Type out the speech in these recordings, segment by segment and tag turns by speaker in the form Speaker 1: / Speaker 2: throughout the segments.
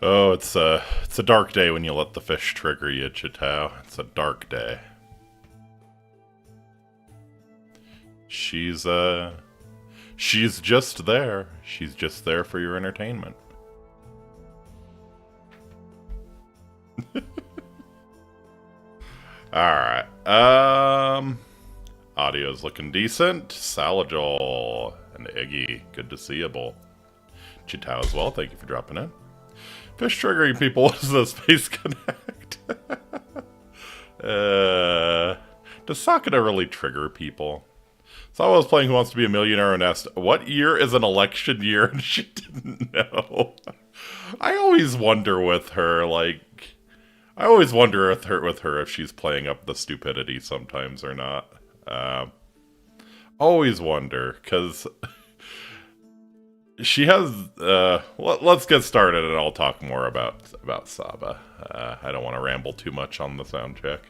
Speaker 1: Oh, it's a dark day when you let the fish trigger you, Chitao. It's a dark day. She's just there. She's just there for your entertainment. Alright. Audio's looking decent. Salajol and Iggy. Good to see you, Bull. Chitao as well, thank you for dropping in. Fish triggering people, what is the Space Connect? Does Sakura really trigger people? So I was playing Who Wants to Be a Millionaire and asked, what year is an election year? And she didn't know. I always wonder with her, like... I always wonder with her if she's playing up the stupidity sometimes or not. Always wonder, because... She has, let's get started and I'll talk more about Saba. I don't want to ramble too much on the sound check.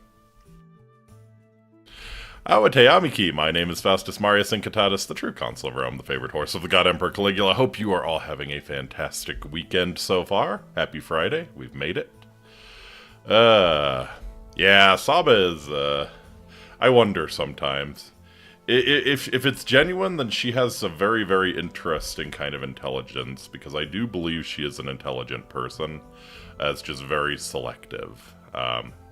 Speaker 1: Awate Amiki, my name is Faustus Marius Incitatus, the true consul of Rome, the favorite horse of the God Emperor Caligula. Hope you are all having a fantastic weekend so far. Happy Friday, we've made it. Yeah, Saba is, I wonder sometimes. If it's genuine, then she has a very, very interesting kind of intelligence, because I do believe she is an intelligent person. It's just very selective.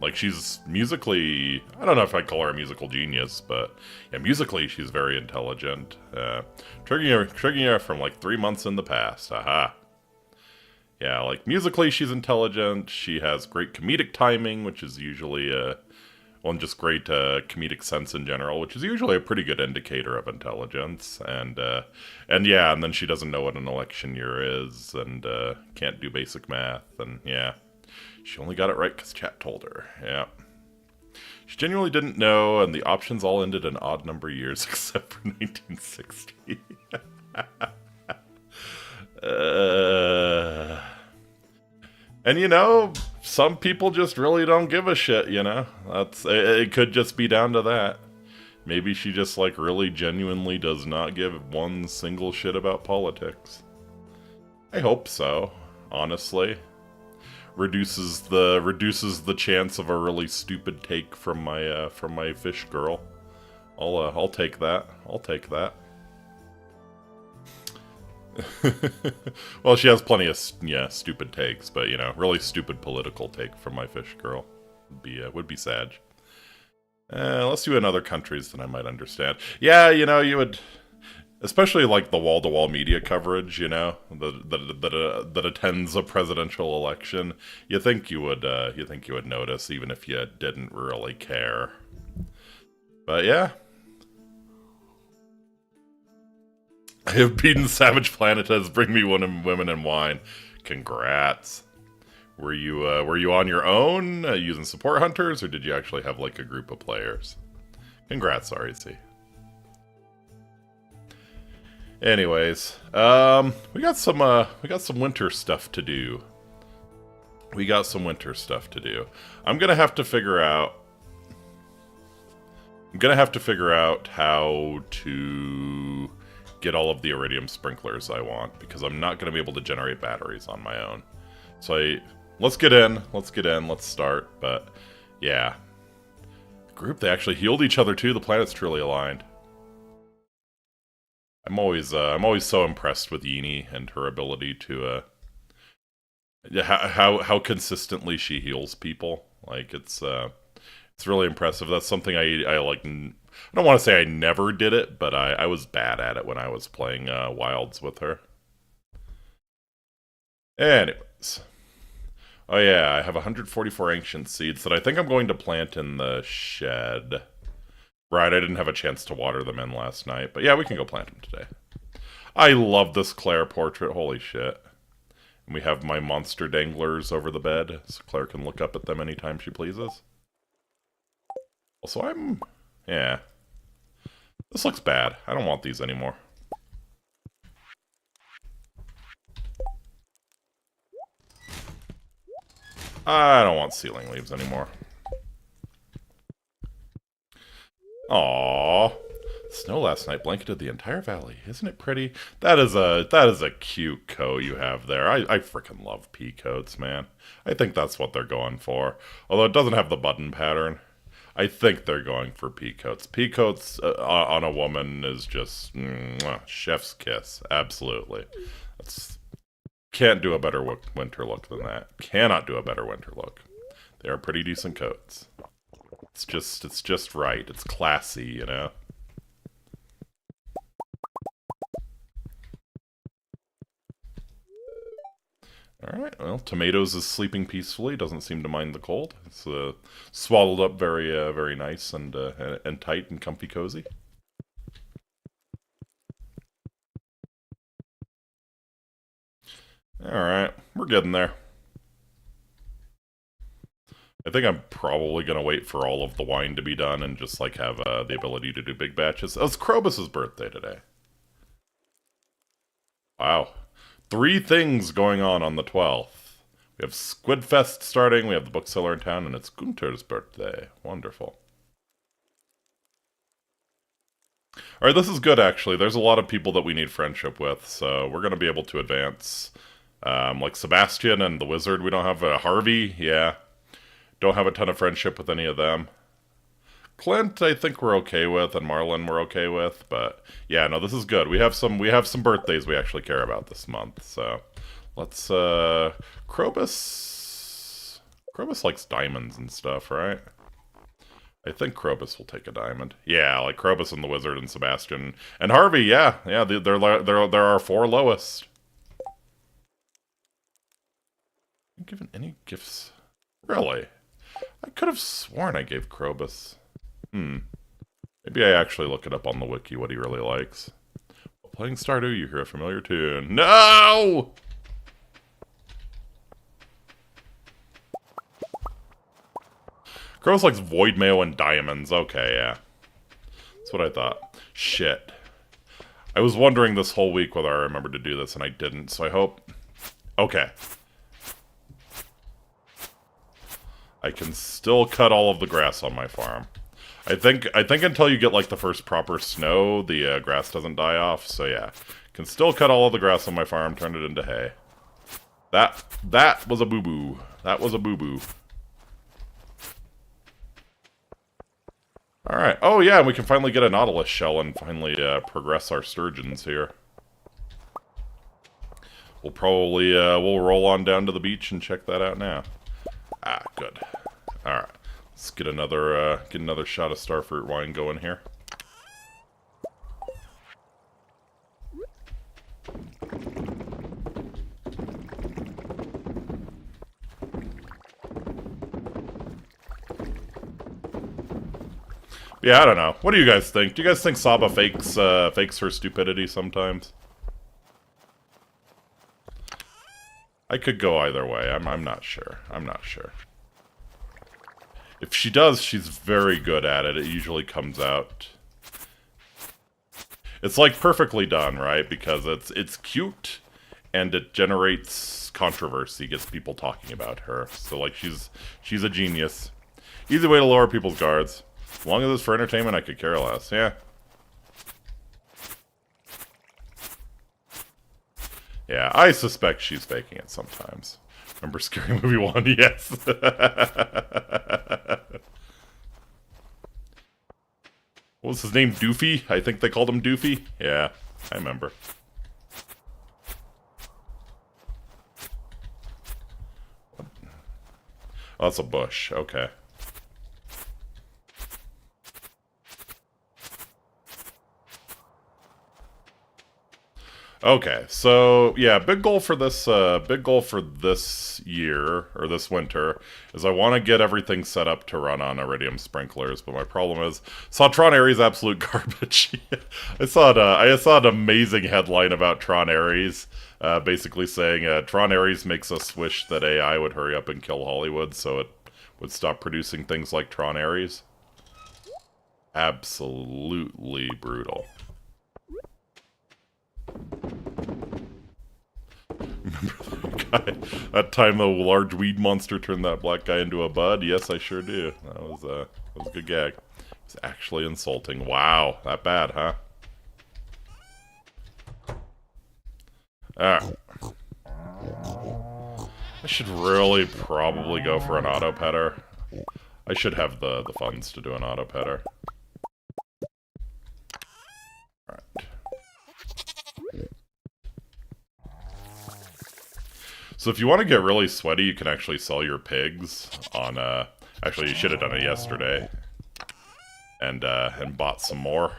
Speaker 1: Like, she's musically... I don't know if I'd call her a musical genius, but yeah, musically she's very intelligent. Triggering her from like 3 months in the past. Aha. Yeah, like, musically she's intelligent. She has great comedic timing, which is usually well, and just great comedic sense in general, which is usually a pretty good indicator of intelligence. And yeah, and then she doesn't know what an election year is, and can't do basic math, and yeah. She only got it right because chat told her, yeah. She genuinely didn't know, and the options all ended in odd number years, except for 1960. And you know, some people just really don't give a shit, you know? It could just be down to that. Maybe she just, like, really genuinely does not give one single shit about politics. I hope so, honestly. Reduces the chance of a really stupid take from my fish girl. I'll take that. I'll take that. Well, she has plenty of, yeah, stupid takes, but, you know, really stupid political take from my fish girl would be sad. Let's do in other countries than I might understand. Yeah, you know, you would, especially like the wall-to-wall media coverage, you know, that attends a presidential election. You think you would notice, even if you didn't really care. But yeah. I have beaten Savage Planetas. Bring me women and wine. Congrats. Were you on your own using support hunters, or did you actually have like a group of players? Congrats, REC. Anyways, we got some winter stuff to do. I'm gonna have to figure out how to get all of the iridium sprinklers I want, because I'm not going to be able to generate batteries on my own. So let's get in, let's start, but yeah. The group, they actually healed each other too, the planet's truly aligned. I'm always so impressed with Yini and her ability to, how consistently she heals people. Like, it's really impressive. That's something I like... I don't want to say I never did it, but I was bad at it when I was playing Wilds with her. Anyways. Oh yeah, I have 144 ancient seeds that I think I'm going to plant in the shed. Right, I didn't have a chance to water them in last night, but yeah, we can go plant them today. I love this Claire portrait, holy shit. And we have my monster danglers over the bed, so Claire can look up at them anytime she pleases. Also, yeah. This looks bad. I don't want these anymore. I don't want ceiling leaves anymore. Aww. snow last night blanketed the entire valley. Isn't it pretty? That is a cute coat you have there. I freaking love pea coats, man. I think that's what they're going for. Although it doesn't have the button pattern. I think they're going for pea coats. Pea coats on a woman is just chef's kiss. Absolutely. Can't do a better winter look than that. Cannot do a better winter look. They are pretty decent coats. It's just right. It's classy, you know? Alright, well, Tomatoes is sleeping peacefully, doesn't seem to mind the cold. It's swaddled up very nice and tight and comfy cozy. Alright, we're getting there. I think I'm probably going to wait for all of the wine to be done and just, like, have the ability to do big batches. Oh, it's Krobus' birthday today. Wow. 3 things going on the 12th. We have Squidfest starting, we have the bookseller in town, and it's Gunther's birthday. Wonderful. Alright, this is good, actually. There's a lot of people that we need friendship with, so we're going to be able to advance. Like Sebastian and the Wizard, we don't have Harvey, yeah. Don't have a ton of friendship with any of them. Clint, I think we're okay with, and Marlin we're okay with, but yeah, no, this is good. We have some birthdays we actually care about this month, so let's Krobus likes diamonds and stuff, right? I think Krobus will take a diamond. Yeah, like Krobus and the Wizard and Sebastian and Harvey. Yeah, they're our 4 lowest. Given any gifts? Really? I could have sworn I gave Krobus. Maybe I actually look it up on the wiki what he really likes. While playing Stardew, you hear a familiar tune. No! Krobus likes void mail and diamonds. Okay, yeah. That's what I thought. Shit. I was wondering this whole week whether I remembered to do this, and I didn't, so I hope... Okay. I can still cut all of the grass on my farm. I think until you get like the first proper snow, the grass doesn't die off. So yeah, can still cut all of the grass on my farm, turn it into hay. That was a boo boo. That was a boo boo. All right. Oh yeah, and we can finally get a nautilus shell and finally progress our sturgeons here. We'll probably we'll roll on down to the beach and check that out now. Ah, good. Alright. Let's get another shot of starfruit wine going here. Yeah, I don't know. What do you guys think? Do you guys think Saba fakes her stupidity sometimes? I could go either way. I'm not sure. I'm not sure. If she does, she's very good at it. It usually comes out. It's like perfectly done, right? Because it's cute and it generates controversy, gets people talking about her. So like she's a genius. Easy way to lower people's guards. As long as it's for entertainment, I could care less. Yeah. Yeah, I suspect she's faking it sometimes. Remember Scary Movie 1? Yes. What was his name? Doofy? I think they called him Doofy. Yeah, I remember. Oh, that's a bush. Okay. Okay, so yeah, big goal for this year or this winter is I want to get everything set up to run on iridium sprinklers. But my problem is Tron Ares absolute garbage. I saw an amazing headline about Tron Ares, basically saying Tron Ares makes us wish that AI would hurry up and kill Hollywood so it would stop producing things like Tron Ares. Absolutely brutal. Remember that guy? That time the large weed monster turned that black guy into a bud? Yes, I sure do. That was a good gag. It's actually insulting. Wow, that bad, huh? Alright. I should really probably go for an auto-petter. I should have the funds to do an auto-petter. Alright. So if you want to get really sweaty, you can actually sell your pigs on, actually, you should have done it yesterday. And bought some more.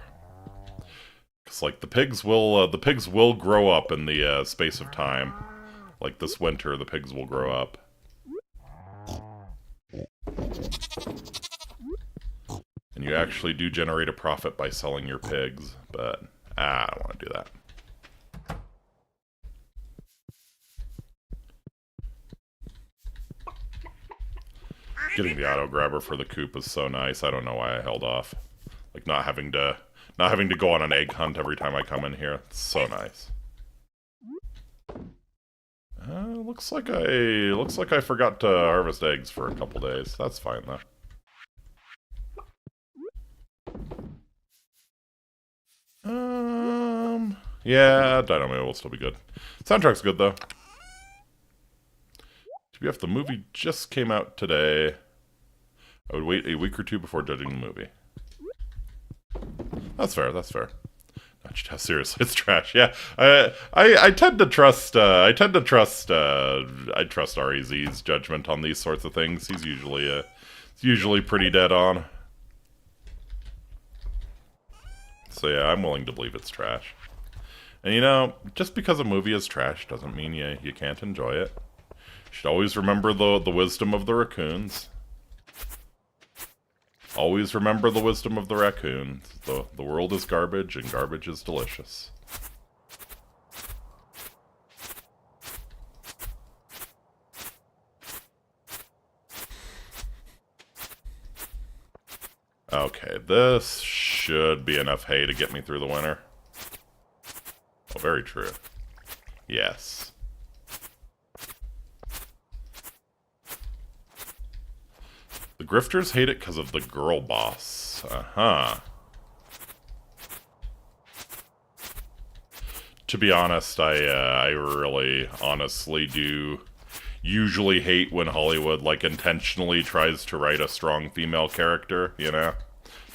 Speaker 1: Because, like, the pigs will grow up in the, space of time. Like, this winter, the pigs will grow up. And you actually do generate a profit by selling your pigs, but, I don't want to do that. Getting the auto grabber for the coop was so nice. I don't know why I held off. Like, not having to go on an egg hunt every time I come in here. It's so nice. Looks like I forgot to harvest eggs for a couple days. That's fine though. Yeah, Dynamite will still be good. Soundtrack's good though. TBF, the movie just came out today. I would wait a week or two before judging the movie. That's fair, that's fair. No, seriously, it's trash. Yeah, I tend to trust I trust REZ's judgment on these sorts of things. He's usually pretty dead on. So yeah, I'm willing to believe it's trash. And you know, just because a movie is trash doesn't mean you can't enjoy it. You should always remember the wisdom of the raccoons. Always remember the wisdom of the raccoons. The world is garbage, and garbage is delicious. Okay, this should be enough hay to get me through the winter. Oh, very true. Yes. The grifters hate it because of the girl boss. Uh-huh. To be honest, I really, honestly do usually hate when Hollywood, like, intentionally tries to write a strong female character, you know?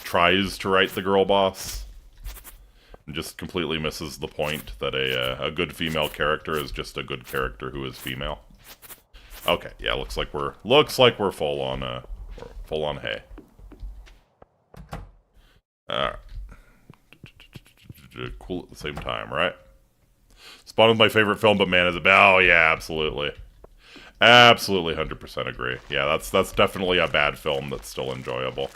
Speaker 1: Tries to write the girl boss. And just completely misses the point that a good female character is just a good character who is female. Okay, yeah, looks like we're full on hay. Alright. Cool at the same time, right? Spawn is my favorite film, but man, is it bad? Oh yeah, absolutely. Absolutely 100% agree. Yeah, that's definitely a bad film that's still enjoyable.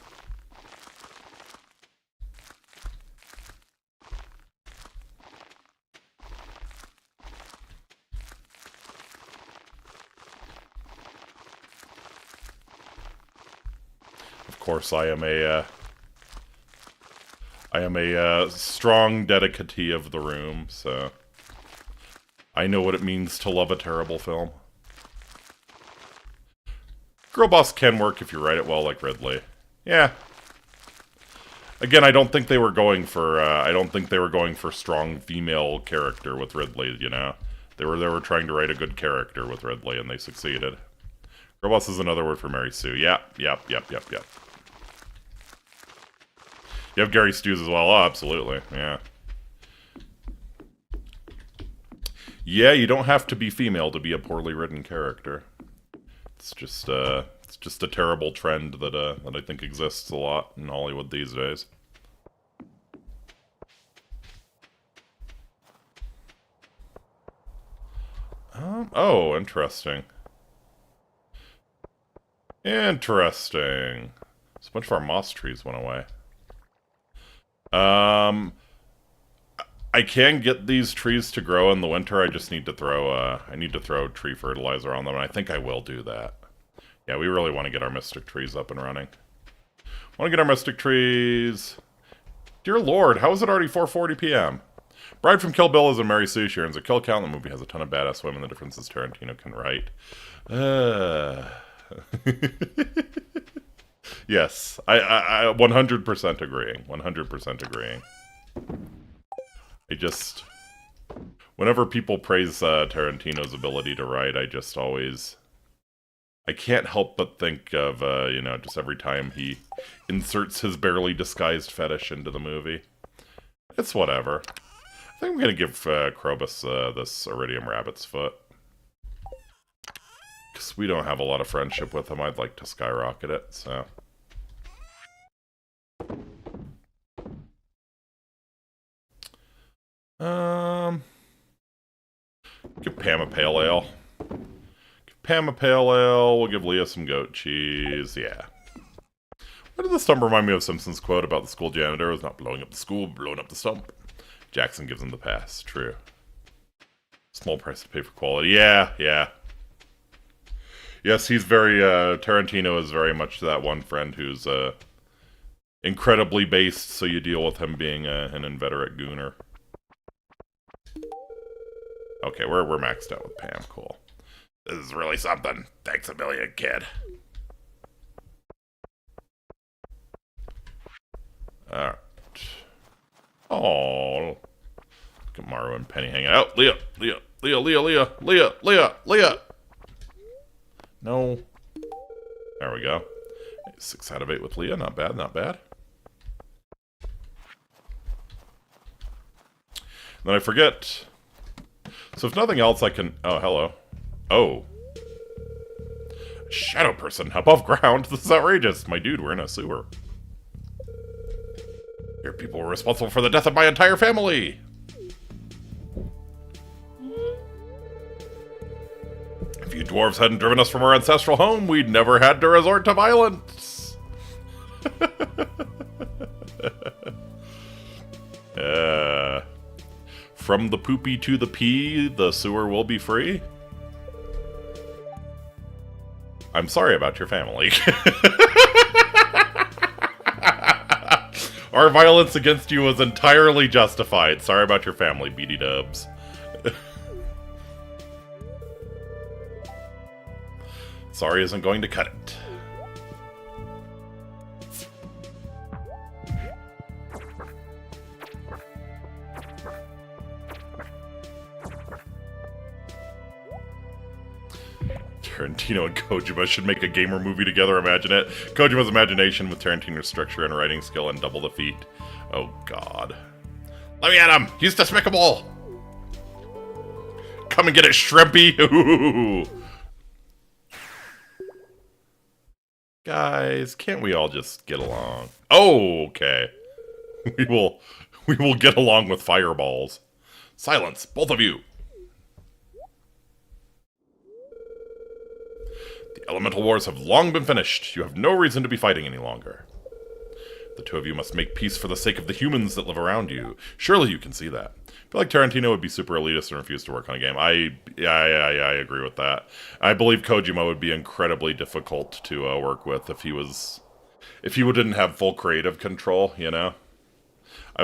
Speaker 1: Of course, I am a strong dedicatee of the room, so I know what it means to love a terrible film. Girl boss can work if you write it well, like Ridley. Yeah. Again, I don't think they were going for strong female character with Ridley. You know, they were trying to write a good character with Ridley, and they succeeded. Girl boss is another word for Mary Sue. Yep. You have Gary Stews as well. Oh, absolutely. Yeah. Yeah, you don't have to be female to be a poorly written character. It's just a terrible trend that I think exists a lot in Hollywood these days. Oh, interesting. Interesting. So a bunch of our moss trees went away. I can get these trees to grow in the winter. I just need to throw tree fertilizer on them, and I think I will do that. Yeah, we really want to get our mystic trees up and running. Want to get our mystic trees. Dear Lord, how is it already 4:40 p.m.? Bride from Kill Bill is a Mary Sue. She earns a kill count. The movie has a ton of badass women. The difference is Tarantino can write. Yes, I 100% agreeing. 100% agreeing. I just... Whenever people praise Tarantino's ability to write, I just always... I can't help but think of, you know, just every time he inserts his barely disguised fetish into the movie. It's whatever. I think I'm gonna give Krobus this Iridium Rabbit's Foot. Because we don't have a lot of friendship with him, I'd like to skyrocket it, so... Give Pam a pale ale. Give Pam a pale ale. We'll give Leah some goat cheese. Yeah. Why did the stump remind me of Simpson's quote about the school janitor was not blowing up the school, blowing up the stump? Jackson gives him the pass. True. Small price to pay for quality. Yeah, yeah. Yes, he's very, Tarantino is very much that one friend who's, incredibly based, so you deal with him being an inveterate gooner. Okay, we're maxed out with Pam. Cool. This is really something. Thanks a million, kid. Alright. Oh, look at Maru and Penny hanging out. Leah, Leah, Leah, Leah, Leah, Leah, Leah, Leah. No. There we go. 6 out of 8 with Leah. Not bad, not bad. And then I forget. So if nothing else, I can... Oh, hello. Oh. Shadow person above ground. This is outrageous. My dude, we're in a sewer. Your people were responsible for the death of my entire family. If you dwarves hadn't driven us from our ancestral home, we'd never had to resort to violence. From the poopy to the pee, the sewer will be free. I'm sorry about your family. Our violence against you was entirely justified. Sorry about your family, BD Dubs. Sorry isn't going to cut it. Tarantino and Kojima should make a gamer movie together, imagine it. Kojima's imagination with Tarantino's structure and writing skill and double the feat. Oh god. Let me at him! He's despicable! Come and get it, Shrimpy! Ooh. Guys, can't we all just get along? Oh, okay. We will get along with fireballs. Silence, both of you! The elemental wars have long been finished. You have no reason to be fighting any longer. The two of you must make peace for the sake of the humans that live around you. Surely you can see that. I feel like Tarantino would be super elitist and refuse to work on a game. I agree with that. I believe Kojima would be incredibly difficult to work with if he didn't have full creative control, you know?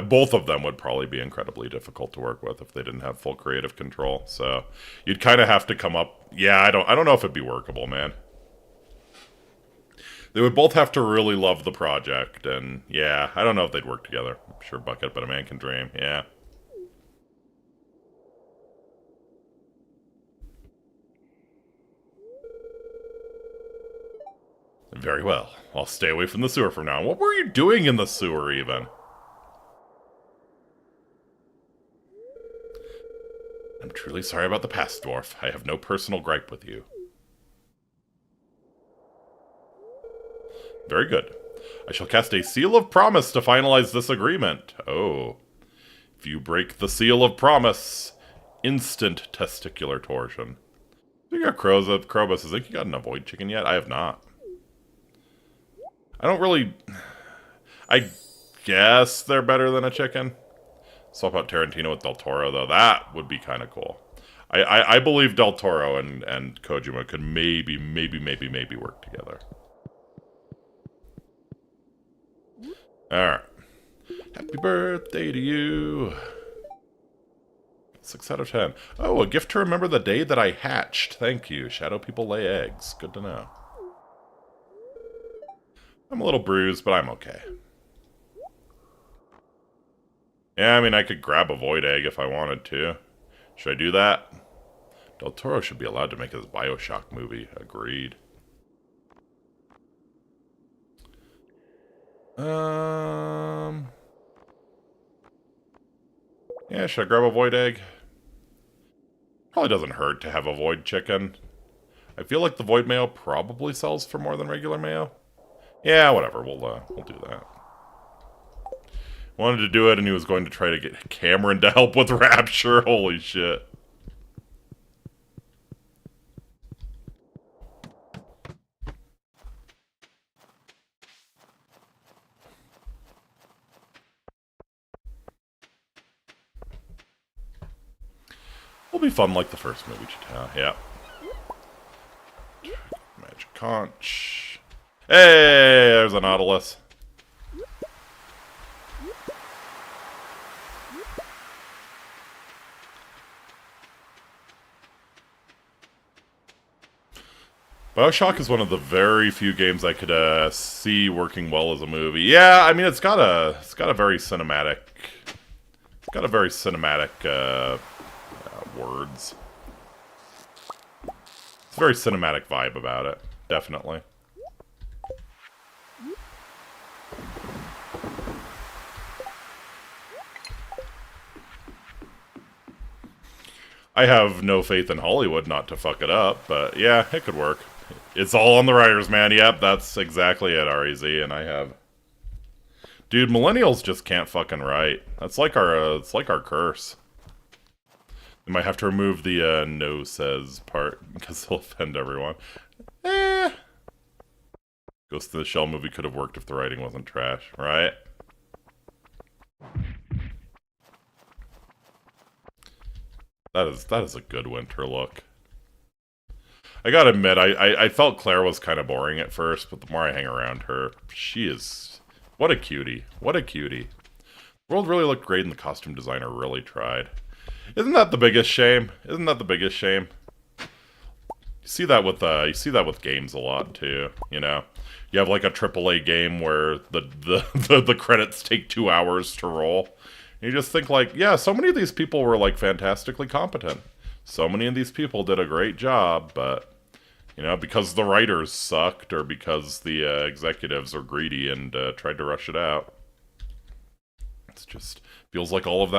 Speaker 1: Both of them would probably be incredibly difficult to work with if they didn't have full creative control. So you'd kind of have to come up. Yeah, I don't know if it'd be workable, man. They would both have to really love the project, and yeah, I don't know if they'd work together. I'm sure bucket, but a man can dream. Yeah. Very well. I'll stay away from the sewer from now on. What were you doing in the sewer, even? I'm truly sorry about the past, dwarf. I have no personal gripe with you. Very good. I shall cast a seal of promise to finalize this agreement. Oh. If you break the seal of promise, instant testicular torsion. You got Krobus. I think you got an avoid chicken yet? I have not. I don't really... I guess they're better than a chicken. Swap out Tarantino with Del Toro, though. That would be kind of cool. I believe Del Toro and Kojima could maybe work together. Alright. Happy birthday to you. 6 out of 10. Oh, a gift to remember the day that I hatched. Thank you. Shadow people lay eggs. Good to know. I'm a little bruised, but I'm okay. Yeah, I mean, I could grab a Void Egg if I wanted to. Should I do that? Del Toro should be allowed to make his Bioshock movie. Agreed. Yeah, should I grab a Void Egg? Probably doesn't hurt to have a Void Chicken. I feel like the Void Mayo probably sells for more than regular mayo. Yeah, whatever. We'll do that. Wanted to do it, and he was going to try to get Cameron to help with Rapture. Holy shit. Will be fun like the first movie. Yeah. Magic Conch. Hey, there's a Nautilus. Bioshock is one of the very few games I could see working well as a movie. Yeah, I mean it's got a very cinematic, words. It's a very cinematic vibe about it, definitely. I have no faith in Hollywood not to fuck it up, but yeah, it could work. It's all on the writers, man. Yep, that's exactly it, REZ, and I have... Dude, millennials just can't fucking write. That's like it's like our curse. We might have to remove the no says part, because it'll offend everyone. Ghost in the Shell movie could have worked if the writing wasn't trash, right? That is a good winter look. I gotta admit, I felt Claire was kind of boring at first, but the more I hang around her, she is... What a cutie. What a cutie. The world really looked great and the costume designer really tried. Isn't that the biggest shame? Isn't that the biggest shame? You see that with games a lot too, you know? You have like a AAA game where the credits take 2 hours to roll. And you just think like, yeah, so many of these people were like fantastically competent. So many of these people did a great job, but you know, because the writers sucked or because the executives are greedy and tried to rush it out. It's just feels like all of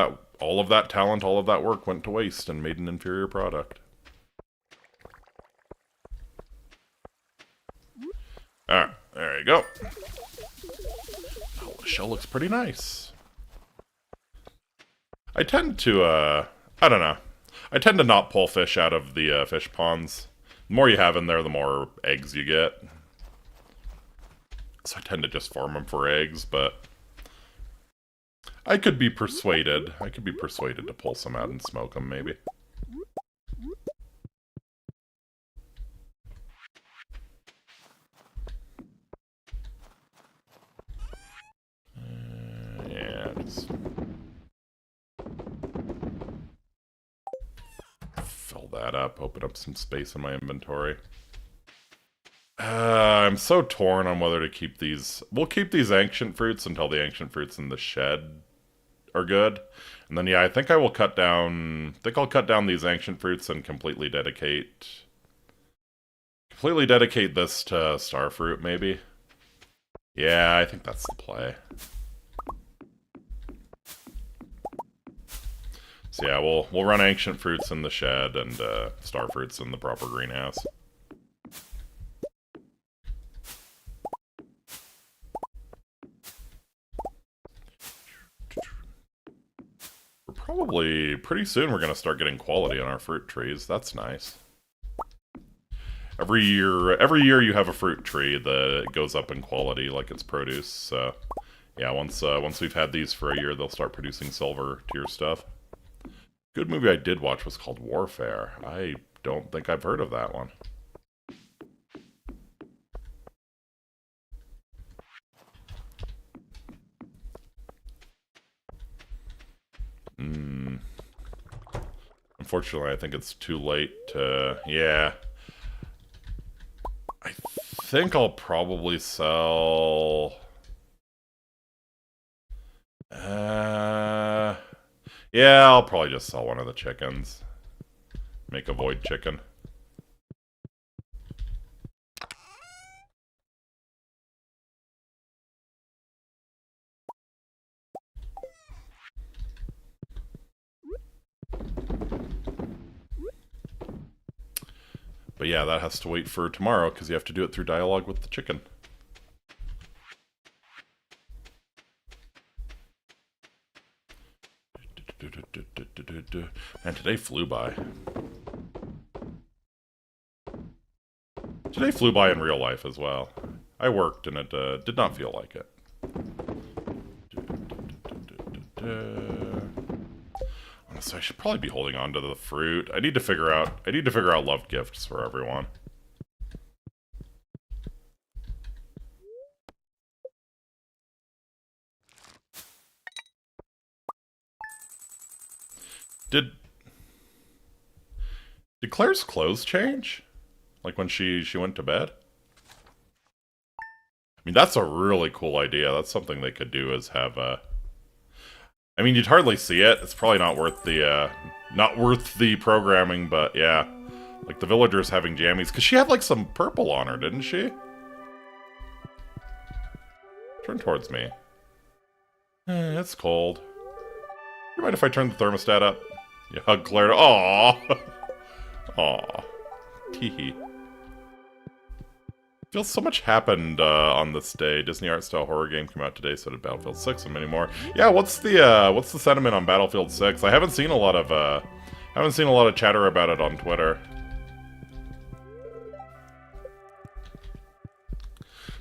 Speaker 1: that talent, all of that work went to waste and made an inferior product. Alright, there you go. Oh, the shell looks pretty nice. I tend to, I don't know. I tend to not pull fish out of the fish ponds. The more you have in there, the more eggs you get. So I tend to just farm them for eggs, but I could be persuaded. To pull some out and smoke them, maybe. Yeah, just fill that up, open up some space in my inventory. I'm so torn on whether to keep these. We'll keep these ancient fruits until the ancient fruits in the shed are good. And then, yeah, I think I will cut down... I think I'll cut down these ancient fruits and completely dedicate this to starfruit, maybe. Yeah, I think that's the play. So yeah, we'll run ancient fruits in the shed and starfruits in the proper greenhouse. Probably pretty soon we're gonna start getting quality on our fruit trees. That's nice. Every year you have a fruit tree that goes up in quality, like its produce. So yeah, once we've had these for a year, they'll start producing silver tier stuff. Good movie I did watch was called Warfare. I don't think I've heard of that one. Unfortunately, I think it's too late to... Yeah. I think I'll probably sell... yeah, I'll probably just sell one of the chickens. Make a void chicken. But yeah, that has to wait for tomorrow, because you have to do it through dialogue with the chicken. And today flew by. Today flew by in real life as well. I worked and it did not feel like it. Honestly, I should probably be holding on to the fruit. I need to figure out love gifts for everyone. Did Claire's clothes change? Like when she went to bed? I mean, that's a really cool idea. That's something they could do, is have a... I mean, you'd hardly see it. It's probably not worth the programming, but yeah. Like the villagers having jammies. Because she had like some purple on her, didn't she? Turn towards me. It's cold. You mind if I turn the thermostat up? You hug Claire. Aww. Aww. Teehee. Feels so much happened on this day. Disney art style horror game came out today, so did Battlefield 6 and many more. Yeah, what's the sentiment on Battlefield 6? I haven't seen a lot of chatter about it on Twitter.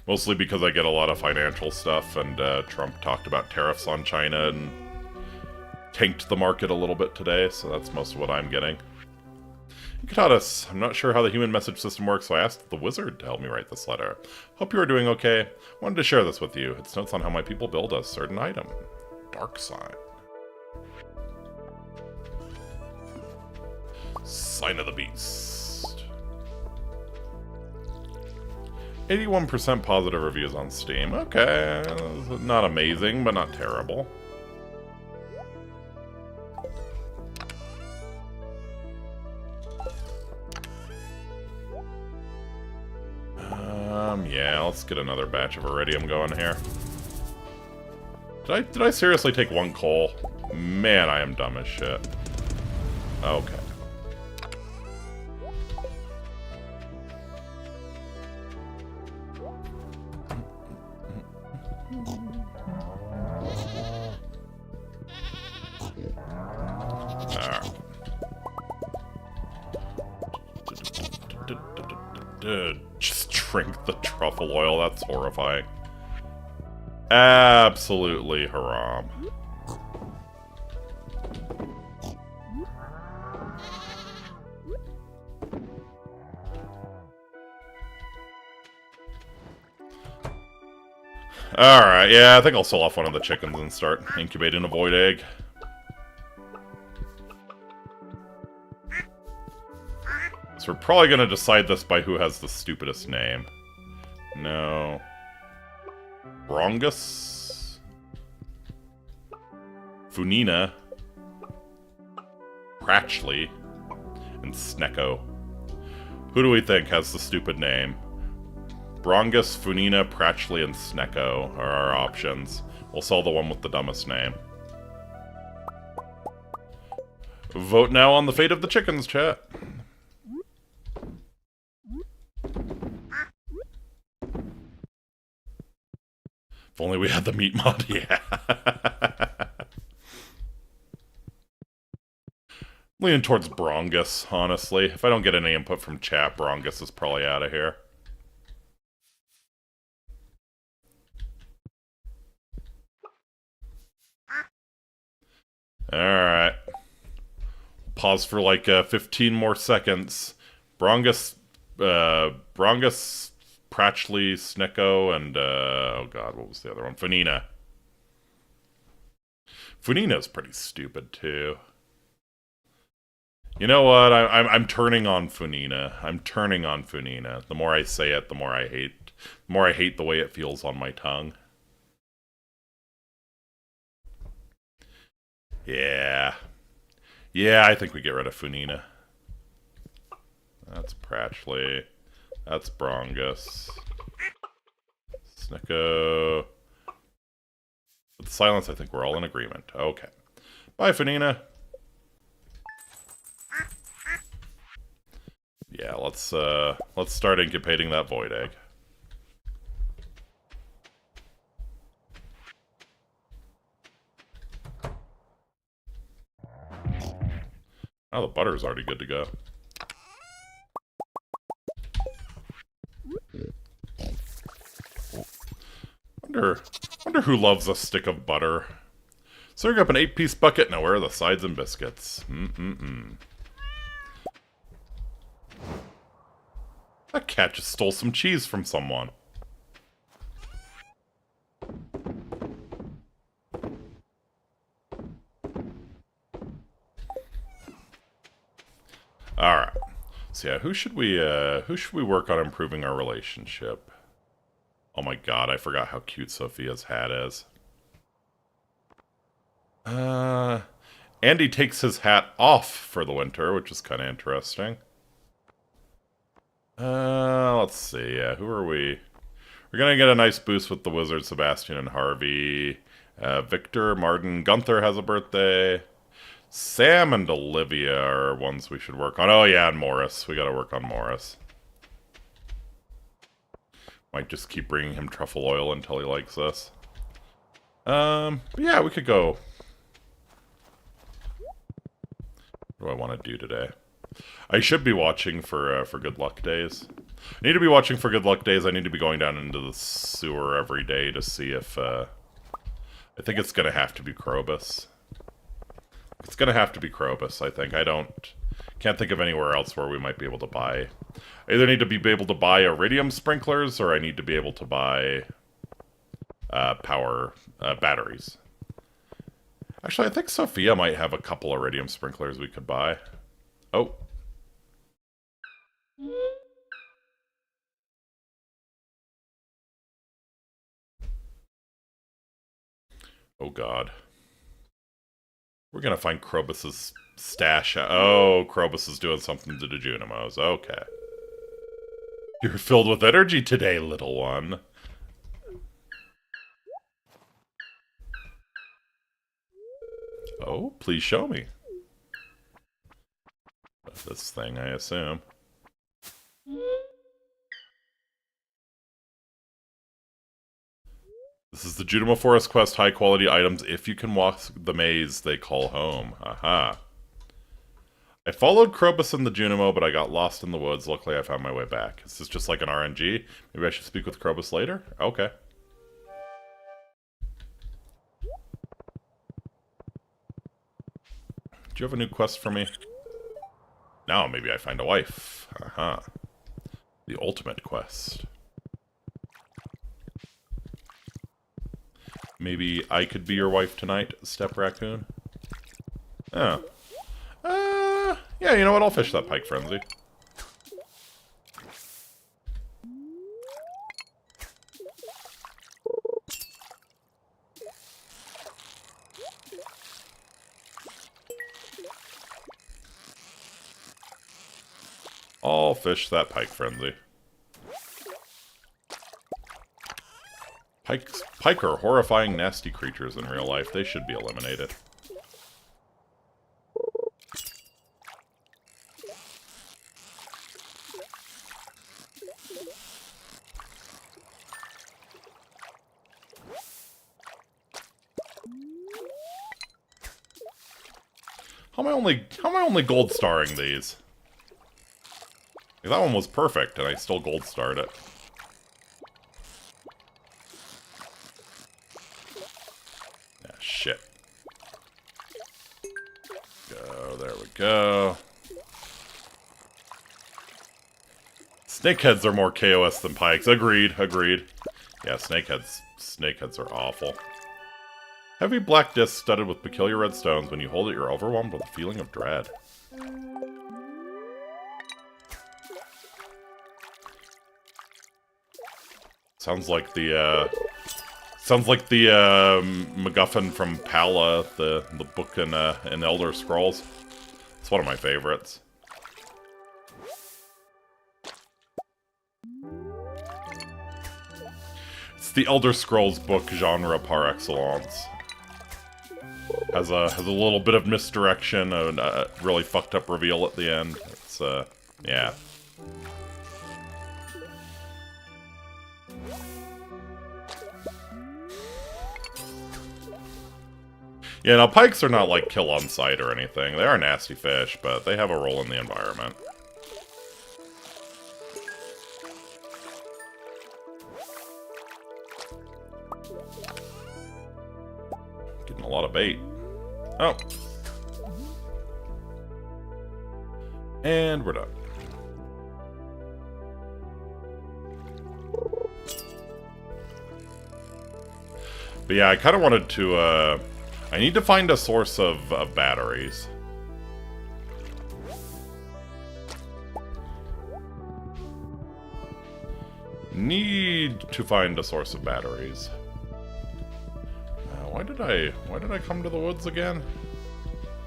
Speaker 1: Mostly because I get a lot of financial stuff, and Trump talked about tariffs on China and tanked the market a little bit today, so that's most of what I'm getting. Incitatus, I'm not sure how the human message system works, so I asked the wizard to help me write this letter. Hope you are doing okay. Wanted to share this with you. It's notes on how my people build a certain item. Dark sign. Sign of the Beast. 81% positive reviews on Steam. Okay, not amazing, but not terrible. Yeah, let's get another batch of iridium going here. Did I seriously take one coal? Man, I am dumb as shit. Okay. Just drink the truffle oil, that's horrifying. Absolutely haram. Alright, yeah, I think I'll sell off one of the chickens and start incubating a void egg. So we're probably gonna decide this by who has the stupidest name. No. Brongus? Funina? Pratchley? And Snecko. Who do we think has the stupid name? Brongus, Funina, Pratchley, and Snecko are our options. We'll sell the one with the dumbest name. Vote now on the fate of the chickens, chat. If only we had the meat mod, yeah. Leaning towards Brongus, honestly. If I don't get any input from chat, Brongus is probably out of here. Alright. Pause for like 15 more seconds. Brongus, Pratchley, Snecko, and, oh god, what was the other one? Funina. Funina's pretty stupid, too. You know what? I'm turning on Funina. I'm turning on Funina. The more I say it, the more I hate. The more I hate the way it feels on my tongue. Yeah. Yeah, I think we get rid of Funina. That's Pratchley. That's Brongus. Snicko. With silence, I think we're all in agreement. Okay. Bye, Funina. Yeah, let's start incubating that void egg. Oh, the butter's already good to go. Wonder who loves a stick of butter. Serving up an 8-piece bucket. Now where are the sides and biscuits? That cat just stole some cheese from someone. Alright. So yeah, who should we work on improving our relationship? Oh my god, I forgot how cute Sophia's hat is. Andy takes his hat off for the winter, which is kind of interesting. Let's see. Yeah, who are we? We're gonna get a nice boost with the Wizard, Sebastian and Harvey. Victor, Martin, Gunther has a birthday. Sam and Olivia are ones we should work on. Oh yeah, and Morris. We gotta work on Morris. Might just keep bringing him truffle oil until he likes us. Yeah, we could go. What do I want to do today? I should be watching for Good Luck Days. I need to be watching for Good Luck Days. I need to be going down into the sewer every day to see if, I think it's gonna have to be Krobus. It's gonna have to be Krobus, I think. Can't think of anywhere else where we might be able to buy. I either need to be able to buy iridium sprinklers, or I need to be able to buy, power, batteries. Actually, I think Sophia might have a couple iridium sprinklers we could buy. Oh. Oh god. We're gonna find Krobus's stash. Oh, Krobus is doing something to the Junimos. Okay. You're filled with energy today, little one. Oh, please show me. This thing, I assume. This is the Junimo Forest Quest high quality items. If you can walk the maze they call home. Aha. I followed Krobus and the Junimo, but I got lost in the woods. Luckily, I found my way back. Is this just like an RNG? Maybe I should speak with Krobus later? Okay. Do you have a new quest for me? Now maybe I find a wife. Aha. The ultimate quest. Maybe I could be your wife tonight, Step Raccoon? Oh. Yeah, you know what? I'll fish that pike frenzy. I'll fish that pike frenzy. Pike are horrifying, nasty creatures in real life. They should be eliminated. How am I only gold starring these? Like, that one was perfect, and I still gold starred it. Yeah, shit. Go, there we go. Snakeheads are more KOS than pikes. Agreed, agreed. Yeah, snakeheads are awful. Heavy black disc studded with peculiar red stones. When you hold it, you're overwhelmed with a feeling of dread. Sounds like the MacGuffin from Pala, the book in Elder Scrolls. It's one of my favorites. It's the Elder Scrolls book genre par excellence. Has a little bit of misdirection and a really fucked up reveal at the end. It's yeah. Yeah, now pikes are not like kill on sight or anything. They are nasty fish, but they have a role in the environment. Getting a lot of bait. Oh. And we're done. But yeah, I kind of wanted to, I need to find a source of batteries. Need to find a source of batteries. Why did I come to the woods again?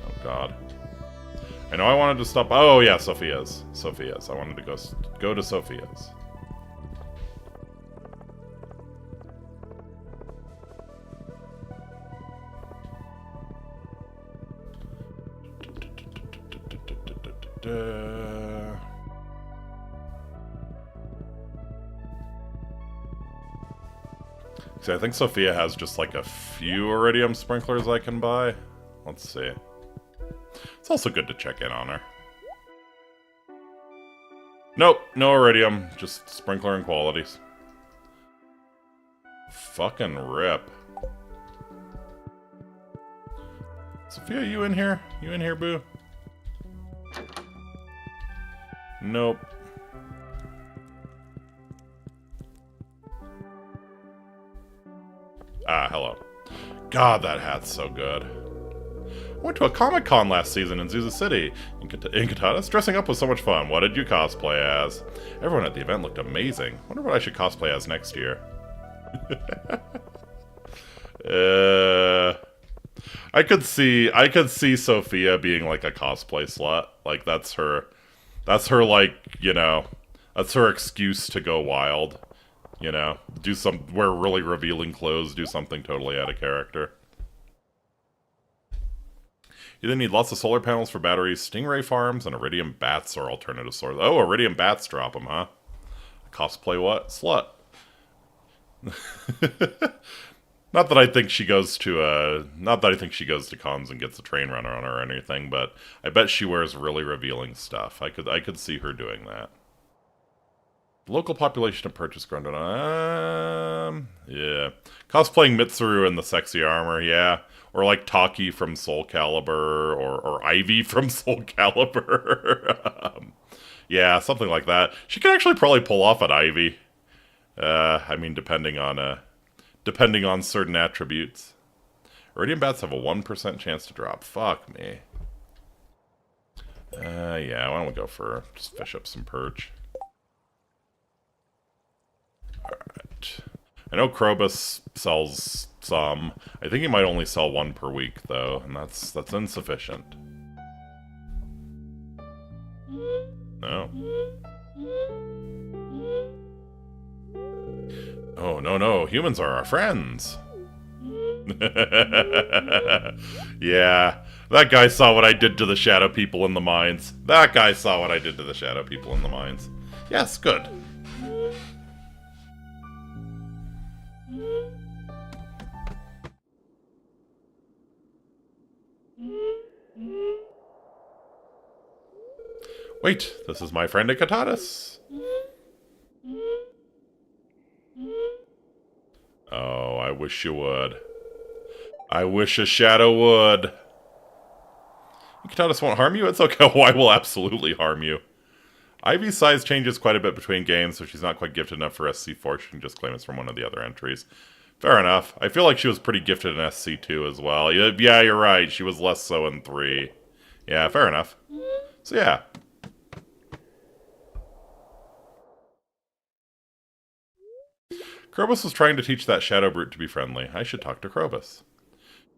Speaker 1: Oh god. I know I wanted to stop. Oh yeah, Sophia's. I wanted to go to Sophia's. See, I think Sophia has just like a few iridium sprinklers I can buy. Let's see. It's also good to check in on her. Nope, no iridium, just sprinkler and qualities. Fucking rip. Sophia, you in here? You in here, boo? Nope. Ah, hello. God, that hat's so good. I went to a Comic-Con last season in Zuzu City. Incitatus, dressing up was so much fun. What did you cosplay as? Everyone at the event looked amazing. Wonder what I should cosplay as next year. I could see Sophia being like a cosplay slut. Like that's her like, you know, that's her excuse to go wild. You know, wear really revealing clothes, do something totally out of character. You then need lots of solar panels for batteries, stingray farms, and iridium bats are alternative sources. Oh, iridium bats drop them, huh? Cosplay what? Slut. Not that I think she goes to cons and gets a train runner on her or anything, but I bet she wears really revealing stuff. I could see her doing that. Local population of purchase grown yeah. Cosplaying Mitsuru in the sexy armor, yeah. Or like Taki from Soul Calibur, or Ivy from Soul Calibur. Yeah, something like that. She could actually probably pull off an Ivy. I mean, depending on certain attributes. Iridium bats have a 1% chance to drop. Fuck me. Yeah, why don't we go for just fish up some perch. Alright. I know Krobus sells some. I think he might only sell one per week, though, and that's insufficient. No. Oh, no. Humans are our friends. Yeah. That guy saw what I did to the shadow people in the mines. Yes, good. Wait, this is my friend Incitatus. Oh, I wish you would. I wish a shadow would. Incitatus won't harm you? It's okay. Oh, I will absolutely harm you. Ivy's size changes quite a bit between games, so she's not quite gifted enough for SC4. She can just claim it's from one of the other entries. Fair enough. I feel like she was pretty gifted in SC2 as well. Yeah, you're right. She was less so in 3. Yeah, fair enough. So yeah. Krobus was trying to teach that shadow brute to be friendly. I should talk to Krobus.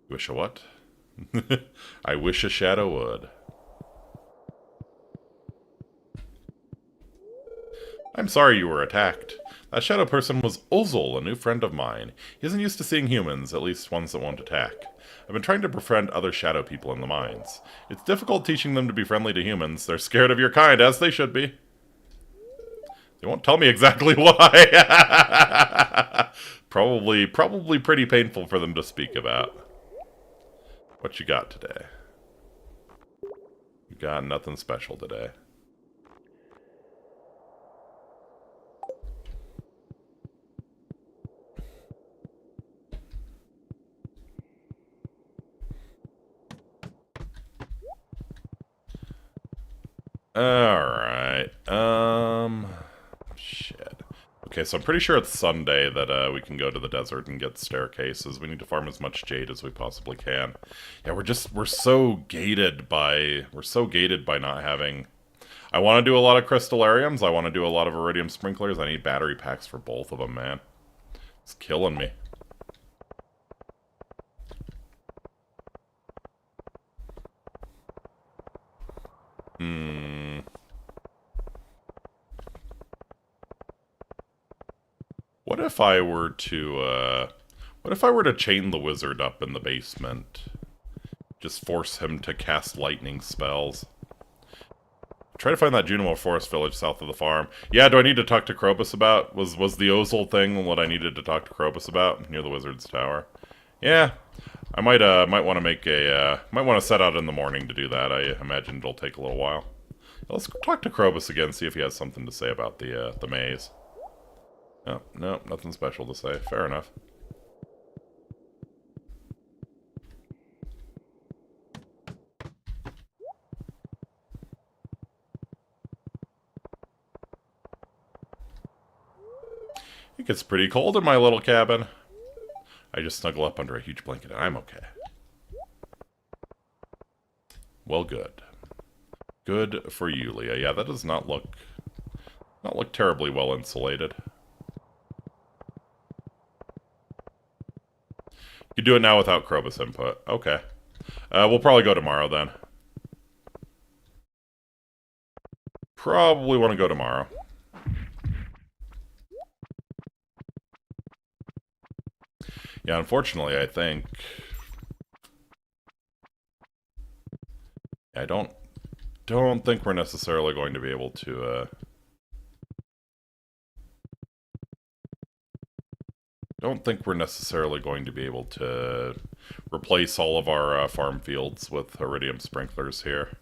Speaker 1: Wish a what? I wish a shadow would. I'm sorry you were attacked. That shadow person was Ozol, a new friend of mine. He isn't used to seeing humans, at least ones that won't attack. I've been trying to befriend other shadow people in the mines. It's difficult teaching them to be friendly to humans. They're scared of your kind, as they should be. They won't tell me exactly why. Probably pretty painful for them to speak about. What you got today? You got nothing special today. Alright, shit. Okay, so I'm pretty sure it's Sunday that, we can go to the desert and get staircases. We need to farm as much jade as we possibly can. Yeah, we're so gated by not having... I want to do a lot of crystallariums, I want to do a lot of iridium sprinklers, I need battery packs for both of them, man. It's killing me. What if I were to, what if I were to chain the wizard up in the basement? Just force him to cast lightning spells. Try to find that Junimo Forest village south of the farm. Yeah, do I need to talk to Krobus about? Was the Ozol thing what I needed to talk to Krobus about? Near the wizard's tower? Yeah. I might want to make a, might want to set out in the morning to do that. I imagine it'll take a little while. Let's talk to Krobus again, see if he has something to say about the maze. Oh, no, nothing special to say. Fair enough. It gets pretty cold in my little cabin. I just snuggle up under a huge blanket and I'm okay. Well, good. Good for you, Leah. Yeah, that does not look terribly well insulated. You do it now without Krobus input. Okay. We'll probably go tomorrow then. Probably want to go tomorrow. Yeah, unfortunately, I think... I don't think we're necessarily going to be able to, don't think we're necessarily going to be able to replace all of our farm fields with iridium sprinklers here.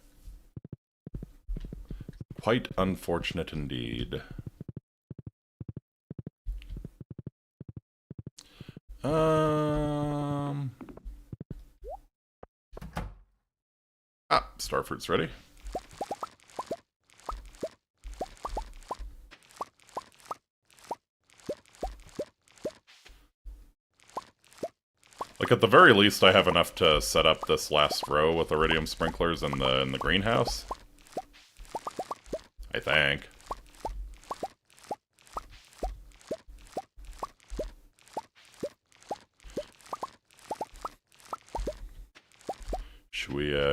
Speaker 1: Quite unfortunate indeed. Starfruit's ready. Like, at the very least, I have enough to set up this last row with iridium sprinklers in the greenhouse. I think.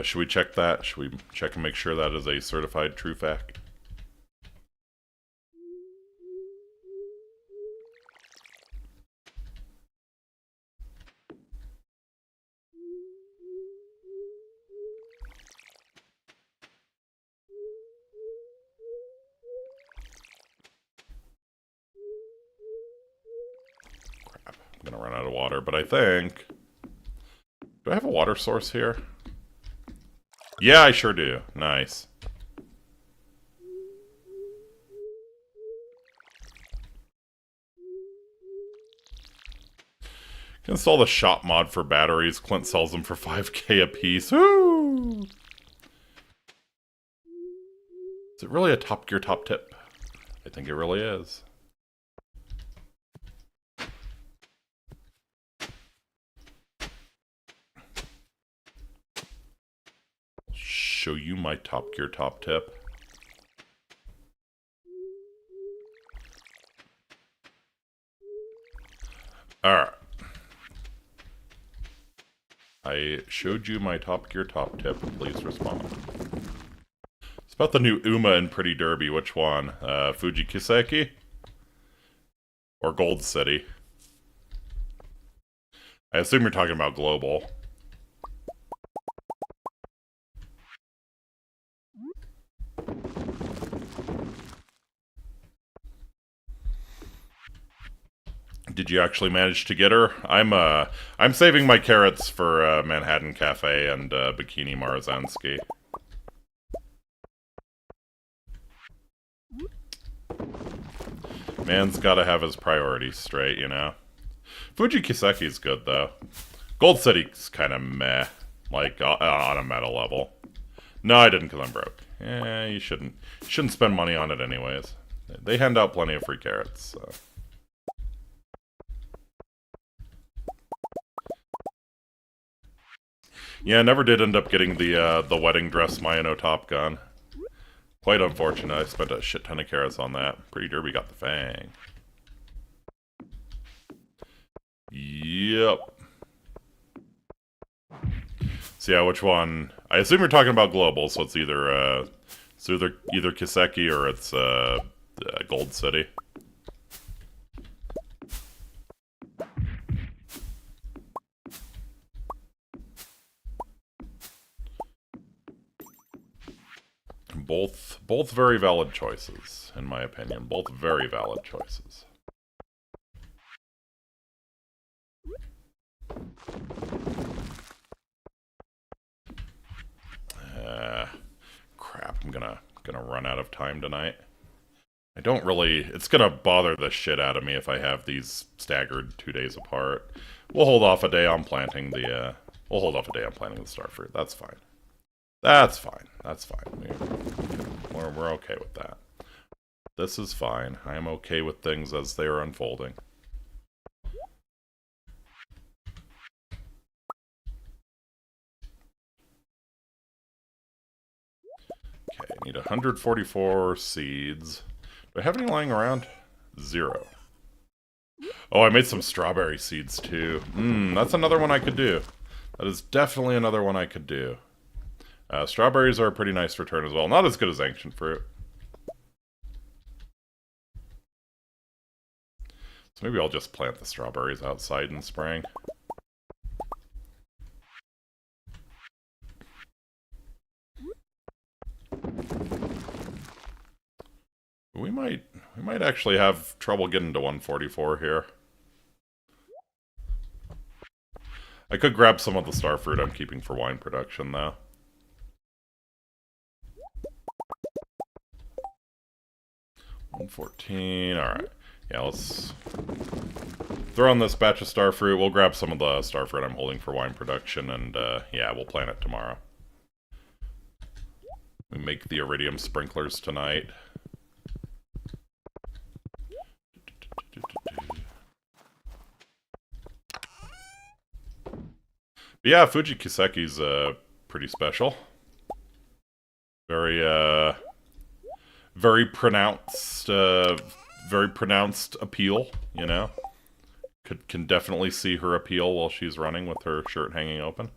Speaker 1: Should we check that? Should we check and make sure that is a certified true fact? Crap, I'm gonna run out of water, but I think... Do I have a water source here? Yeah, I sure do. Nice. Can install the shop mod for batteries. Clint sells them for 5k a piece. Woo! Is it really a Top Gear top tip? I think it really is. Show you my Top Gear top tip. Alright. I showed you my Top Gear top tip. Please respond. It's about the new Uma in Pretty Derby. Which one? Fuji Kiseki? Or Gold City? I assume you're talking about Global. Did you actually manage to get her? I'm saving my carrots for Manhattan Cafe and Bikini Marzanski. Man's gotta have his priorities straight, you know? Fuji Kiseki's good, though. Gold City's kind of meh. Like, on a meta level. No, I didn't because I'm broke. You shouldn't spend money on it anyways. They hand out plenty of free carrots, so... Yeah, I never did end up getting the wedding dress Mayano Top Gun. Quite unfortunate. I spent a shit ton of carrots on that. Pretty Derby got the fang. Yep. So yeah, which one? I assume you're talking about Global, so it's either Kiseki or it's Gold City. Both very valid choices, in my opinion. Both very valid choices. Crap, I'm gonna run out of time tonight. I don't really... It's gonna bother the shit out of me if I have these staggered 2 days apart. We'll hold off a day on planting the... starfruit. That's fine. That's fine. That's fine. We're okay with that. This is fine. I am okay with things as they are unfolding. Okay, I need 144 seeds. Do I have any lying around? 0. Oh, I made some strawberry seeds too. That's another one I could do. That is definitely another one I could do. Strawberries are a pretty nice return as well. Not as good as ancient fruit. So maybe I'll just plant the strawberries outside in spring. We might actually have trouble getting to 144 here. I could grab some of the starfruit I'm keeping for wine production though. 114, alright. Yeah, let's throw on this batch of starfruit. We'll grab some of the starfruit I'm holding for wine production, and yeah, we'll plant it tomorrow. We make the iridium sprinklers tonight. But yeah, Fuji Kiseki's pretty special. Very pronounced appeal, you know? Can definitely see her appeal while she's running with her shirt hanging open.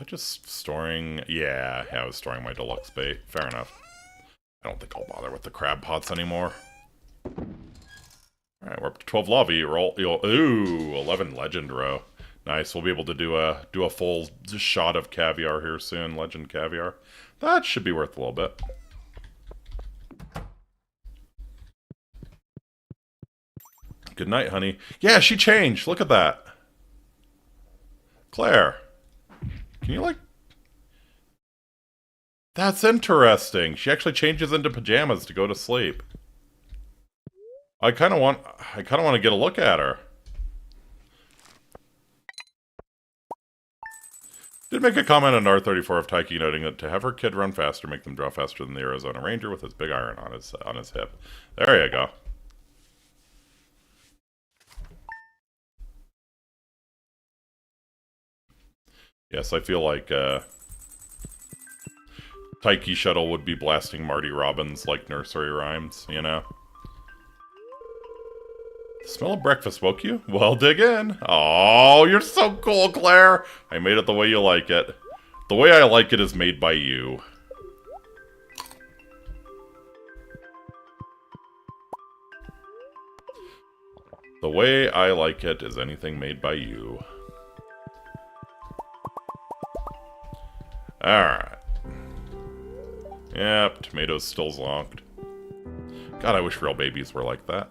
Speaker 1: Just storing... Yeah, I was storing my deluxe bait. Fair enough. I don't think I'll bother with the crab pots anymore. Alright, we're up to 12 lava. Ooh, 11 legend row. Nice, we'll be able to do a full shot of caviar here soon. Legend caviar. That should be worth a little bit. Good night, honey. Yeah, she changed. Look at that. Claire. Can you, like... That's interesting. She actually changes into pajamas to go to sleep. I kind of want to get a look at her. Did make a comment on R34 of Taiki noting that to have her kid run faster, make them draw faster than the Arizona Ranger with his big iron on his hip. There you go. Yes, I feel like, Taiki Shuttle would be blasting Marty Robbins like nursery rhymes, you know? The smell of breakfast woke you? Well, dig in. Oh, you're so cool, Claire! I made it the way you like it. The way I like it is made by you. The way I like it is anything made by you. Alright. Yep, tomatoes still zonked. God, I wish real babies were like that.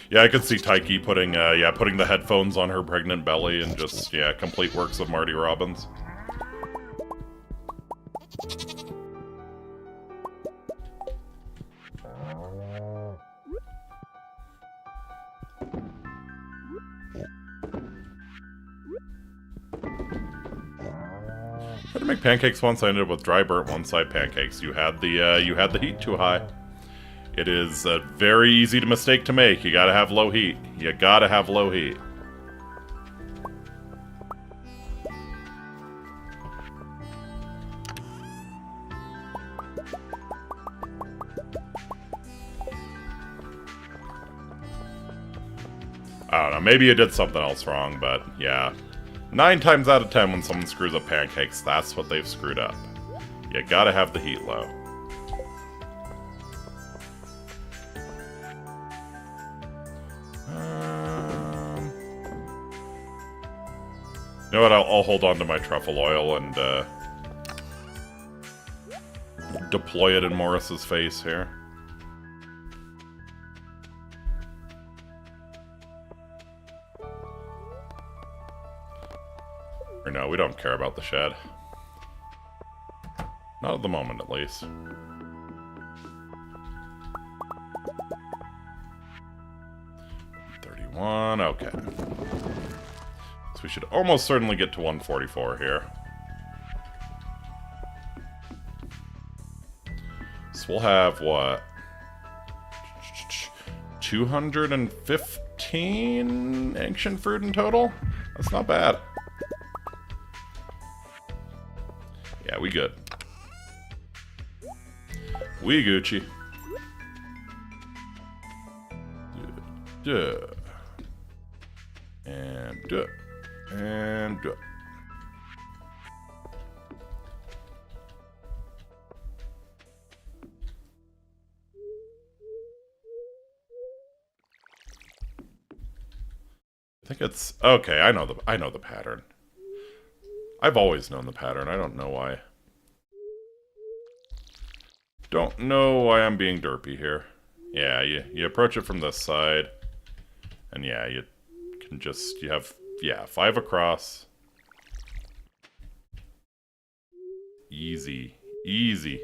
Speaker 1: Yeah, I could see Taiki putting the headphones on her pregnant belly and just, complete works of Marty Robbins. I tried to make pancakes once. I ended up with dry burnt one-side pancakes. You had the heat too high. It is very easy to mistake to make. You gotta have low heat. You gotta have low heat. I don't know, maybe you did something else wrong, but yeah. 9 times out of 10 when someone screws up pancakes, that's what they've screwed up. You gotta have the heat low. You know what, I'll hold on to my truffle oil and deploy it in Morris's face here. Or no, we don't care about the shed. Not at the moment, at least. $31, okay. So we should almost certainly get to 144 here. So we'll have, what? 215 ancient fruit in total? That's not bad. Yeah, we good. We Gucci. Duh. And duh. And duh. I think it's okay. I know the pattern. I've always known the pattern. I don't know why. Don't know why I'm being derpy here. Yeah, you approach it from this side. And yeah, you can just, you have, 5 across. Easy. Easy.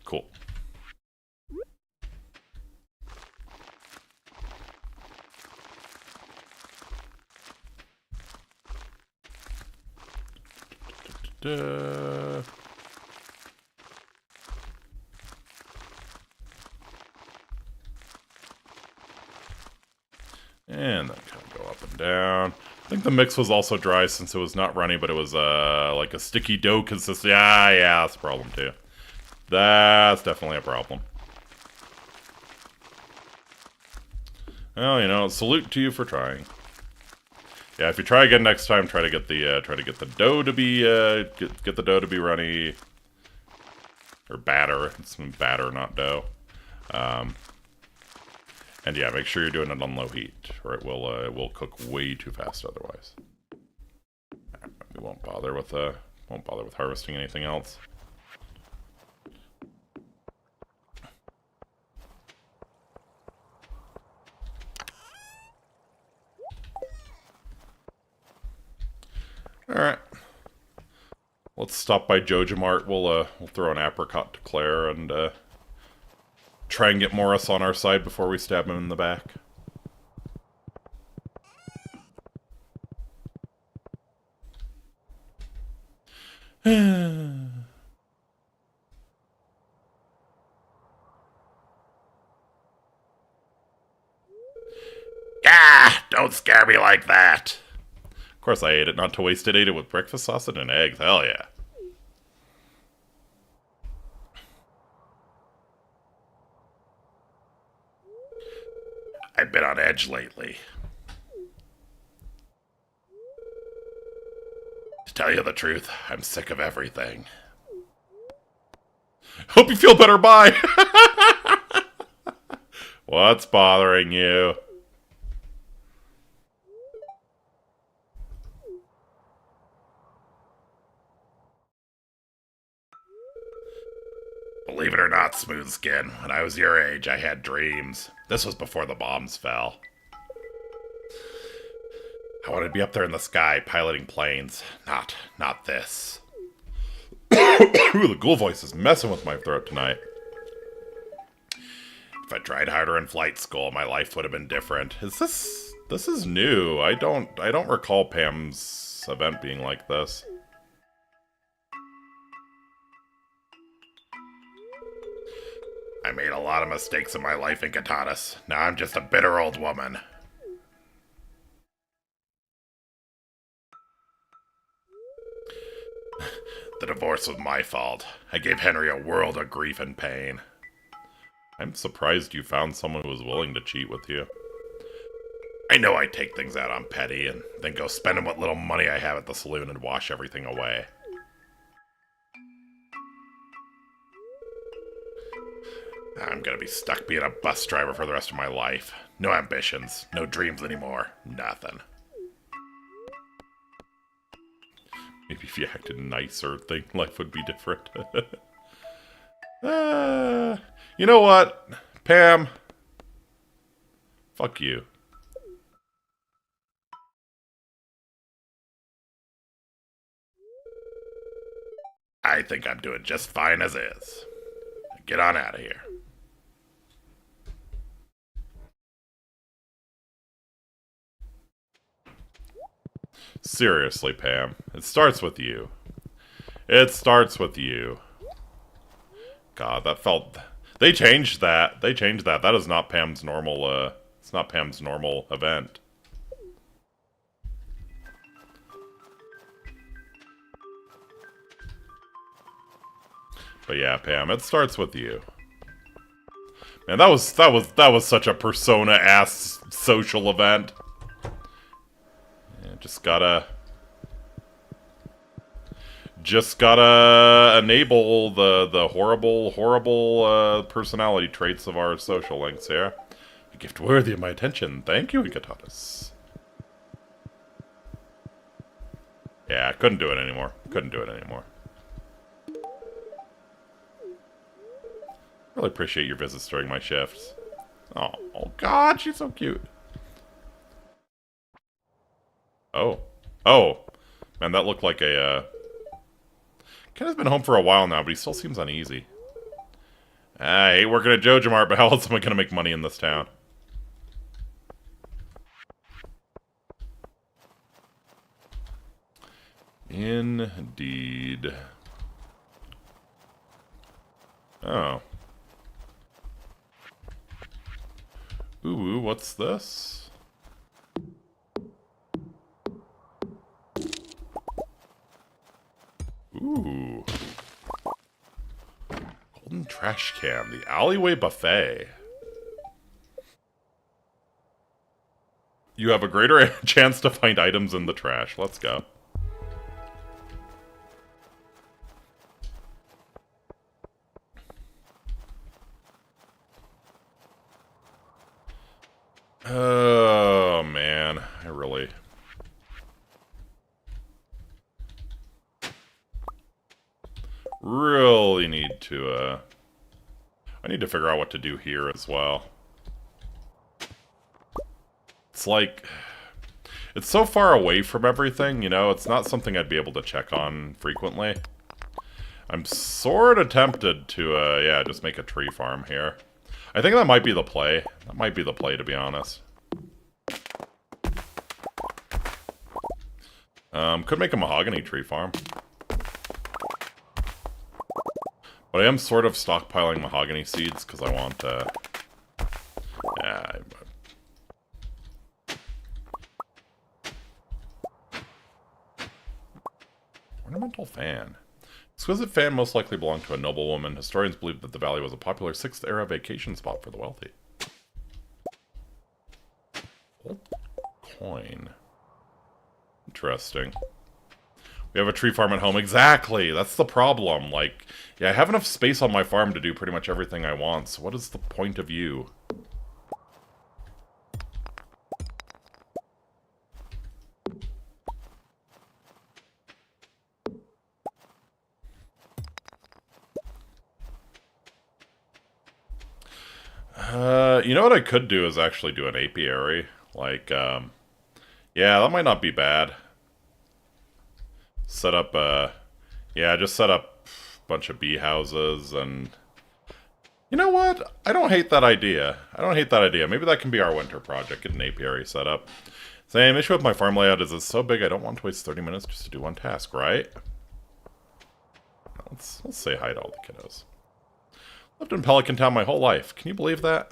Speaker 1: Cool. And then kind of go up and down. I think the mix was also dry since it was not runny, but it was like a sticky dough consistency. Yeah, that's a problem too. That's definitely a problem. Well, you know, salute to you for trying. Yeah, if you try again next time, try to get the dough to be get the dough to be runny, or batter. It's batter, not dough. And yeah, make sure you're doing it on low heat, or it will cook way too fast otherwise. We won't bother with harvesting anything else. Alright. Let's stop by Jojamart. We'll throw an apricot to Claire and try and get Morris on our side before we stab him in the back. Ah! Don't scare me like that! Of course I ate it, not to waste it. Ate it with breakfast sausage and eggs. Hell yeah. I've been on edge lately. To tell you the truth, I'm sick of everything. Hope you feel better, bye! What's bothering you? Believe it or not, Smooth Skin, when I was your age, I had dreams. This was before the bombs fell. I wanted to be up there in the sky, piloting planes. Not this. Ooh, the ghoul voice is messing with my throat tonight. If I tried harder in flight school, my life would have been different. This is new. I don't recall Pam's event being like this. I made a lot of mistakes in my life, Incitatus. Now I'm just a bitter old woman. The divorce was my fault. I gave Henry a world of grief and pain. I'm surprised you found someone who was willing to cheat with you. I know I'd take things out on Petty and then go spending what little money I have at the saloon and wash everything away. I'm gonna be stuck being a bus driver for the rest of my life. No ambitions, no dreams anymore, nothing. Maybe if you acted nicer, life would be different. You know what, Pam? Fuck you. I think I'm doing just fine as is. Get on out of here. Seriously, Pam. It starts with you. It starts with you. God, that felt... They changed that. They changed that. That is not Pam's normal, it's not Pam's normal event. But yeah, Pam, it starts with you. Man, that was such a Persona-ass social event. Yeah, just gotta enable the horrible personality traits of our social links here. A gift worthy of my attention. Thank you, Incitatus. Yeah, couldn't do it anymore. Couldn't do it anymore. Really appreciate your visits during my shifts. Oh God, she's so cute. Oh. Man, that looked like a, Ken has been home for a while now, but he still seems uneasy. I hate working at Joja Mart, but how else am I gonna make money in this town? Indeed. Oh. Ooh, what's this? Ooh. Golden trash can, the alleyway buffet. You have a greater chance to find items in the trash. Let's go. Oh, man. I really need to, I need to figure out what to do here as well. It's like... It's so far away from everything, you know? It's not something I'd be able to check on frequently. I'm sort of tempted to, yeah, just make a tree farm here. I think that might be the play. That might be the play, to be honest. Could make a mahogany tree farm. But I am sort of stockpiling mahogany seeds, because I want, yeah, ornamental fan. Exquisite fan most likely belonged to a noblewoman. Historians believe that the valley was a popular 6th era vacation spot for the wealthy. Old coin. Interesting. We have a tree farm at home. Exactly! That's the problem. Like, yeah, I have enough space on my farm to do pretty much everything I want, so what is the point of you? You know what I could do is actually do an apiary. Like, yeah, that might not be bad. Set up, yeah, just set up a bunch of bee houses and... You know what? I don't hate that idea. I don't hate that idea. Maybe that can be our winter project, get an apiary set up. Same issue with my farm layout is it's so big I don't want to waste 30 minutes just to do one task, right? Let's say hi to all the kiddos. Lived in Pelican Town my whole life. Can you believe that?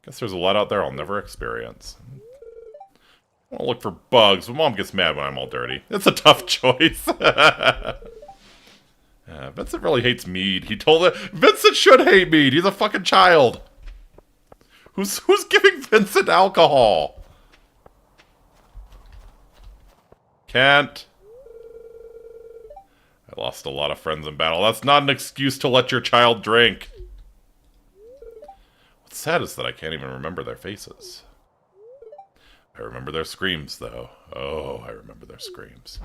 Speaker 1: Guess there's a lot out there I'll never experience. I want to look for bugs, but Mom gets mad when I'm all dirty. It's a tough choice. Vincent really hates mead. He told it. Vincent should hate mead. He's a fucking child. Who's giving Vincent alcohol? Can't. I lost a lot of friends in battle. That's not an excuse to let your child drink. What's sad is that I can't even remember their faces. I remember their screams, though. Oh, I remember their screams.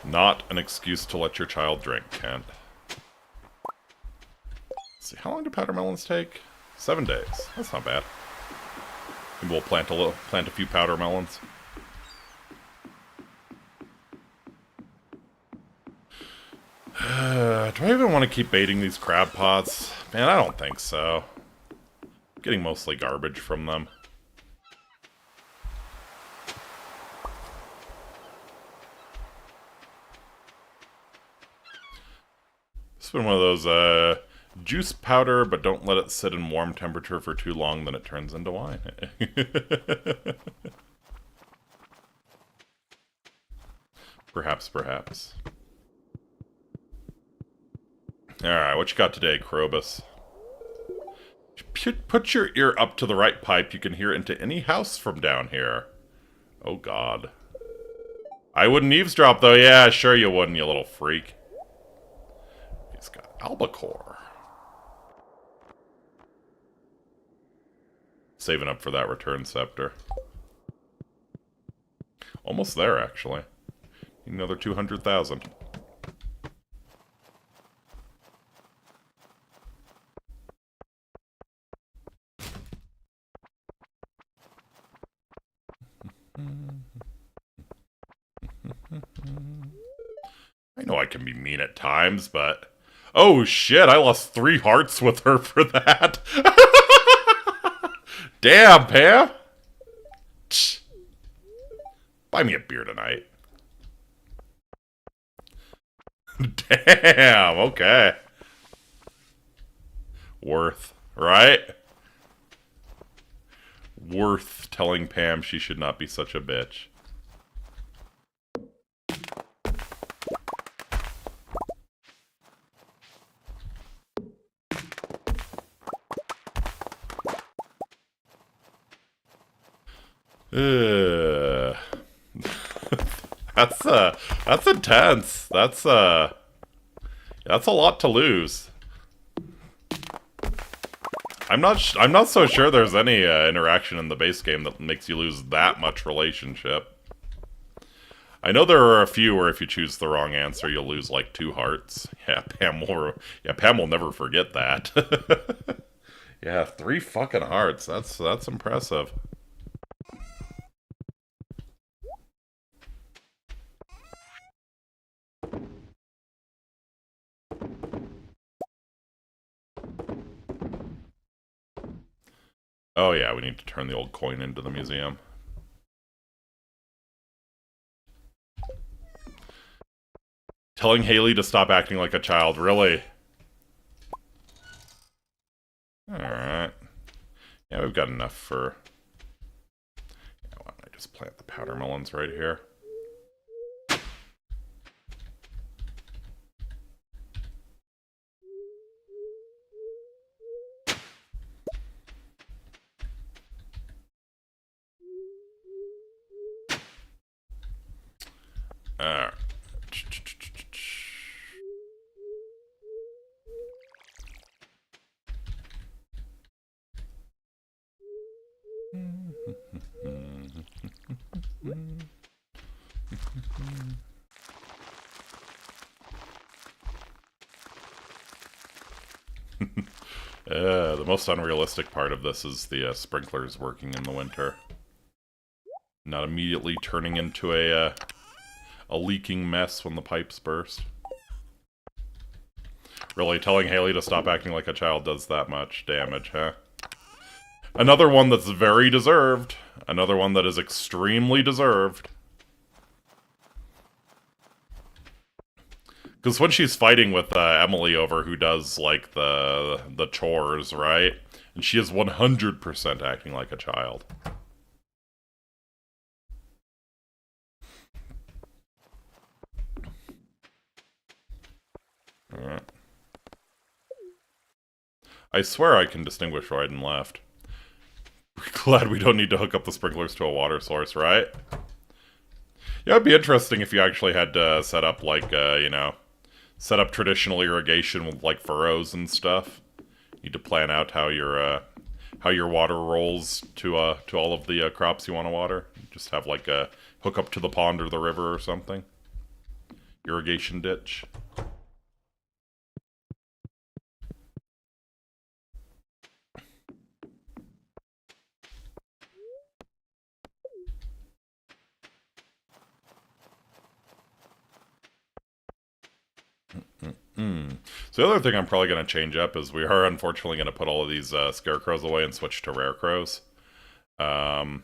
Speaker 1: Not an excuse to let your child drink, Kent. Let's see, how long do powder melons take? 7 days. That's not bad. Maybe we'll plant a few powder melons. Do I even want to keep baiting these crab pots? Man, I don't think so. I'm getting mostly garbage from them. It's been one of those, juice powder, but don't let it sit in warm temperature for too long, then it turns into wine. Perhaps, perhaps. Alright, what you got today, Krobus? Put your ear up to the right pipe, you can hear into any house from down here. Oh god. I wouldn't eavesdrop though, yeah, sure you wouldn't, you little freak. He's got albacore. Saving up for that return scepter. Almost there, actually. Another 200,000. I know I can be mean at times, but... Oh shit, I lost 3 hearts with her for that. Damn, Pam! Buy me a beer tonight. Damn, okay. Worth, right? Worth telling Pam she should not be such a bitch. That's intense. That's a lot to lose. I'm not so sure there's any interaction in the base game that makes you lose that much relationship. I know there are a few where if you choose the wrong answer, you'll lose like 2 hearts. Yeah, Pam will never forget that. Yeah, 3 fucking hearts. That's impressive. Oh yeah, we need to turn the old coin into the museum. Telling Haley to stop acting like a child, really? Alright. Yeah, we've got enough for... Yeah, why don't I just plant the powder melons right here? Alright. The most unrealistic part of this is the sprinklers working in the winter. Not immediately turning into a leaking mess when the pipes burst. Really, telling Haley to stop acting like a child does that much damage, huh? Another one that's very deserved. Another one that is extremely deserved. Because when she's fighting with Emily over who does, like, the chores, right? And she is 100% acting like a child. Alright. I swear I can distinguish right and left. Glad we don't need to hook up the sprinklers to a water source, right? Yeah, it'd be interesting if you actually had to set up, like, you know... set up traditional irrigation with, like, furrows and stuff. You need to plan out how your water rolls to all of the crops you want to water. Just have, like, a hook up to the pond or the river or something. Irrigation ditch. So the other thing I'm probably going to change up is we are unfortunately going to put all of these scarecrows away and switch to rare crows. I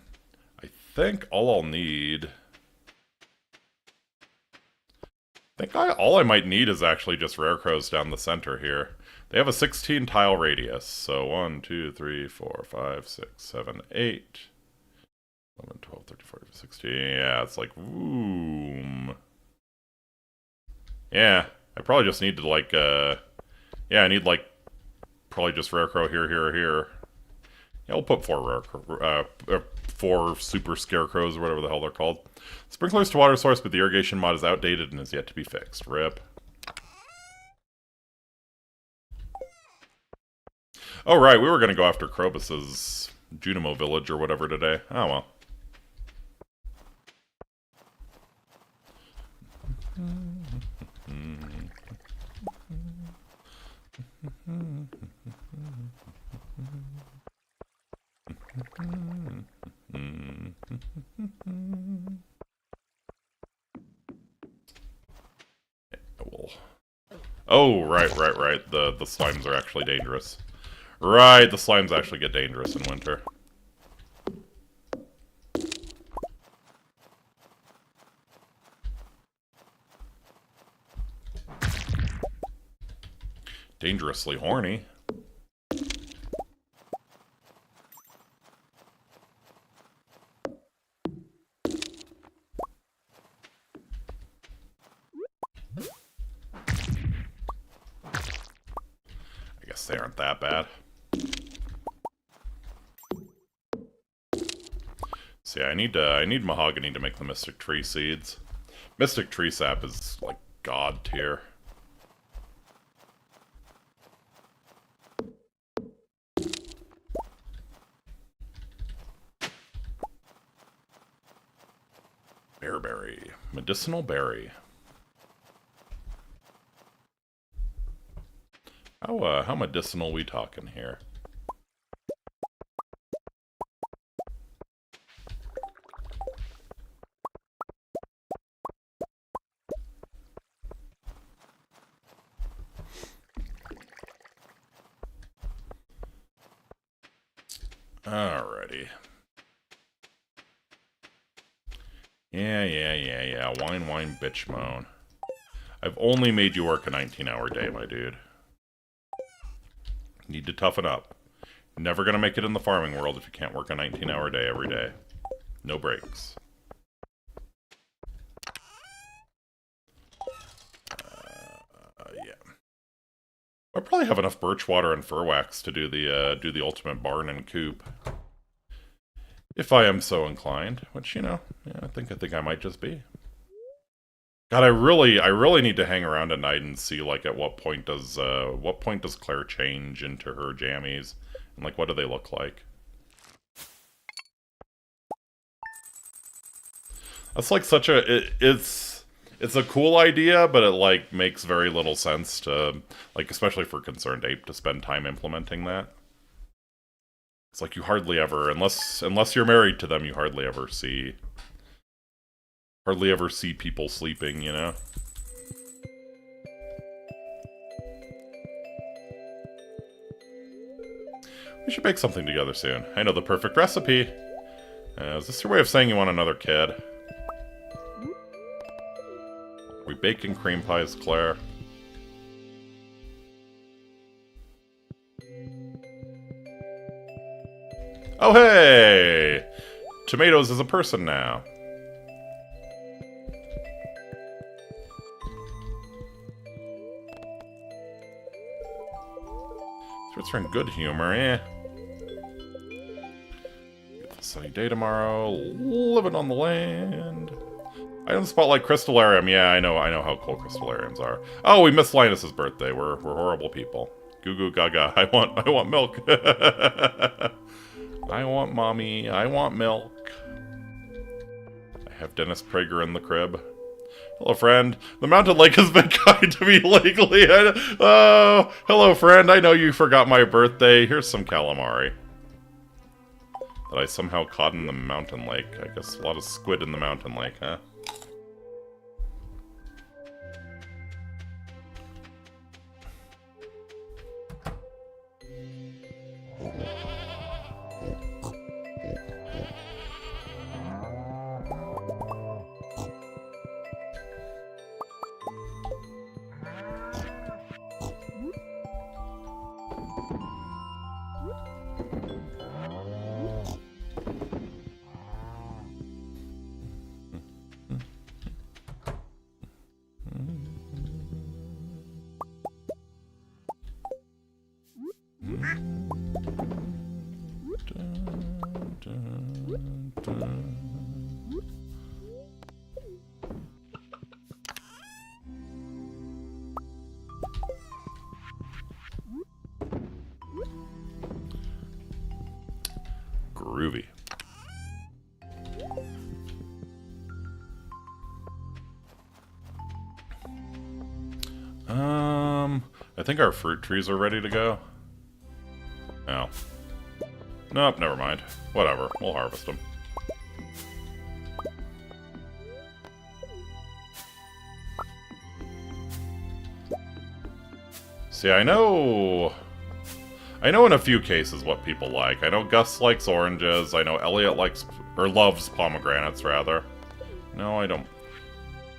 Speaker 1: think all I'll need... all I might need is actually just rare crows down the center here. They have a 16 tile radius, so 1, 2, 3, 4, 5, 6, 7, 8, 11, 12, 13, 14, 16. Yeah, it's like, boom. Yeah, I probably just need to, like, yeah, I need, like, probably just rare crow here, here, here. Yeah, we'll put 4 4 super scarecrows or whatever the hell they're called. Sprinklers to water source, but the irrigation mod is outdated and is yet to be fixed. RIP. Oh, right, we were going to go after Krobus's Junimo village or whatever today. Oh, well. Oh, right. The slimes are actually dangerous. Right, the slimes actually get dangerous in winter. Dangerously horny. I guess they aren't that bad. See, I need mahogany to make the Mystic Tree seeds. Mystic Tree sap is like god tier. Bearberry. Medicinal berry. How medicinal we talking here? Alrighty. Yeah. Wine, bitch moan. I've only made you work a 19-hour day, my dude. Need to toughen up. Never gonna make it in the farming world if you can't work a 19-hour day every day. No breaks. Yeah. I probably have enough birch water and fir wax to do the ultimate barn and coop. If I am so inclined, which, you know, yeah, I think I might just be. God, I really need to hang around at night and see, like, at what point does Claire change into her jammies, and like, what do they look like? That's like such a it's a cool idea, but it like makes very little sense to, like, especially for Concerned Ape, to spend time implementing that. It's like you hardly ever, unless you're married to them, you hardly ever see people sleeping, you know? We should bake something together soon. I know the perfect recipe. Is this your way of saying you want another kid? Are we baking cream pies, Claire? Oh, hey! Tomatoes is a person now. It's in good humor, eh? Beautiful sunny day tomorrow. Living on the land. Item spotlight crystallarium. Yeah, I know how cool crystallariums are. Oh, we missed Linus's birthday. We're horrible people. Goo goo gaga. I want milk. I want mommy. I want milk. I have Dennis Prager in the crib. Hello, friend. The mountain lake has been kind to me lately. Oh, hello, friend. I know you forgot my birthday. Here's some calamari that I somehow caught in the mountain lake. I guess a lot of squid in the mountain lake, huh? Groovy. I think our fruit trees are ready to go. Oh. Nope, never mind. Whatever, we'll harvest them. See, I know in a few cases what people like. I know Gus likes oranges. I know Elliot likes, or loves pomegranates, rather. No, I don't.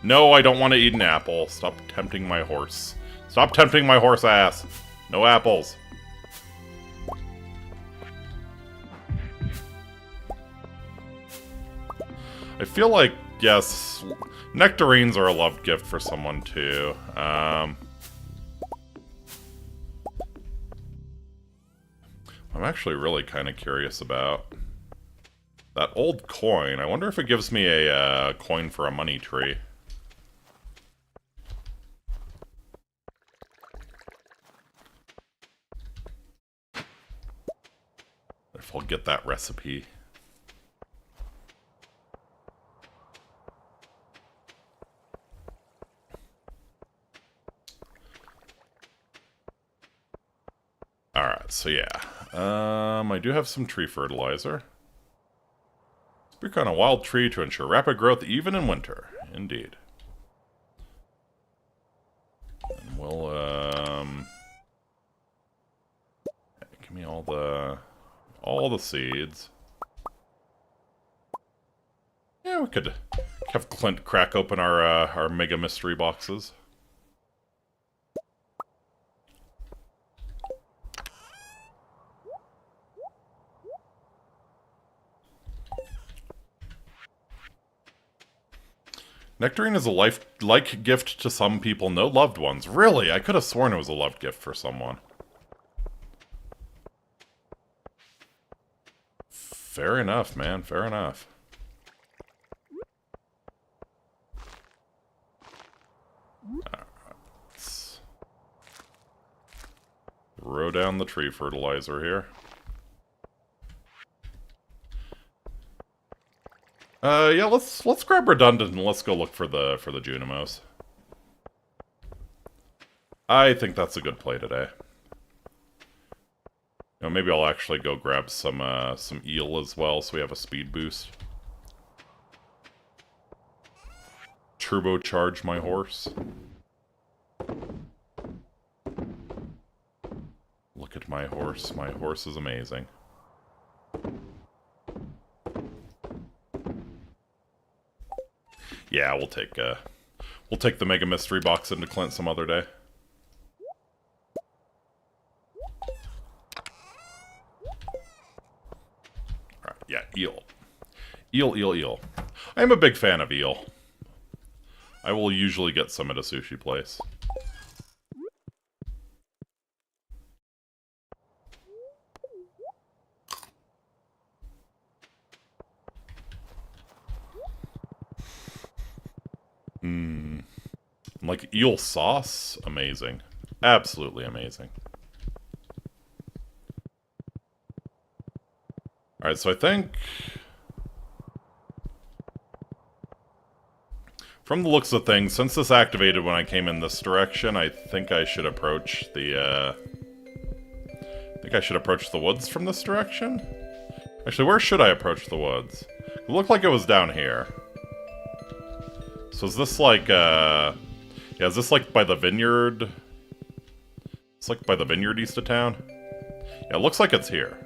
Speaker 1: No, I don't want to eat an apple. Stop tempting my horse. Stop tempting my horse ass. No apples. I feel like, yes, nectarines are a love gift for someone, too. I'm actually really kind of curious about that old coin. I wonder if it gives me a coin for a money tree. If I'll get that recipe. Alright, so yeah. I do have some tree fertilizer. Speak on a wild tree to ensure rapid growth even in winter. Indeed. And we'll, give me all the seeds. Yeah, we could have Clint crack open our mega mystery boxes. Nectarine is a like gift to some people, no loved ones. Really? I could have sworn it was a loved gift for someone. Fair enough, man. Fair enough. Let's throw down the tree fertilizer here. Yeah, let's grab redundant and let's go look for the Junimos. I think that's a good play today. You know, maybe I'll actually go grab some eel as well, so we have a speed boost. Turbocharge my horse. Look at my horse. My horse is amazing. Yeah, we'll take the Mega Mystery Box into Clint some other day. Alright, yeah, eel. Eel. I'm a big fan of eel. I will usually get some at a sushi place. Like eel sauce, amazing. Absolutely amazing. Alright, so I think from the looks of things, since this activated when I came in this direction, I think I should approach the woods from this direction? Actually, where should I approach the woods? It looked like it was down here. So is this like, yeah, is this like by the vineyard? It's like by the vineyard east of town? Yeah, it looks like it's here.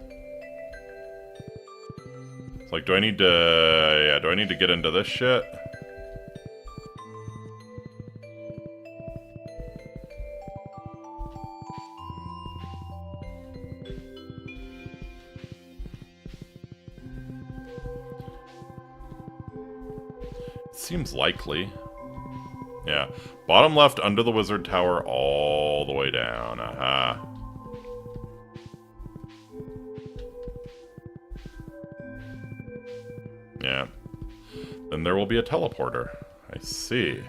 Speaker 1: It's like, do I need to get into this shit? Seems likely. Yeah. Bottom left under the wizard tower all the way down. Aha. Yeah. Then there will be a teleporter. I see.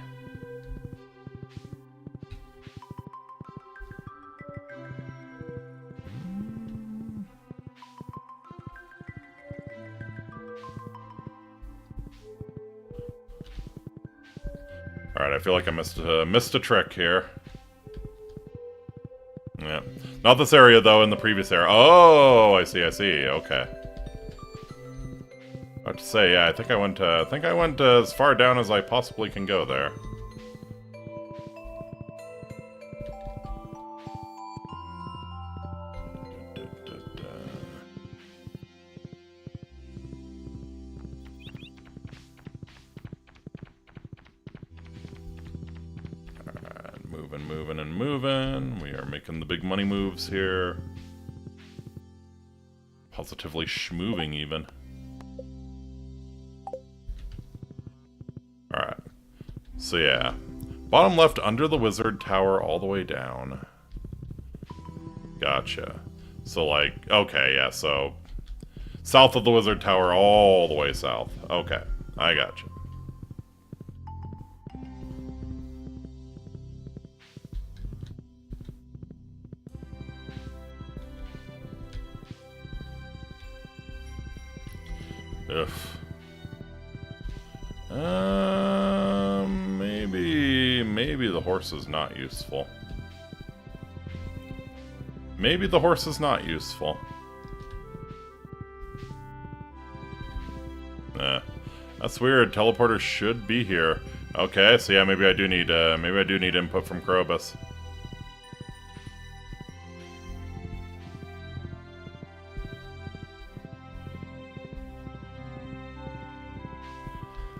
Speaker 1: Alright, I feel like I missed a trick here. Yeah. Not this area, though, in the previous area. Oh, I see, okay. I have to say, yeah, I think I went as far down as I possibly can go there. Moving. We are making the big money moves here. Positively schmoving, even. Alright. So, yeah. Bottom left under the wizard tower all the way down. Gotcha. So, like, okay, yeah, so... south of the wizard tower all the way south. Okay, I gotcha. Ugh. Maybe the horse is not useful. Maybe the horse is not useful. That's weird. Teleporter should be here. Okay, so yeah, maybe I do need input from Krobus.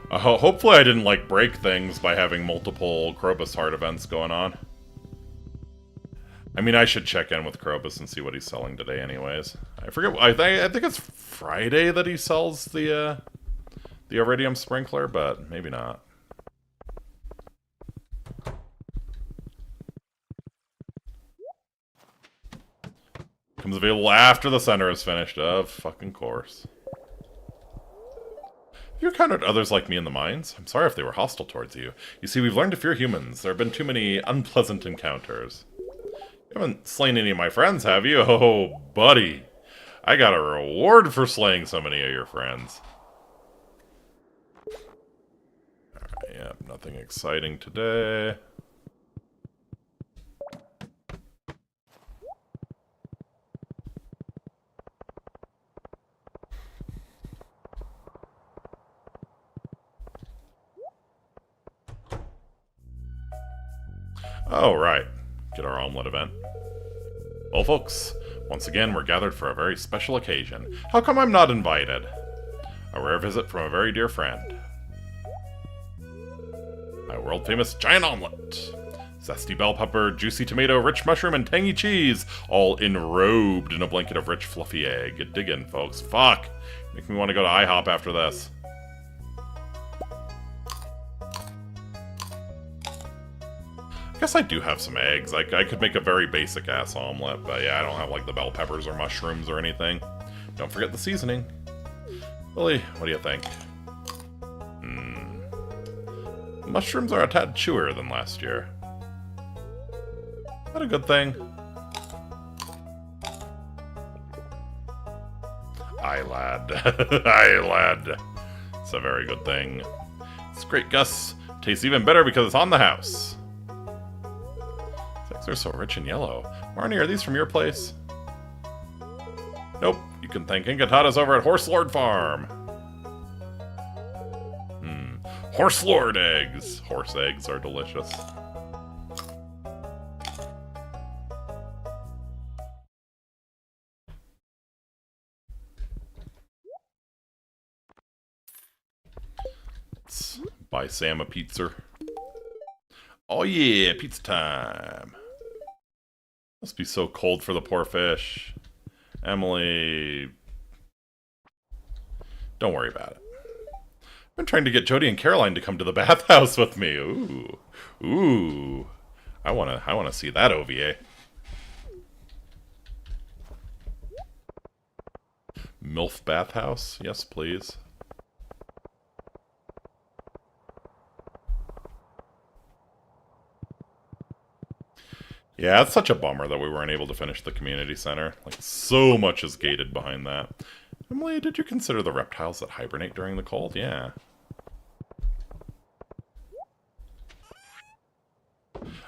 Speaker 1: Hopefully I didn't, like, break things by having multiple Krobus Heart events going on. I mean, I should check in with Krobus and see what he's selling today anyways. I forget, I think it's Friday that he sells the Iridium Sprinkler, but maybe not. becomes available after the center is finished. Of fucking course. Have you encountered others like me in the mines? I'm sorry if they were hostile towards you. You see, we've learned to fear humans. There have been too many unpleasant encounters. You haven't slain any of my friends, have you? Oh, buddy. I got a reward for slaying so many of your friends. Alright, yeah, nothing exciting today. Oh, right. Get our omelet event. Well, folks, once again, we're gathered for a very special occasion. How come I'm not invited? A rare visit from a very dear friend. My world-famous giant omelet. Zesty bell pepper, juicy tomato, rich mushroom, and tangy cheese, all enrobed in a blanket of rich, fluffy egg. Dig in, folks. Fuck! Make me want to go to IHOP after this. I guess I do have some eggs. I could make a very basic-ass omelet, but yeah, I don't have, like, the bell peppers or mushrooms or anything. Don't forget the seasoning. Billy, what do you think? Mushrooms are a tad chewier than last year. Is that a good thing? Aye, lad. Aye, lad. It's a very good thing. It's great, Gus. Tastes even better because it's on the house. They're so rich and yellow. Marnie, are these from your place? Nope. You can thank Incitatus over at Horse Lord Farm. Horse Lord eggs. Horse eggs are delicious. Let's buy Sam a pizza. Oh yeah, pizza time. Must be so cold for the poor fish. Emily... Don't worry about it. I've been trying to get Jody and Caroline to come to the bathhouse with me. Ooh. Ooh. I wanna see that OVA. MILF bathhouse? Yes, please. Yeah, it's such a bummer that we weren't able to finish the community center. Like, so much is gated behind that. Emily, did you consider the reptiles that hibernate during the cold? Yeah.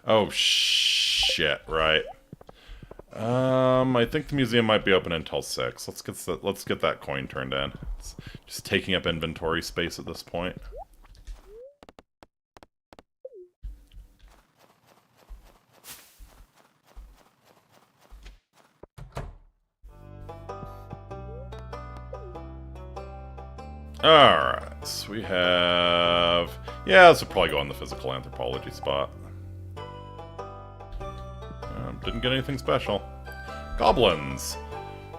Speaker 1: Oh, shit, right. I think the museum might be open until 6. Let's get that coin turned in. It's just taking up inventory space at this point. Alright, so we have... Yeah, this will probably go on the physical anthropology spot. Didn't get anything special. Goblins.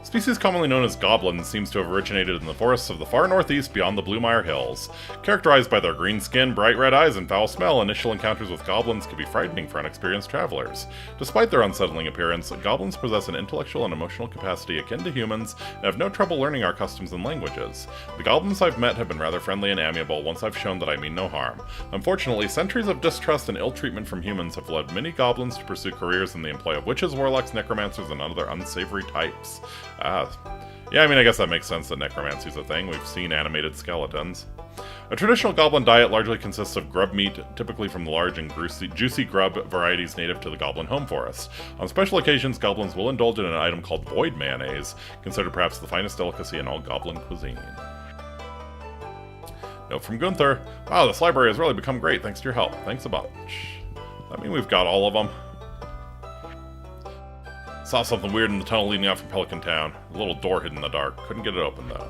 Speaker 1: Species commonly known as goblins seems to have originated in the forests of the far northeast beyond the Bluemire Hills. Characterized by their green skin, bright red eyes, and foul smell, initial encounters with goblins can be frightening for unexperienced travelers. Despite their unsettling appearance, goblins possess an intellectual and emotional capacity akin to humans and have no trouble learning our customs and languages. The goblins I've met have been rather friendly and amiable once I've shown that I mean no harm. Unfortunately, centuries of distrust and ill treatment from humans have led many goblins to pursue careers in the employ of witches, warlocks, necromancers, and other unsavory types. Yeah, I mean, I guess that makes sense that necromancy's a thing. We've seen animated skeletons. A traditional goblin diet largely consists of grub meat, typically from the large and juicy grub varieties native to the goblin home forest. On special occasions, goblins will indulge in an item called void mayonnaise, considered perhaps the finest delicacy in all goblin cuisine. Note from Gunther. Wow, this library has really become great thanks to your help. Thanks a bunch. Does that mean we've got all of them? Saw something weird in the tunnel leading out from Pelican Town. A little door hidden in the dark. Couldn't get it open, though.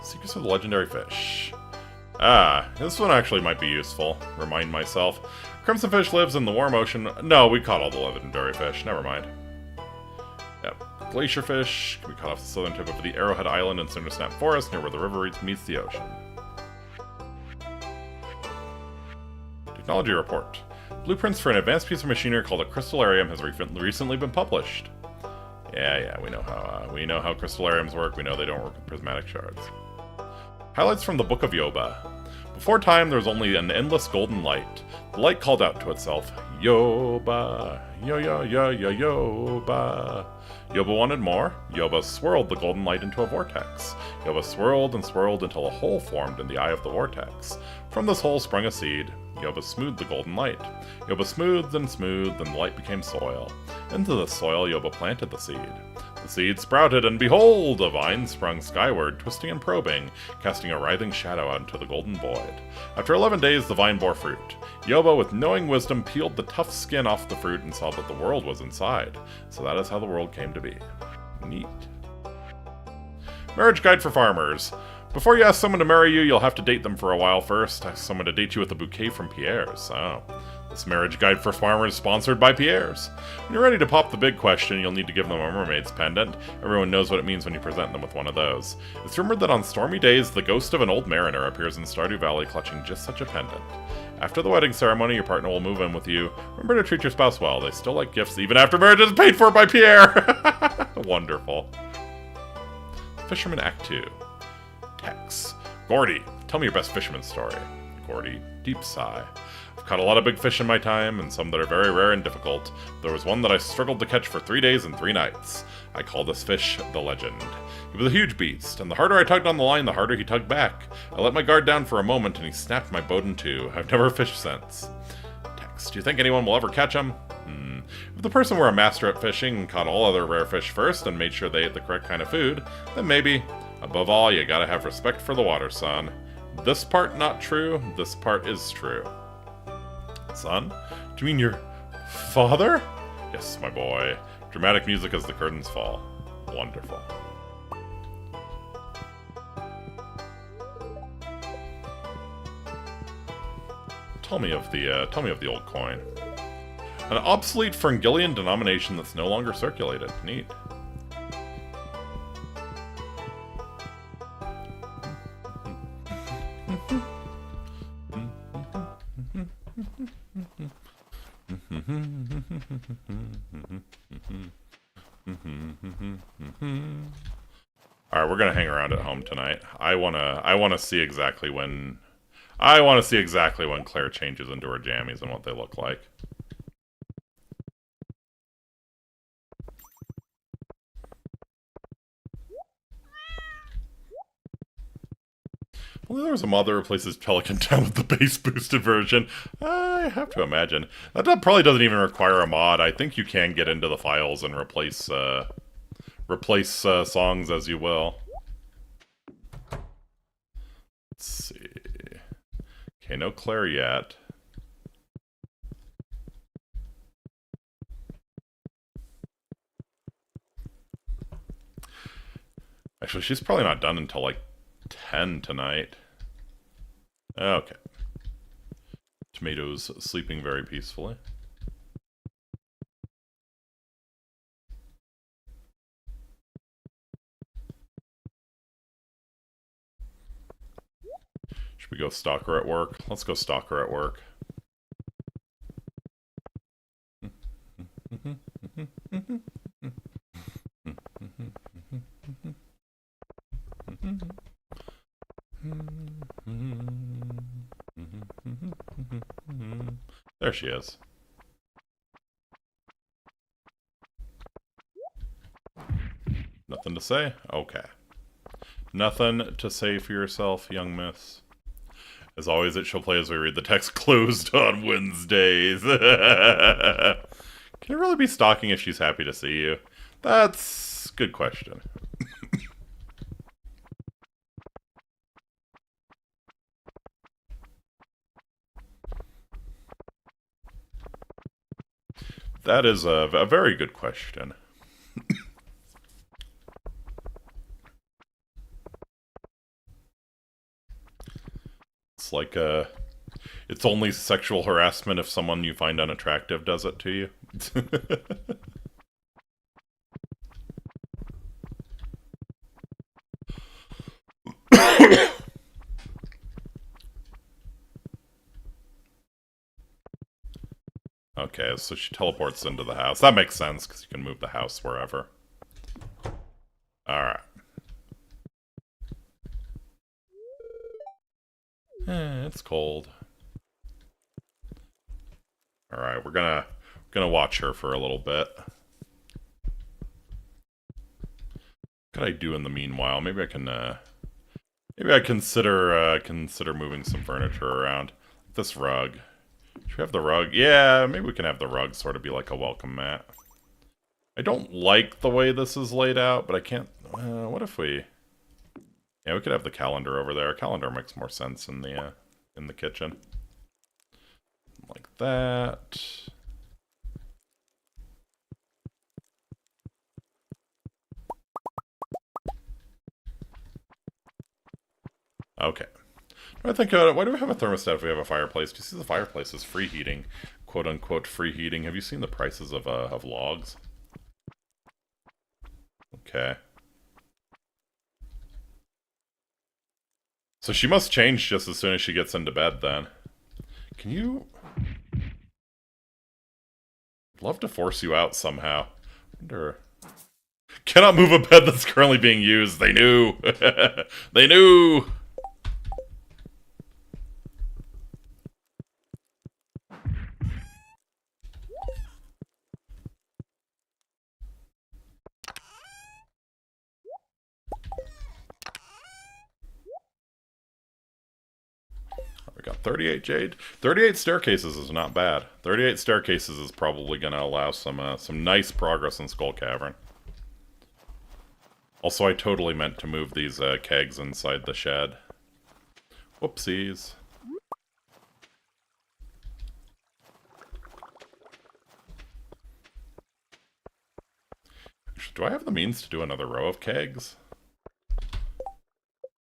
Speaker 1: Secrets of the Legendary Fish. Ah, this one actually might be useful. Remind myself. Crimson Fish lives in the warm ocean. No, we caught all the Legendary Fish. Never mind. Yep. Glacier Fish. We caught off the southern tip of the Arrowhead Island in Cindersnap Forest, near where the river meets the ocean. Technology Report. Blueprints for an advanced piece of machinery called a crystallarium has recently been published. Yeah, we know how crystallariums work. We know they don't work with prismatic shards. Highlights from the Book of Yoba. Before time, there was only an endless golden light. The light called out to itself, Yoba, Yoba. Yoba wanted more. Yoba swirled the golden light into a vortex. Yoba swirled and swirled until a hole formed in the eye of the vortex. From this hole sprung a seed. Yoba smoothed the golden light. Yoba smoothed, and the light became soil. Into the soil, Yoba planted the seed. The seed sprouted, and behold, a vine sprung skyward, twisting and probing, casting a writhing shadow out into the golden void. After 11 days, the vine bore fruit. Yoba, with knowing wisdom, peeled the tough skin off the fruit and saw that the world was inside. So that is how the world came to be. Neat. Marriage Guide for Farmers. Before you ask someone to marry you, you'll have to date them for a while first. Ask someone to date you with a bouquet from Pierre's. Oh. This marriage guide for farmers is sponsored by Pierre's. When you're ready to pop the big question, you'll need to give them a mermaid's pendant. Everyone knows what it means when you present them with one of those. It's rumored that on stormy days, the ghost of an old mariner appears in Stardew Valley clutching just such a pendant. After the wedding ceremony, your partner will move in with you. Remember to treat your spouse well. They still like gifts even after marriage is paid for by Pierre. Wonderful. Fisherman Act 2. Tex. Gordy, tell me your best fisherman story. Gordy, deep sigh. I've caught a lot of big fish in my time, and some that are very rare and difficult. There was one that I struggled to catch for 3 days and 3 nights. I call this fish the Legend. He was a huge beast, and the harder I tugged on the line, the harder he tugged back. I let my guard down for a moment, and he snapped my boat in two. I've never fished since. Tex, do you think anyone will ever catch him? If the person were a master at fishing and caught all other rare fish first and made sure they ate the correct kind of food, then maybe. Above all, you gotta have respect for the water, son. This part not true, this part is true. Son? Do you mean your father? Yes, my boy. Dramatic music as the curtains fall. Wonderful. Tell me of the old coin. An obsolete Ferngillian denomination that's no longer circulated. Neat. Alright, we're gonna hang around at home tonight. I wanna see exactly when Claire changes into her jammies and what they look like. Well, there's a mod that replaces Pelican Town with the base boosted version. I have to imagine. That probably doesn't even require a mod. I think you can get into the files and replace songs as you will. Let's see. Okay, no Claire yet. Actually, she's probably not done until like 10 tonight. Okay. Tomatoes sleeping very peacefully. Should we go stalk her at work? Let's go stalk her at work. There she is. Nothing to say? Okay. Nothing to say for yourself, young miss. As always, it shall play as we read the text closed on Wednesdays. Can you really be stalking if she's happy to see you? That's a good question. That is a very good question. It's like it's only sexual harassment if someone you find unattractive does it to you. Okay, so she teleports into the house. That makes sense, because you can move the house wherever. It's cold. Alright, we're gonna watch her for a little bit. What could I do in the meanwhile? Maybe I can consider moving some furniture around. This rug. Should we have the rug? Yeah, maybe we can have the rug sort of be like a welcome mat. I don't like the way this is laid out, but I can't... what if we... Yeah, we could have the calendar over there. Calendar makes more sense in the kitchen. Like that. Okay. I think, why do we have a thermostat if we have a fireplace? Do you see the fireplace is free heating? Quote unquote free heating. Have you seen the prices of logs? Okay. So she must change just as soon as she gets into bed then. Can you... I'd love to force you out somehow. I wonder... Cannot move a bed that's currently being used. They knew. They knew. We got 38 jade. 38 staircases is not bad. 38 staircases is probably going to allow some nice progress in Skull Cavern. Also, I totally meant to move these kegs inside the shed. Whoopsies. Do I have the means to do another row of kegs?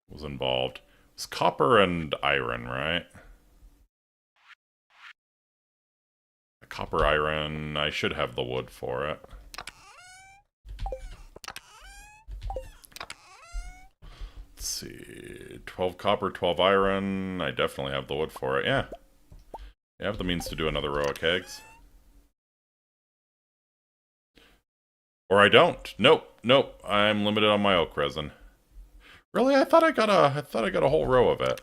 Speaker 1: What was involved? It's copper and iron, right? Copper, iron, I should have the wood for it. Let's see, 12 copper, 12 iron, I definitely have the wood for it, yeah. I have the means to do another row of kegs. Or I don't. Nope, nope, I'm limited on my oak resin. Really? I thought I got a whole row of it.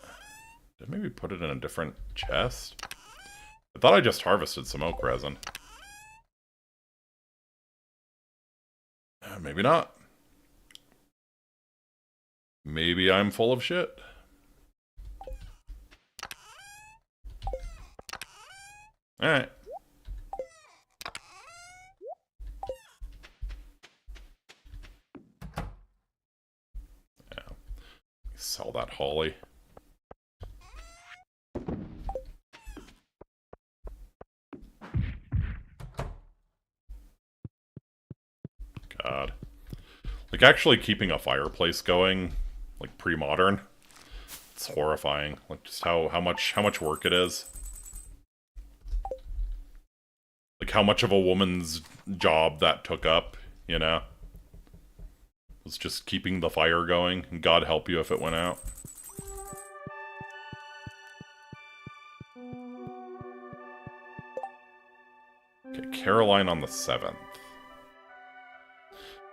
Speaker 1: Did I maybe put it in a different chest? I thought I just harvested some oak resin. Maybe not. Maybe I'm full of shit. Alright. Yeah. Sell that holly. God. Like, actually keeping a fireplace going, like, pre-modern, it's horrifying. Like, just how much work it is. Like, how much of a woman's job that took up, you know? Was just keeping the fire going, and God help you if it went out. Okay, Caroline on the 7th.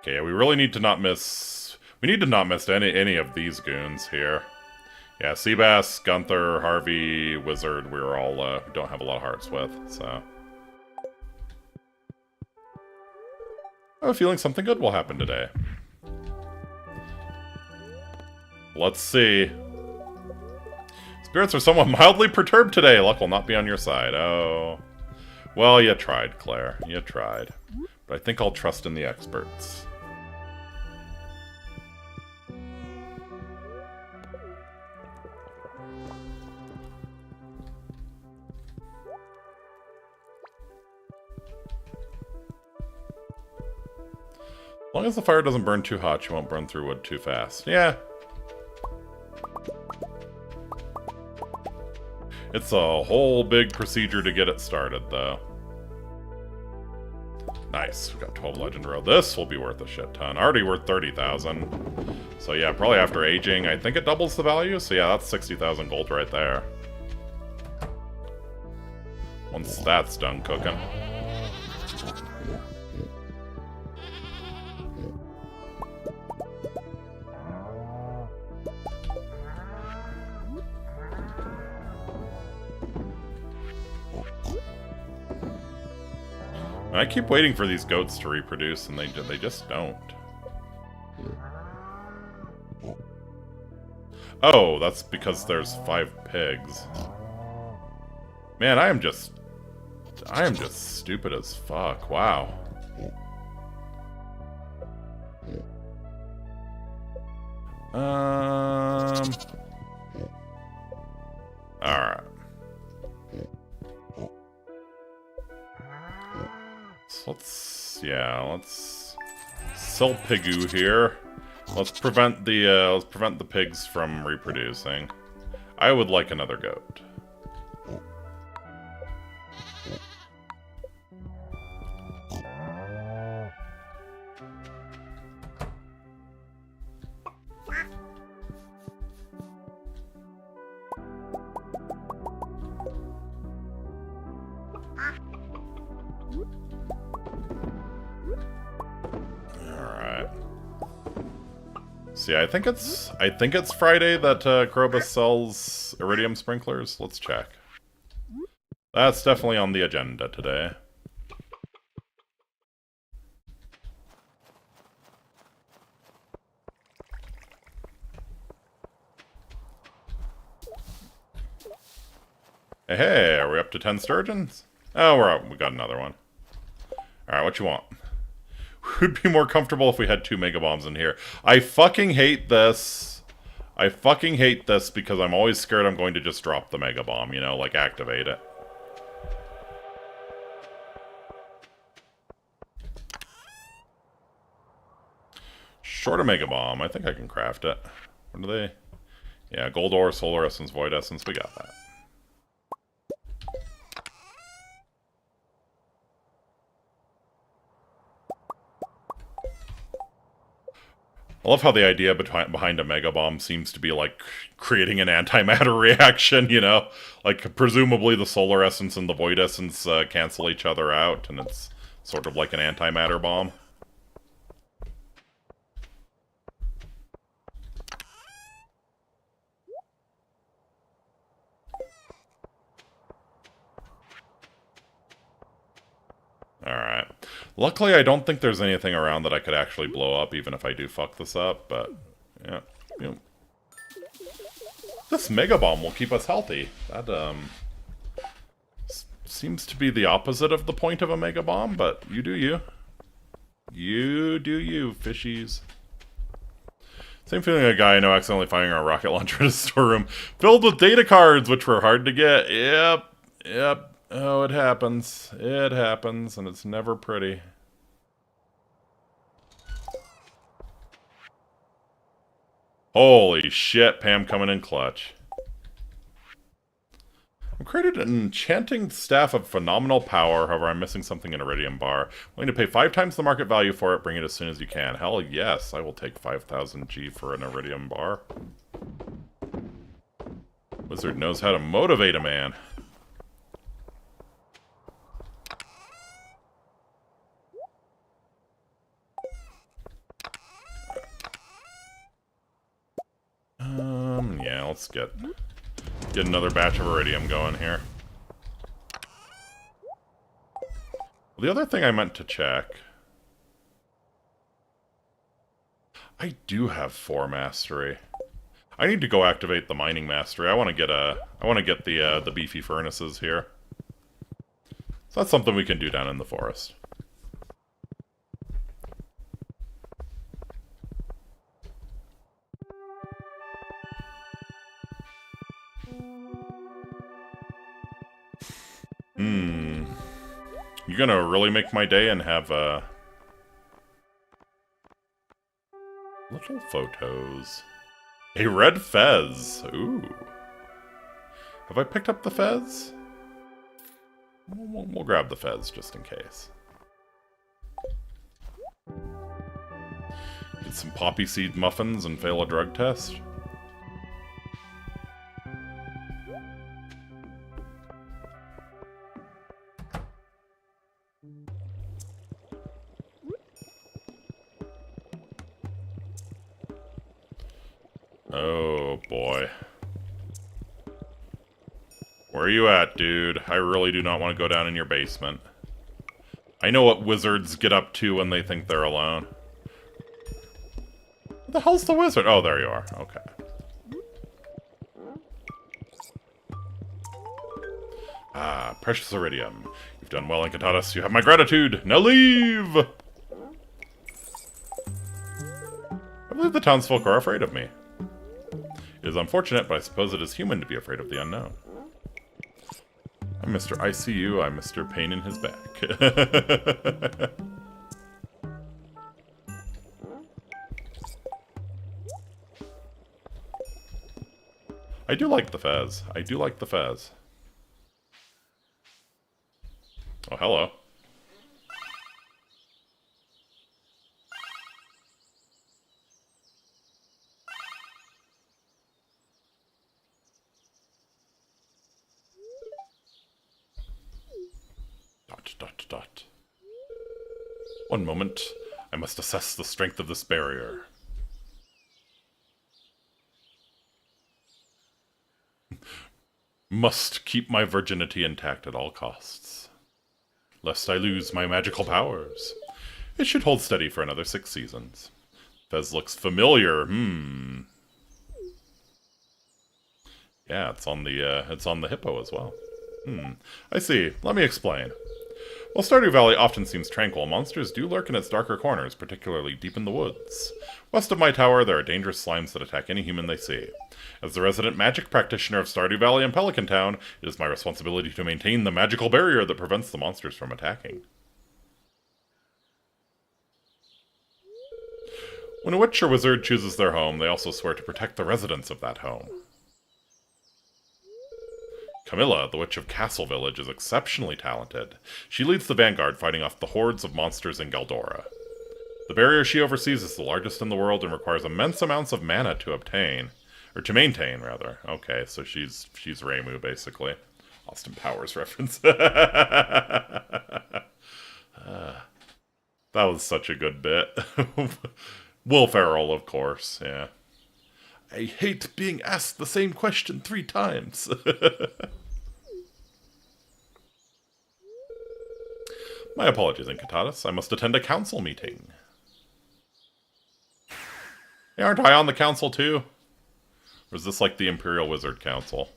Speaker 1: Okay, yeah, we really need to not miss... We need to not miss any of these goons here. Yeah, Seabass, Gunther, Harvey, Wizard, we're all, don't have a lot of hearts with, so... I have a feeling something good will happen today. Let's see. Spirits are somewhat mildly perturbed today. Luck will not be on your side. Oh. Well, you tried, Claire. You tried. But I think I'll trust in the experts. As long as the fire doesn't burn too hot, you won't burn through wood too fast. Yeah. It's a whole big procedure to get it started, though. Nice. We got 12 legend row. This will be worth a shit ton. Already worth 30,000. So yeah, probably after aging, I think it doubles the value. So yeah, that's 60,000 gold right there. Once that's done cooking. I keep waiting for these goats to reproduce, and they just don't. Oh, that's because there's 5 pigs. Man, I am just stupid as fuck. Wow. Alright. So let's sell Pigoo here. Let's prevent the pigs from reproducing. I would like another goat. See, I think it's Friday that Krobus sells iridium sprinklers. Let's check. That's definitely on the agenda today. Hey, are we up to 10 sturgeons? Oh, we're up. We got another one. Alright, what you want? Would be more comfortable if we had 2 mega bombs in here. I fucking hate this. I fucking hate this because I'm always scared I'm going to just drop the mega bomb, you know, like activate it. Short a mega bomb. I think I can craft it. What are they? Yeah, gold ore, solar essence, void essence. We got that. I love how the idea behind a mega bomb seems to be like creating an antimatter reaction, you know? Like, presumably the solar essence and the void essence cancel each other out, and it's sort of like an antimatter bomb. Alright. Luckily, I don't think there's anything around that I could actually blow up, even if I do fuck this up, but, yeah. You know. This Mega Bomb will keep us healthy. That, seems to be the opposite of the point of a Mega Bomb, but you do you. You do you, fishies. Same feeling a guy I know accidentally firing a rocket launcher in a storeroom filled with data cards, which were hard to get. Yep. Oh, it happens. It happens, and it's never pretty. Holy shit, Pam coming in clutch. I'm created an enchanting staff of phenomenal power, however I'm missing something in Iridium Bar. Willing to pay 5 times the market value for it, bring it as soon as you can. Hell yes, I will take 5,000 G for an Iridium Bar. Wizard knows how to motivate a man. Yeah, let's get another batch of iridium going here. The other thing I meant to check. I do have 4 mastery. I need to go activate the mining mastery. I want to get the beefy furnaces here. So that's something we can do down in the forest. You're gonna really make my day and have, little photos. A red fez! Ooh. Have I picked up the fez? We'll grab the fez, just in case. Get some poppy seed muffins and fail a drug test. Oh, boy. Where are you at, dude? I really do not want to go down in your basement. I know what wizards get up to when they think they're alone. What the hell's the wizard? Oh, there you are. Okay. Ah, precious iridium. You've done well, Incitatus. You have my gratitude. Now leave! I believe the townsfolk are afraid of me. It is unfortunate, but I suppose it is human to be afraid of the unknown. I'm Mr. ICU, I'm Mr. Pain in his back. I do like the fez. I do like the fez. Oh, hello. Dot. One moment. I must assess the strength of this barrier. Must keep my virginity intact at all costs, lest I lose my magical powers. It should hold steady for another 6 seasons. Fez looks familiar. Yeah, it's on the hippo as well. I see. Let me explain. While Stardew Valley often seems tranquil, monsters do lurk in its darker corners, particularly deep in the woods. West of my tower, there are dangerous slimes that attack any human they see. As the resident magic practitioner of Stardew Valley and Pelican Town, it is my responsibility to maintain the magical barrier that prevents the monsters from attacking. When a witch or wizard chooses their home, they also swear to protect the residents of that home. Camilla, the Witch of Castle Village, is exceptionally talented. She leads the vanguard, fighting off the hordes of monsters in Galdora. The barrier she oversees is the largest in the world and requires immense amounts of mana to obtain. Or to maintain, rather. Okay, so she's Reimu, basically. Austin Powers reference. That was such a good bit. Will Ferrell, of course, yeah. I hate being asked the same question 3 times. My apologies, Incitatus. I must attend a council meeting. Hey, aren't I on the council too? Or is this like the Imperial Wizard Council?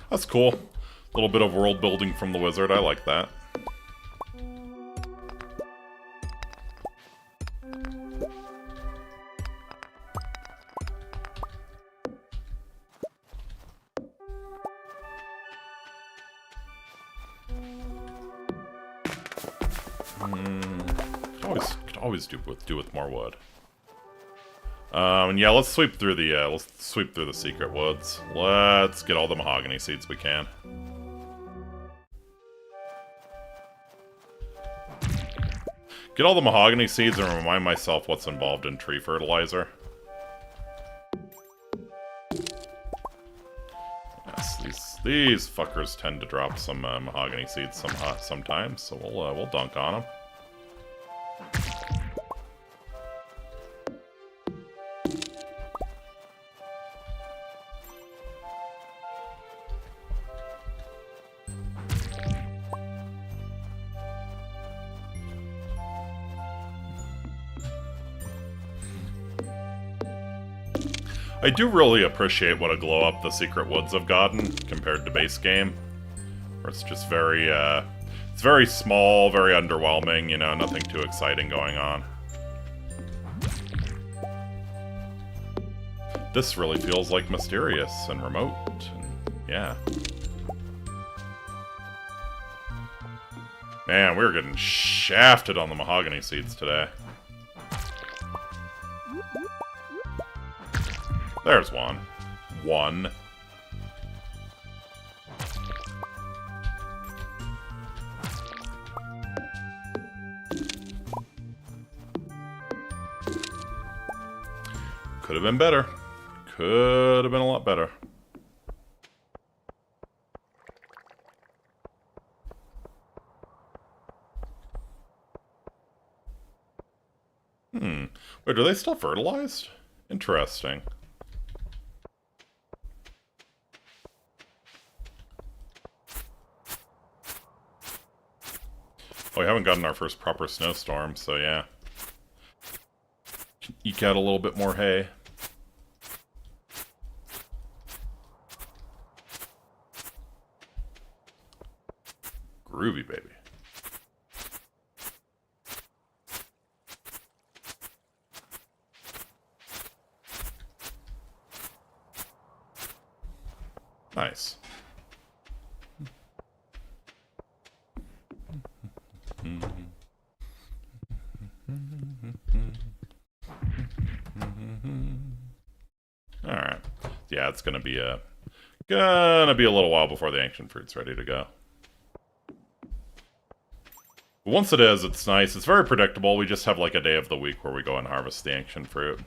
Speaker 1: That's cool. A little bit of world building from the wizard. I like that. Could always do with more wood. And yeah, let's sweep through the secret woods. Let's get all the mahogany seeds we can. Get all the mahogany seeds and remind myself what's involved in tree fertilizer. Yes, these fuckers tend to drop some mahogany seeds sometimes, so we'll dunk on them. I do really appreciate what a glow up the Secret Woods have gotten compared to base game, where it's just it's very small, very underwhelming, you know, nothing too exciting going on. This really feels like mysterious and remote, and yeah. Man, we're getting shafted on the mahogany seeds today. There's one. One. Could have been better. Could have been a lot better. Wait, are they still fertilized? Interesting. Oh, we haven't gotten our first proper snowstorm, so yeah. Can eke out a little bit more hay. Groovy, baby. Nice. Alright. Yeah, it's gonna be a little while before the ancient fruit's ready to go. But once it is, it's nice. It's very predictable. We just have like a day of the week where we go and harvest the ancient fruit.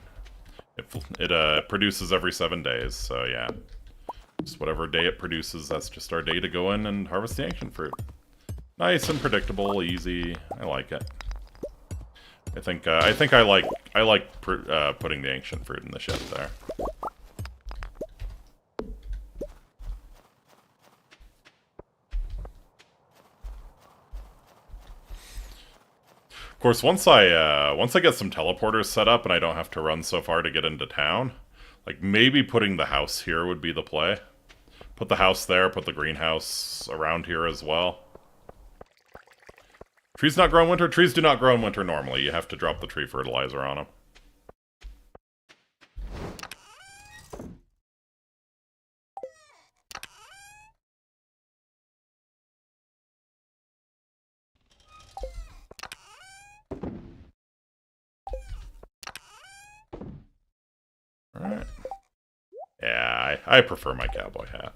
Speaker 1: It produces every 7 days, so yeah. Just whatever day it produces, that's just our day to go in and harvest the ancient fruit. Nice and predictable, easy. I like it. I think I like putting the ancient fruit in the ship there. Of course, once I get some teleporters set up and I don't have to run so far to get into town, like maybe putting the house here would be the play. Put the house there, put the greenhouse around here as well. Trees not grow in winter? Trees do not grow in winter normally. You have to drop the tree fertilizer on them. Alright. Yeah, I prefer my cowboy hat.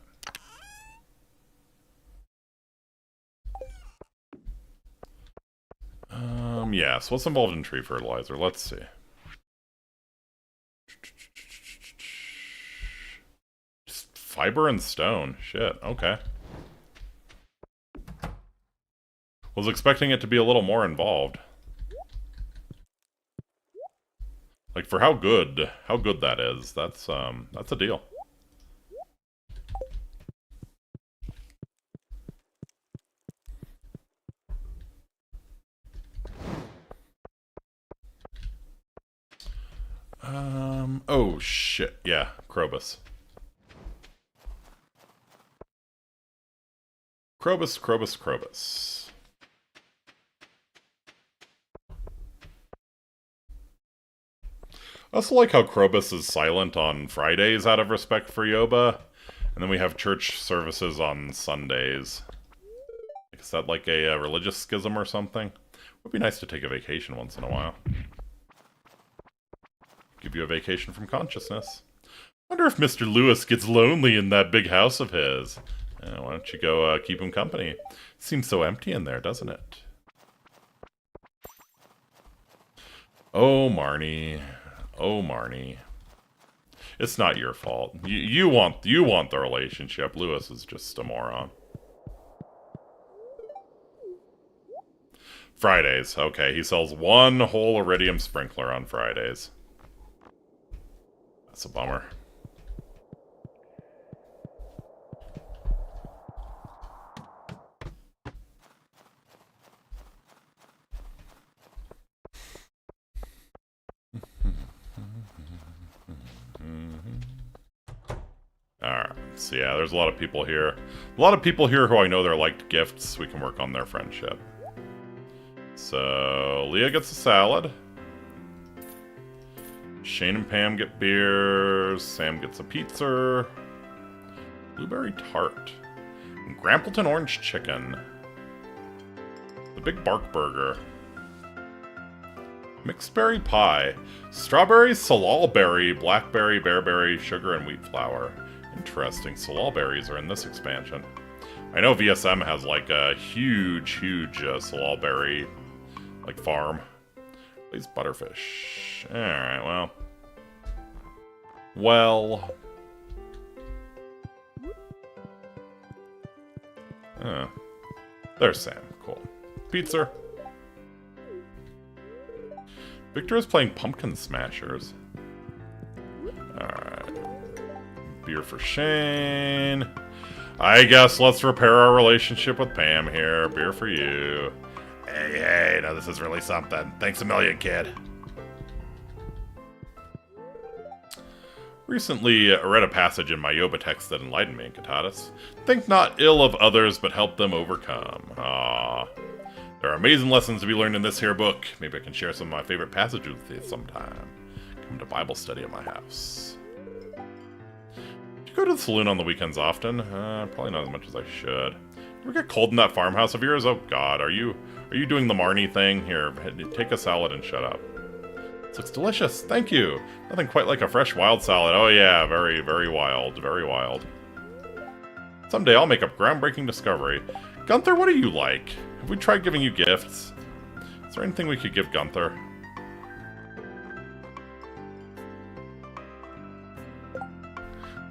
Speaker 1: Yeah, so what's involved in tree fertilizer? Let's see. Just fiber and stone. Shit, okay. Was expecting it to be a little more involved. Like, for how good that is, that's a deal. Oh shit, yeah, Krobus. Krobus. I also like how Krobus is silent on Fridays out of respect for Yoba, and then we have church services on Sundays. Is that like a religious schism or something? Would be nice to take a vacation once in a while. Give you a vacation from consciousness. Wonder if Mr. Lewis gets lonely in that big house of his. Why don't you go keep him company? Seems so empty in there, doesn't it? Oh, Marnie. Oh, Marnie. It's not your fault. You want the relationship. Lewis is just a moron. Fridays. Okay, he sells one whole iridium sprinkler on Fridays. That's a bummer. Alright, so yeah, there's a lot of people here. A lot of people here who I know they're liked gifts. We can work on their friendship. So, Leah gets a salad. Shane and Pam get beers. Sam gets a pizza. Blueberry tart. And Grampleton orange chicken. The Big Bark burger. Mixed berry pie. Strawberry, salalberry, blackberry, bearberry, sugar, and wheat flour. Interesting. Salalberries are in this expansion. I know VSM has like a huge salalberry like farm. Please butterfish. Alright, well. There's Sam. Cool. Pizza. Victor is playing Pumpkin Smashers. Alright. Beer for Shane. I guess let's repair our relationship with Pam here. Beer for you. Hey, now this is really something. Thanks a million, kid. Recently, I read a passage in my Yoba text that enlightened me, Incitatus. Think not ill of others, but help them overcome. Ah, there are amazing lessons to be learned in this here book. Maybe I can share some of my favorite passages with you sometime. Come to Bible study at my house. Do you go to the saloon on the weekends often? Probably not as much as I should. You ever get cold in that farmhouse of yours? Oh God, are you doing the Marnie thing? Here, take a salad and shut up. This looks delicious, thank you. Nothing quite like a fresh wild salad. Oh yeah, very, very wild, very wild. Someday I'll make a groundbreaking discovery. Gunther, what do you like? Have we tried giving you gifts? Is there anything we could give Gunther?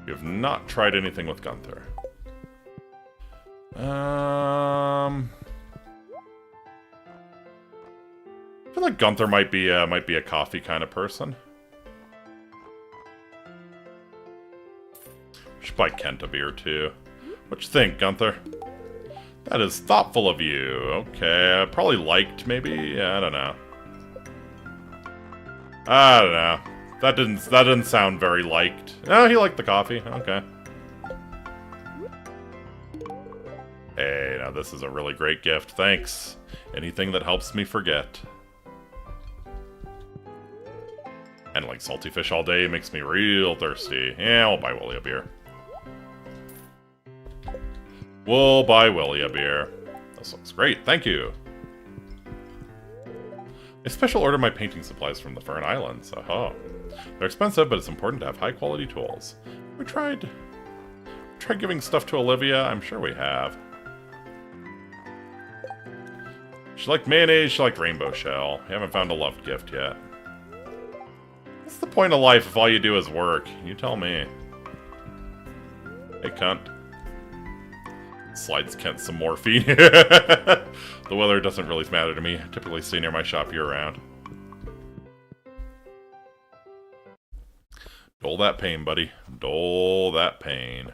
Speaker 1: We have not tried anything with Gunther. I feel like Gunther might be a coffee kind of person. We should buy Kent a beer too. What you think, Gunther? That is thoughtful of you. Okay, I probably liked maybe. Yeah, I don't know. I don't know. That didn't sound very liked. Oh, he liked the coffee. Okay. Hey, now this is a really great gift. Thanks. Anything that helps me forget. And like salty fish all day makes me real thirsty. Yeah, we'll buy Willie a beer. We'll buy Willie a beer. This looks great, thank you. I special ordered my painting supplies from the Fern Islands. Oh, they're expensive, but it's important to have high quality tools. We tried giving stuff to Olivia. I'm sure we have. She liked mayonnaise. She liked rainbow shell. We haven't found a loved gift yet. What's the point of life if all you do is work? You tell me. Hey, cunt. Slides Kent some morphine. The weather doesn't really matter to me. I typically stay near my shop year-round. Dole that pain, buddy. Dole that pain.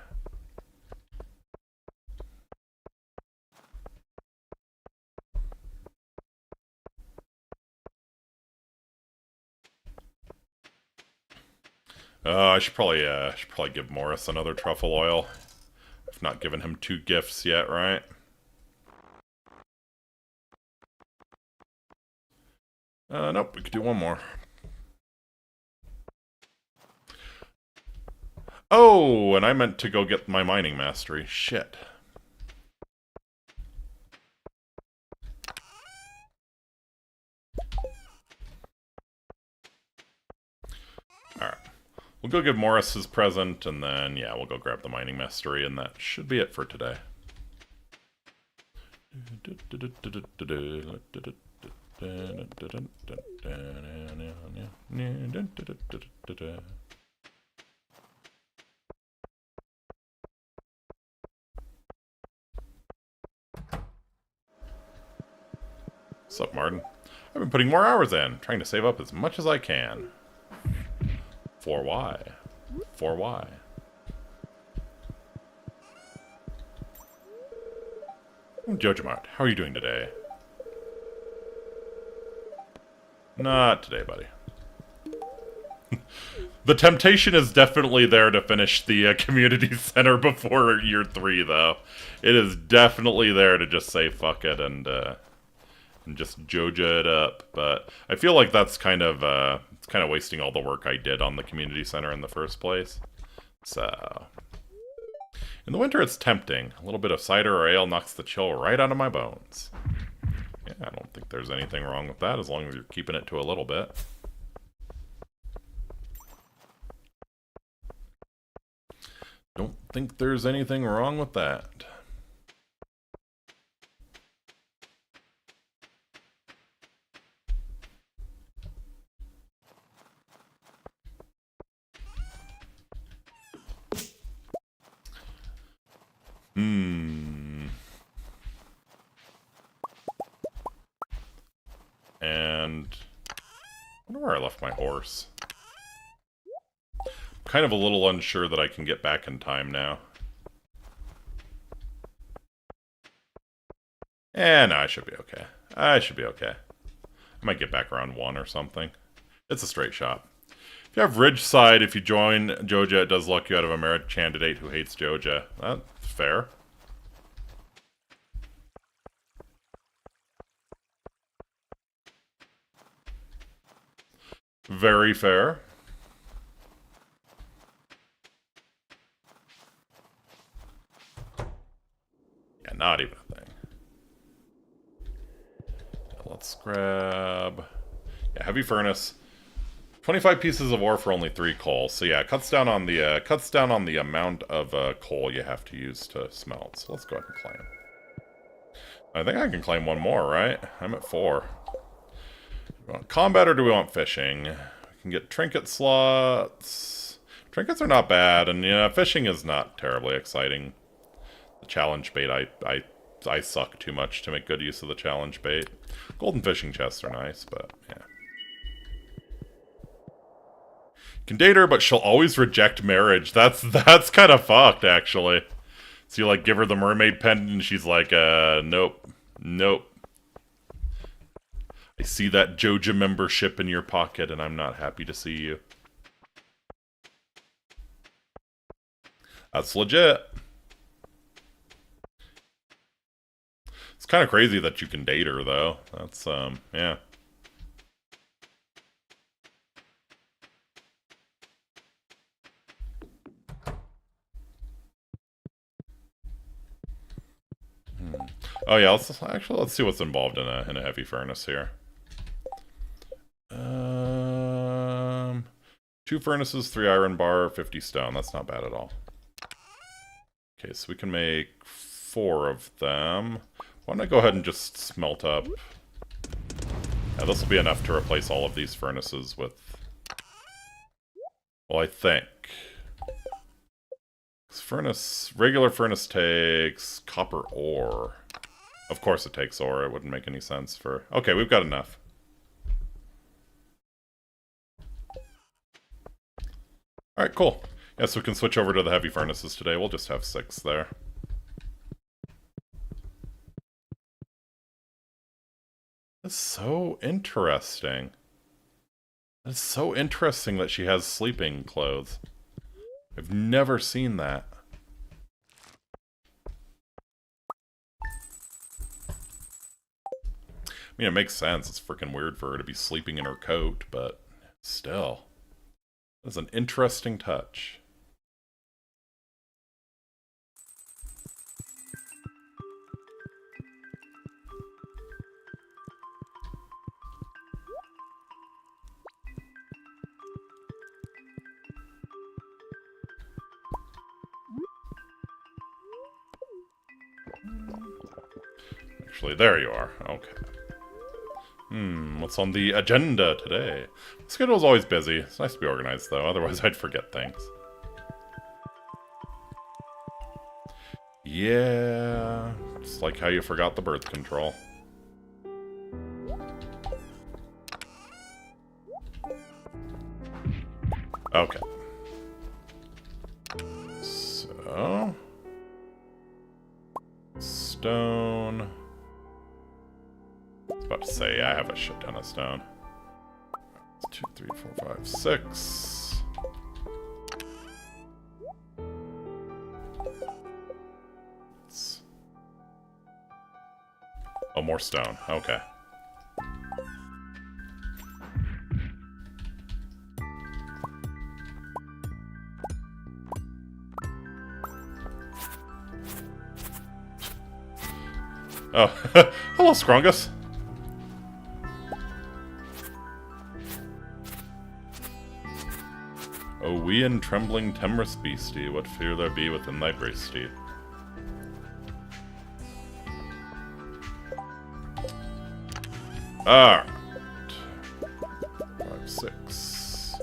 Speaker 1: I should probably give Morris another truffle oil. I've not given him 2 gifts yet, right? Nope, we could do one more. Oh, and I meant to go get my mining mastery. Shit. Alright. We'll go give Morris his present, and then, yeah, we'll go grab the mining mastery, and that should be it for today. What's up, Martin? I've been putting more hours in, trying to save up as much as I can. For why? For why? Jojamart, how are you doing today? Not today, buddy. The temptation is definitely there to finish the community center before year 3, though. It is definitely there to just say fuck it and just Joja it up. But I feel like that's kind of it's kind of wasting all the work I did on the community center in the first place. So in the winter, it's tempting. A little bit of cider or ale knocks the chill right out of my bones. Yeah, I don't think there's anything wrong with that as long as you're keeping it to a little bit. Don't think there's anything wrong with that. And I wonder where I left my horse. I'm kind of a little unsure that I can get back in time now. No, I should be okay. I should be okay. I might get back around 1 or something. It's a straight shot. If you have Ridgeside, if you join Joja, it does luck you out of a merit candidate who hates Joja. That's fair. Very fair. Yeah, not even a thing. Let's grab... Yeah, Heavy Furnace. 25 pieces of ore for only 3 coal. So yeah, cuts down on the amount of coal you have to use to smelt. So let's go ahead and claim. I think I can claim 1 more, right? I'm at 4. Do we want combat or do we want fishing? We can get trinket slots. Trinkets are not bad, and yeah, fishing is not terribly exciting. The challenge bait, I suck too much to make good use of the challenge bait. Golden fishing chests are nice, but yeah. Can date her, but she'll always reject marriage. That's kind of fucked, actually. So you, like, give her the mermaid pendant, and she's like, nope. Nope. I see that Joja membership in your pocket, and I'm not happy to see you. That's legit. It's kind of crazy that you can date her, though. That's, yeah. Oh yeah, let's see what's involved in a heavy furnace here. 2 furnaces, 3 iron bar, 50 stone. That's not bad at all. Okay, so we can make 4 of them. Why don't I go ahead and just smelt up? Yeah, this will be enough to replace all of these furnaces with... Well, I think. Regular furnace takes copper ore. Of course it takes ore, it wouldn't make any sense for... Okay, we've got enough. Alright, cool. Yeah, so we can switch over to the heavy furnaces today. We'll just have 6 there. That's so interesting. It's so interesting that she has sleeping clothes. I've never seen that. I mean, it makes sense. It's freaking weird for her to be sleeping in her coat, but still. That's an interesting touch. Actually, there you are. Okay. What's on the agenda today? The schedule's always busy. It's nice to be organized, though. Otherwise, I'd forget things. Yeah. It's like how you forgot the birth control. Okay. So... Stone... I was about to say, I have a shit ton of stone. 2, 3, 4, 5, 6. Oh, more stone. Okay. Oh, hello, Scrongus. O wee and trembling timorous beastie, what fear there be within thy breastie? Alright. 5, 6.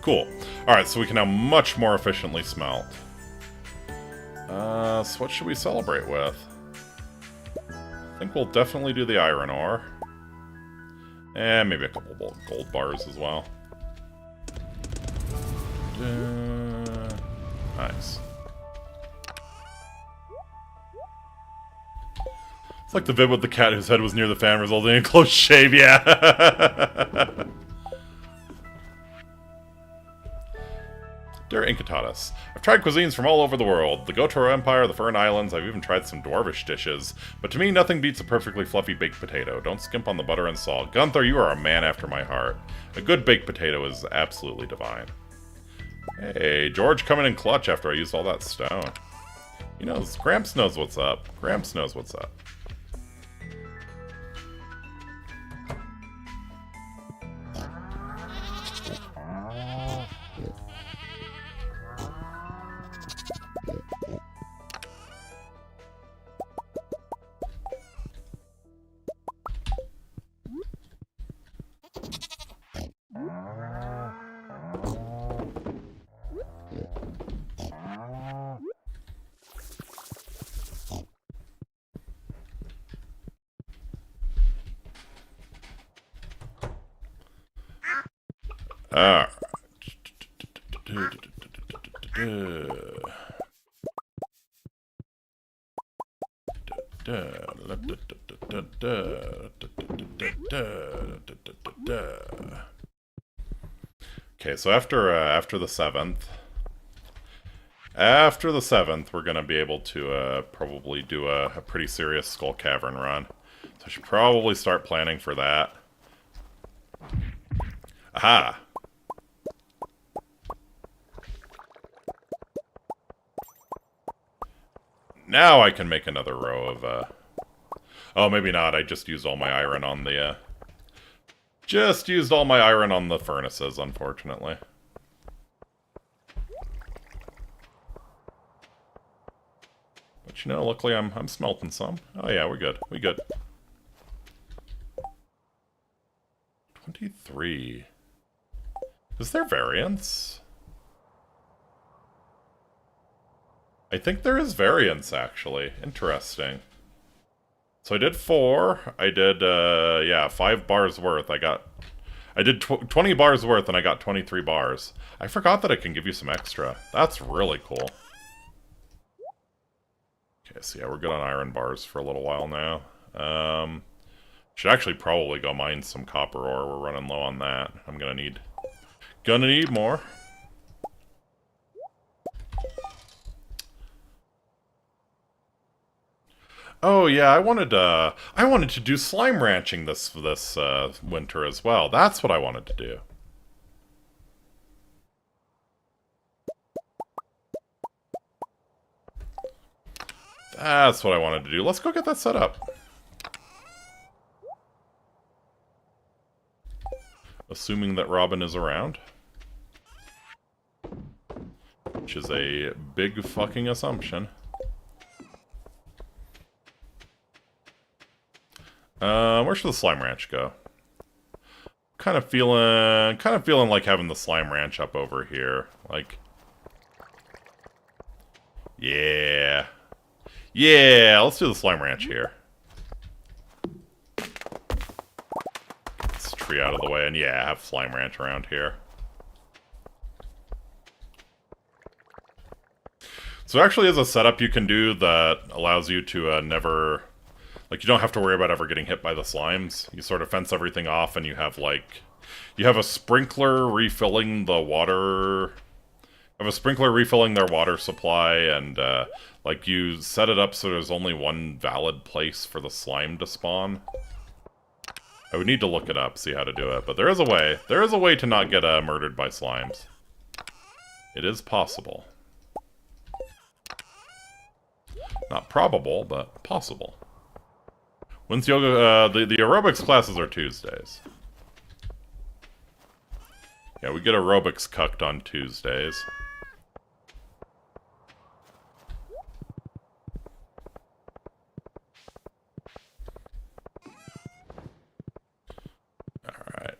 Speaker 1: Cool. Alright, so we can now much more efficiently smelt. So what should we celebrate with? I think we'll definitely do the iron ore. And maybe a couple gold bars as well. Nice. It's like the vid with the cat whose head was near the fan, resulting in a close shave, yeah! Dear Incitatus, I've tried cuisines from all over the world. The Gotoro Empire, the Fern Islands, I've even tried some dwarvish dishes. But to me, nothing beats a perfectly fluffy baked potato. Don't skimp on the butter and salt. Gunther, you are a man after my heart. A good baked potato is absolutely divine. Hey, George coming in clutch after I used all that stone. He knows, Gramps knows what's up. Gramps knows what's up. Alright. Okay, so after the 7th, we're gonna be able to probably do a pretty serious Skull Cavern run. So I should probably start planning for that. Aha! Now I can make another row of, oh, maybe not. I just used all my iron on the, just used all my iron on the furnaces, unfortunately. But, you know, luckily I'm smelting some. Oh, yeah, we're good. We good. 23. Is there variance? I think there is variance, actually. Interesting. So I did 4. I did, yeah, 5 bars worth. I did 20 bars worth, and I got 23 bars. I forgot that it can give you some extra. That's really cool. Okay, so yeah, we're good on iron bars for a little while now. Should actually probably go mine some copper ore. We're running low on that. I'm gonna need more. Oh yeah, I wanted to do slime ranching this winter as well. That's what I wanted to do. That's what I wanted to do. Let's go get that set up. Assuming that Robin is around. Which is a big fucking assumption. Where should the slime ranch go? Kind of feeling like having the slime ranch up over here. Like, yeah. Yeah, let's do the slime ranch here. Get this tree out of the way, and yeah, have slime ranch around here. So it actually is a setup you can do that allows you to never... Like, you don't have to worry about ever getting hit by the slimes. You sort of fence everything off, and you have, like... You have a sprinkler refilling the water... You have a sprinkler refilling their water supply, and, like, you set it up so there's only one valid place for the slime to spawn. I would need to look it up, see how to do it, but there is a way. There is a way to not get, murdered by slimes. It is possible. Not probable, but possible. When's yoga? The aerobics classes are Tuesdays. Yeah, we get aerobics cucked on Tuesdays. Alright.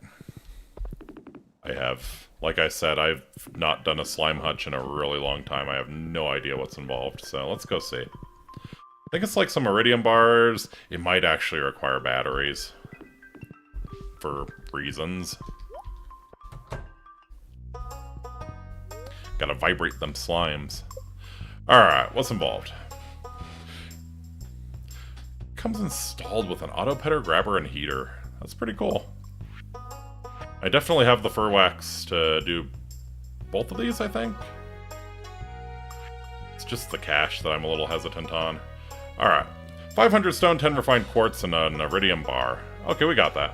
Speaker 1: I have, like I said, I've not done a slime hutch in a really long time. I have no idea what's involved, so let's go see. I think it's like some iridium bars. It might actually require batteries. For reasons. Gotta vibrate them slimes. Alright, what's involved? Comes installed with an auto petter, grabber, and heater. That's pretty cool. I definitely have the fur wax to do both of these, I think. It's just the cash that I'm a little hesitant on. Alright. 500 stone, 10 refined quartz, and an iridium bar. Okay, we got that.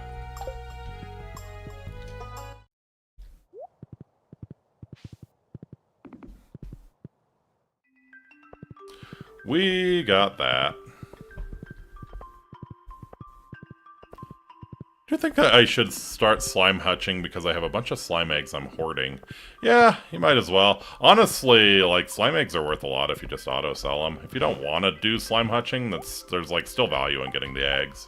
Speaker 1: We got that. Do you think that I should start slime hutching because I have a bunch of slime eggs I'm hoarding? Yeah, you might as well. Honestly, like, slime eggs are worth a lot if you just auto-sell them. If you don't want to do slime hutching, there's, like, still value in getting the eggs.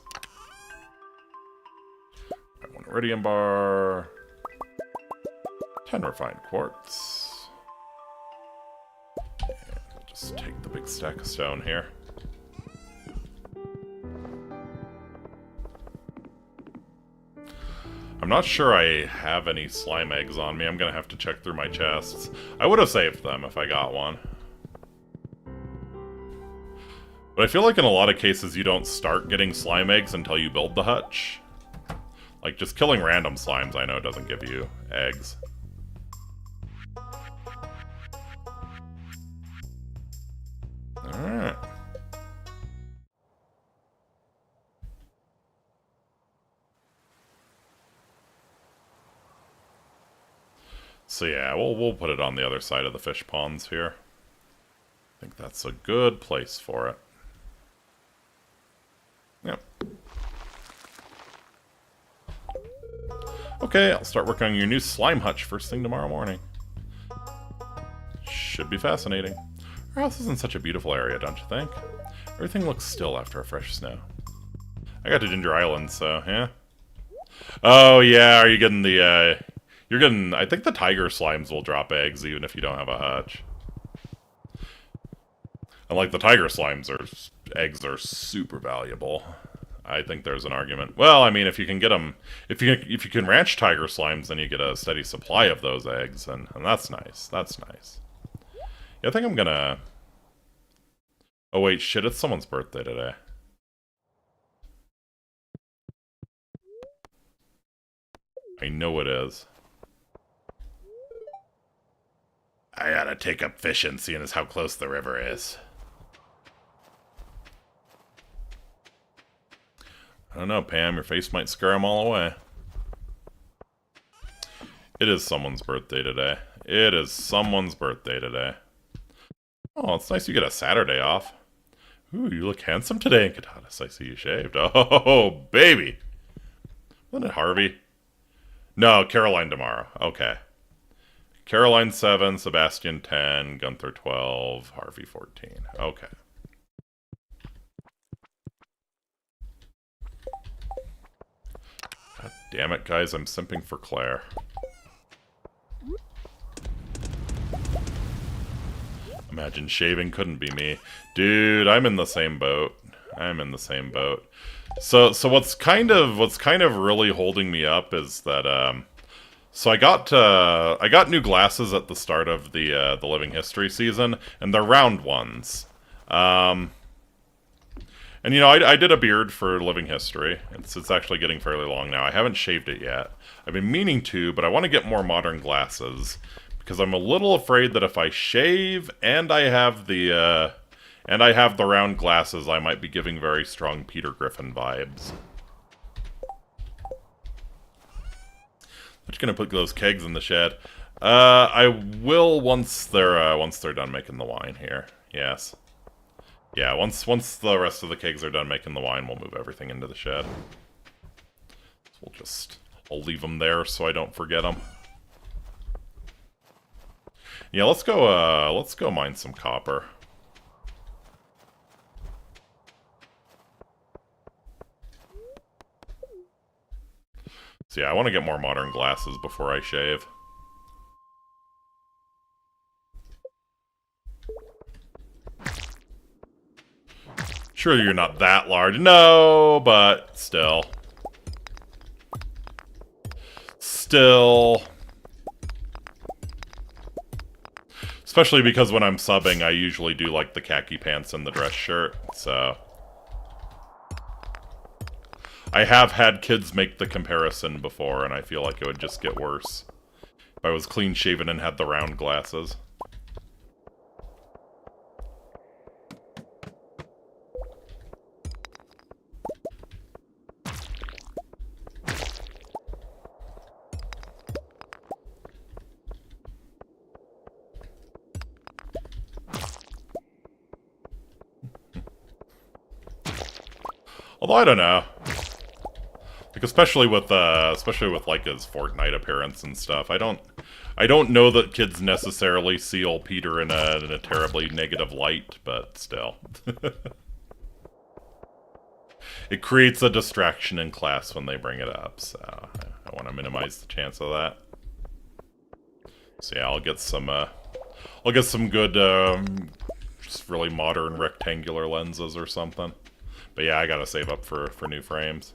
Speaker 1: Got one iridium bar. 10 refined quartz. And we'll just take the big stack of stone here. I'm not sure I have any slime eggs on me. I'm gonna have to check through my chests. I would have saved them if I got one. But I feel like in a lot of cases you don't start getting slime eggs until you build the hutch. Like, just killing random slimes I know doesn't give you eggs. Alright. So yeah, we'll put it on the other side of the fish ponds here. I think that's a good place for it. Yep. Okay, I'll start working on your new slime hutch first thing tomorrow morning. Should be fascinating. Our house is in such a beautiful area, don't you think? Everything looks still after a fresh snow. I got to Ginger Island, so, yeah. Oh, yeah, are you getting the, You're getting... I think the tiger slimes will drop eggs even if you don't have a hutch. And, like, the tiger slimes eggs are super valuable. I think there's an argument. Well, I mean, if you can get them... If you can ranch tiger slimes, then you get a steady supply of those eggs, and that's nice. That's nice. Yeah, I think I'm gonna... Oh, wait, shit, it's someone's birthday today. I know it is. I gotta take up fishing, seeing as how close the river is. I don't know, Pam, your face might scare them all away. It is someone's birthday today. It is someone's birthday today. Oh, it's nice you get a Saturday off. Ooh, you look handsome today, Incitatus. I see you shaved. Oh, baby. Wasn't it Harvey? No, Caroline tomorrow. Okay. Caroline 7, Sebastian 10, Gunther 12, Harvey 14. Okay. God damn it, guys. I'm simping for Claire. Imagine shaving couldn't be me. Dude, I'm in the same boat. I'm in the same boat. So what's kind of really holding me up is that so I got new glasses at the start of the Living History season, and they're round ones. And you know, I did a beard for Living History. It's actually getting fairly long now. I haven't shaved it yet. I've been meaning to, but I want to get more modern glasses because I'm a little afraid that if I shave and I have the round glasses, I might be giving very strong Peter Griffin vibes. I'm just gonna put those kegs in the shed. I will once they're done making the wine here. Yes. Yeah, once the rest of the kegs are done making the wine, we'll move everything into the shed. I'll leave them there so I don't forget them. Yeah, let's go mine some copper. So yeah, I want to get more modern glasses before I shave. Sure, you're not that large. No, but still. Still. Especially because when I'm subbing, I usually do, like, the khaki pants and the dress shirt, so... I have had kids make the comparison before, and I feel like it would just get worse if I was clean-shaven and had the round glasses. Although I don't know, like especially with like his Fortnite appearance and stuff, I don't know that kids necessarily see old Peter in a terribly negative light, but still, it creates a distraction in class when they bring it up. So I want to minimize the chance of that. So yeah, I'll get some good, just really modern rectangular lenses or something. But yeah, I gotta save up for new frames.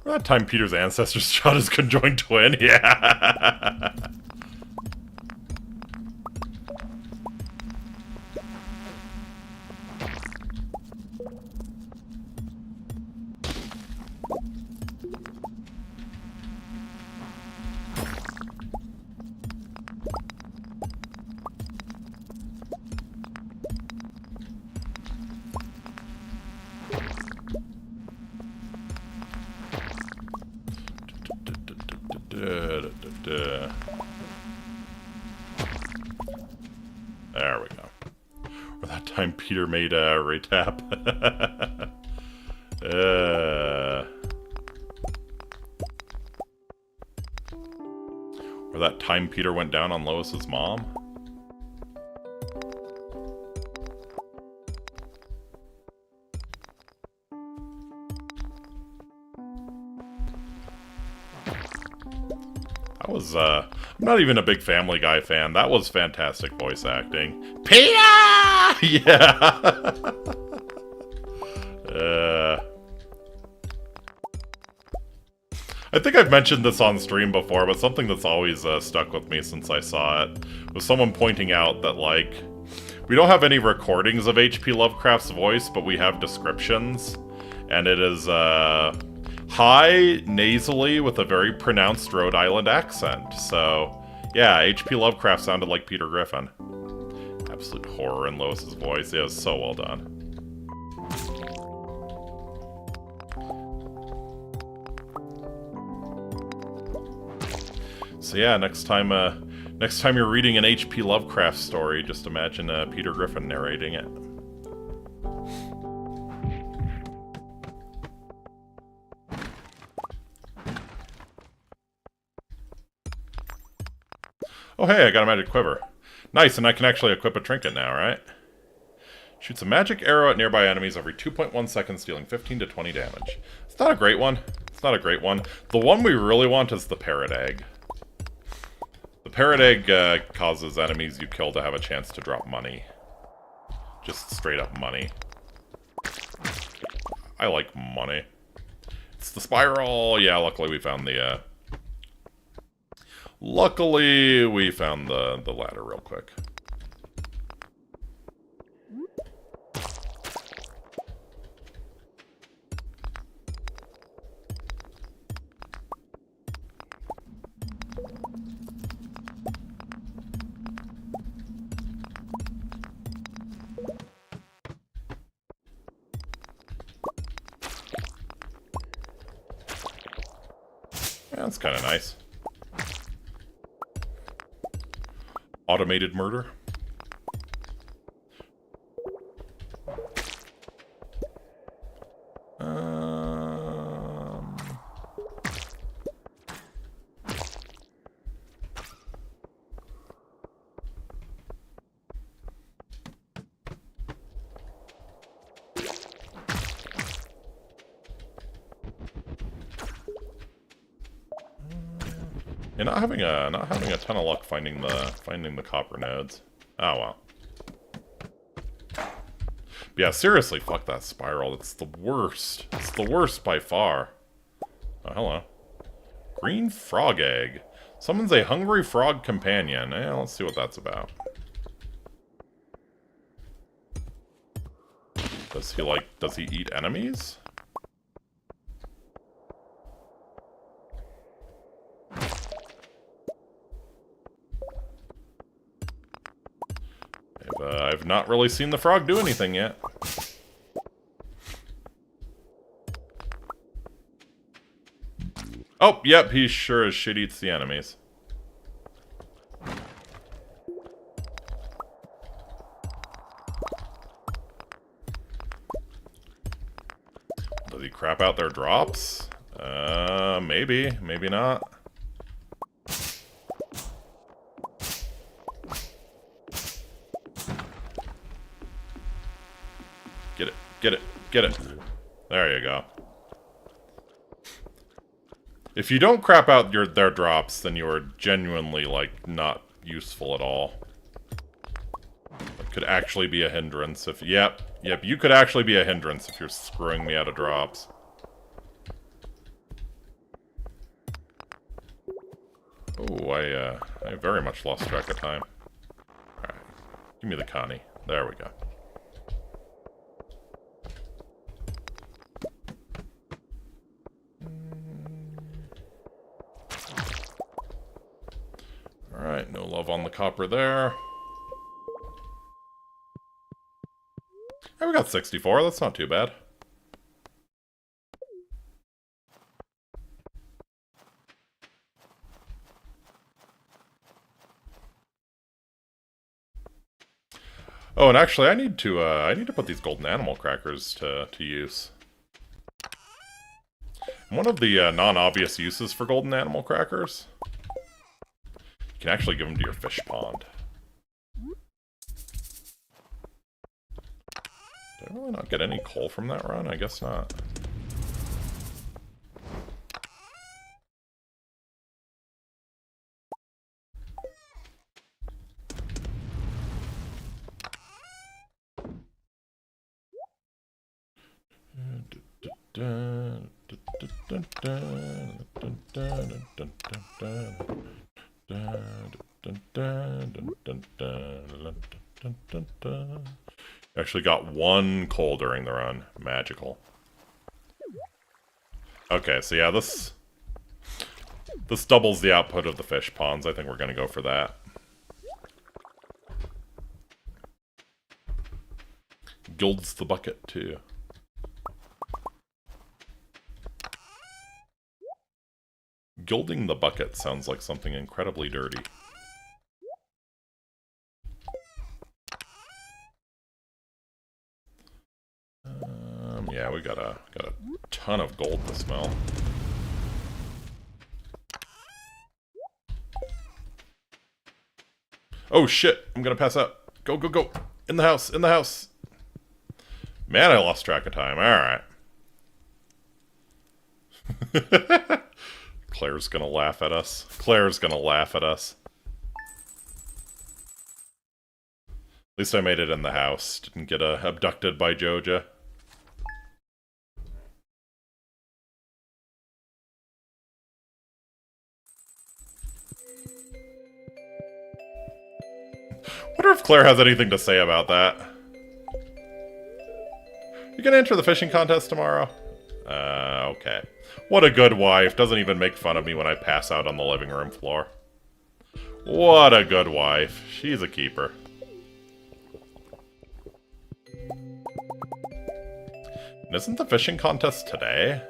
Speaker 1: That time Peter's ancestors shot his conjoined twin, yeah. There we go. Or that time Peter made a retap. Or that time Peter went down on Lois's mom. I'm not even a big Family Guy fan. That was fantastic voice acting. Peter! Yeah! I think I've mentioned this on stream before, but something that's always stuck with me since I saw it was someone pointing out that, like, we don't have any recordings of H.P. Lovecraft's voice, but we have descriptions, and it is, high, nasally, with a very pronounced Rhode Island accent. So, yeah, H.P. Lovecraft sounded like Peter Griffin. Absolute horror in Lois's voice. It was so well done. So yeah, next time you're reading an H.P. Lovecraft story, just imagine Peter Griffin narrating it. Oh hey, I got a magic quiver. Nice, and I can actually equip a trinket now, right? Shoots a magic arrow at nearby enemies every 2.1 seconds, dealing 15 to 20 damage. It's not a great one. It's not a great one. The one we really want is the parrot egg. The parrot egg causes enemies you kill to have a chance to drop money. Just straight up money. I like money. It's the spiral! Yeah, luckily we found the, Luckily, we found the ladder real quick. Yeah, that's kind of nice. Automated murder. Yeah, not having a ton of luck finding the copper nodes. Oh well. But yeah, seriously, fuck that spiral. It's the worst. It's the worst by far. Oh, hello. Green frog egg. Summons a hungry frog companion. Let's see what that's about. Does he eat enemies? I've not really seen the frog do anything yet. Oh, yep, he sure as shit eats the enemies. Does he crap out their drops? Maybe. Maybe not. Get it. Get it. Get it. There you go. If you don't crap out their drops, then you are genuinely, like, not useful at all. It could actually be a hindrance if... Yep, you could actually be a hindrance if you're screwing me out of drops. Oh, I very much lost track of time. Alright, give me the Connie. There we go. Alright, no love on the copper there. Hey, we got 64, that's not too bad. Oh, and actually, I need to put these golden animal crackers to use. One of the non-obvious uses for golden animal crackers, you can actually give them to your fish pond. Did I really not get any coal from that run? I guess not. Actually got 1 coal during the run. Magical. Okay, so yeah, this doubles the output of the fish ponds. I think we're gonna go for that. Gilds the bucket, too. Gilding the bucket sounds like something incredibly dirty. Yeah, we got a ton of gold to smell. Oh shit, I'm gonna pass out. Go, go, go. In the house, in the house. Man, I lost track of time. Alright. Claire's gonna laugh at us. Claire's gonna laugh at us. At least I made it in the house. Didn't get abducted by Joja. Wonder if Claire has anything to say about that. You gonna enter the fishing contest tomorrow? Okay. What a good wife. Doesn't even make fun of me when I pass out on the living room floor. What a good wife. She's a keeper. And isn't the fishing contest today?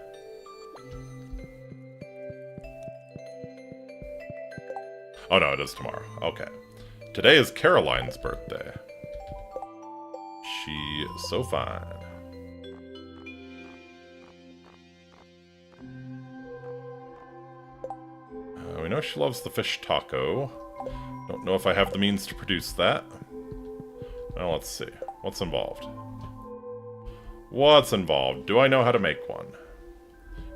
Speaker 1: Oh no, it is tomorrow. Okay. Today is Caroline's birthday. She is so fine. We know she loves the fish taco. Don't know if I have the means to produce that. Well, let's see. What's involved? What's involved? Do I know how to make one?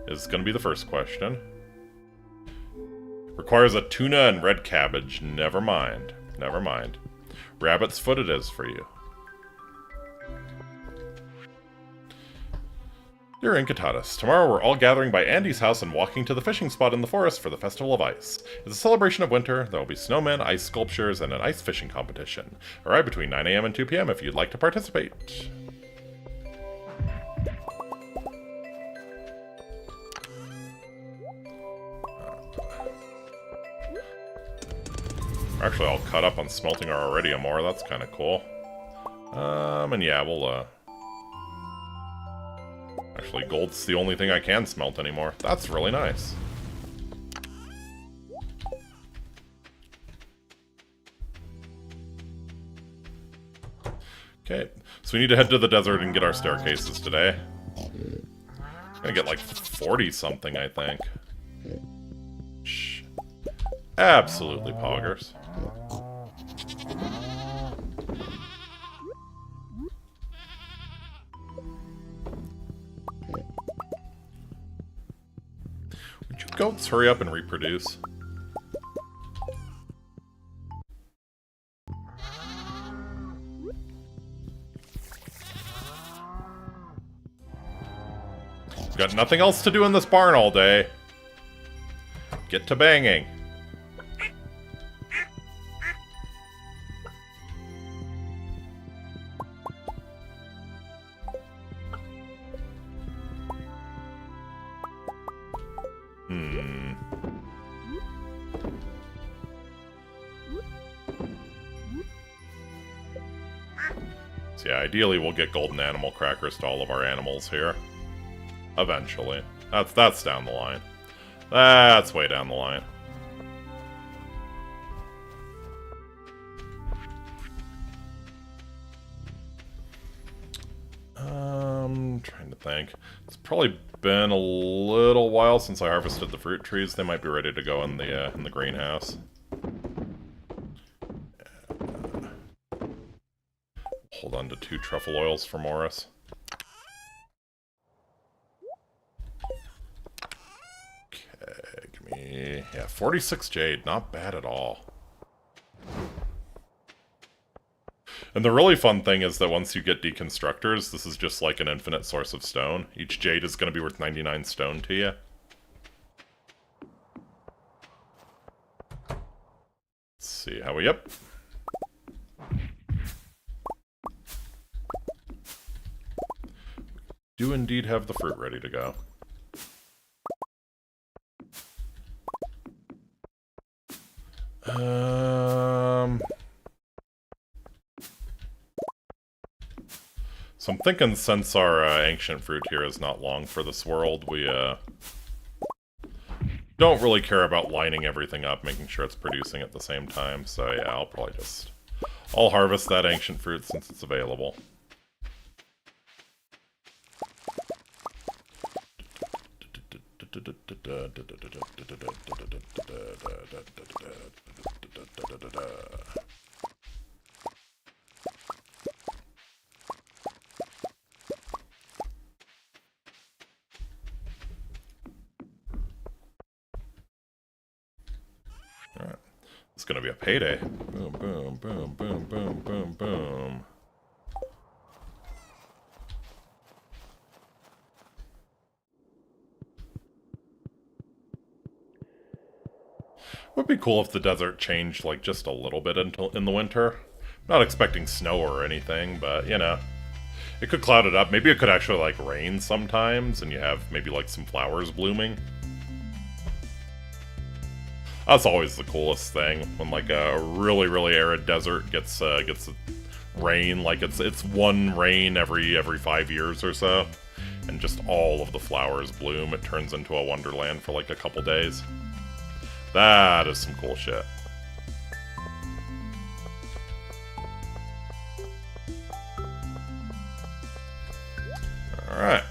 Speaker 1: Is going to be the first question. Requires a tuna and red cabbage. Never mind. Never mind. Rabbit's foot it is for you. Dear Incitatus, tomorrow we're all gathering by Andy's house and walking to the fishing spot in the forest for the Festival of Ice. It's a celebration of winter, there will be snowmen, ice sculptures, and an ice fishing competition. Arrive between 9 AM and 2 PM if you'd like to participate. We're actually all caught up on smelting our iridium ore, that's kind of cool. And yeah, we'll, actually, gold's the only thing I can smelt anymore. That's really nice. Okay, so we need to head to the desert and get our staircases today. Gonna get like 40-something, I think. Shh. Absolutely poggers. Would you goats hurry up and reproduce? Got nothing else to do in this barn all day. Get to banging. So yeah, ideally we'll get golden animal crackers to all of our animals here. Eventually. That's down the line. That's way down the line. Trying to think. It's probably been a little while since I harvested the fruit trees. They might be ready to go in the greenhouse. Hold on to 2 truffle oils for Morris. Okay, give me... yeah, 46 jade. Not bad at all. And the really fun thing is that once you get deconstructors, this is just like an infinite source of stone. Each jade is going to be worth 99 stone to you. Let's see how we... yep. Do indeed have the fruit ready to go. So I'm thinking since our ancient fruit here is not long for this world, we don't really care about lining everything up, making sure it's producing at the same time. So yeah, I'll probably just... I'll harvest that ancient fruit since it's available. Alright. It's gonna be a payday. Boom, boom, boom, boom, boom, boom, boom. Would be cool if the desert changed, like, just a little bit in the winter. Not expecting snow or anything, but, you know. It could cloud it up. Maybe it could actually, like, rain sometimes, and you have maybe, like, some flowers blooming. That's always the coolest thing, when, like, a really, really arid desert gets rain. Like, it's one rain every 5 years or so. And just all of the flowers bloom. It turns into a wonderland for, like, a couple days. That is some cool shit. Alright.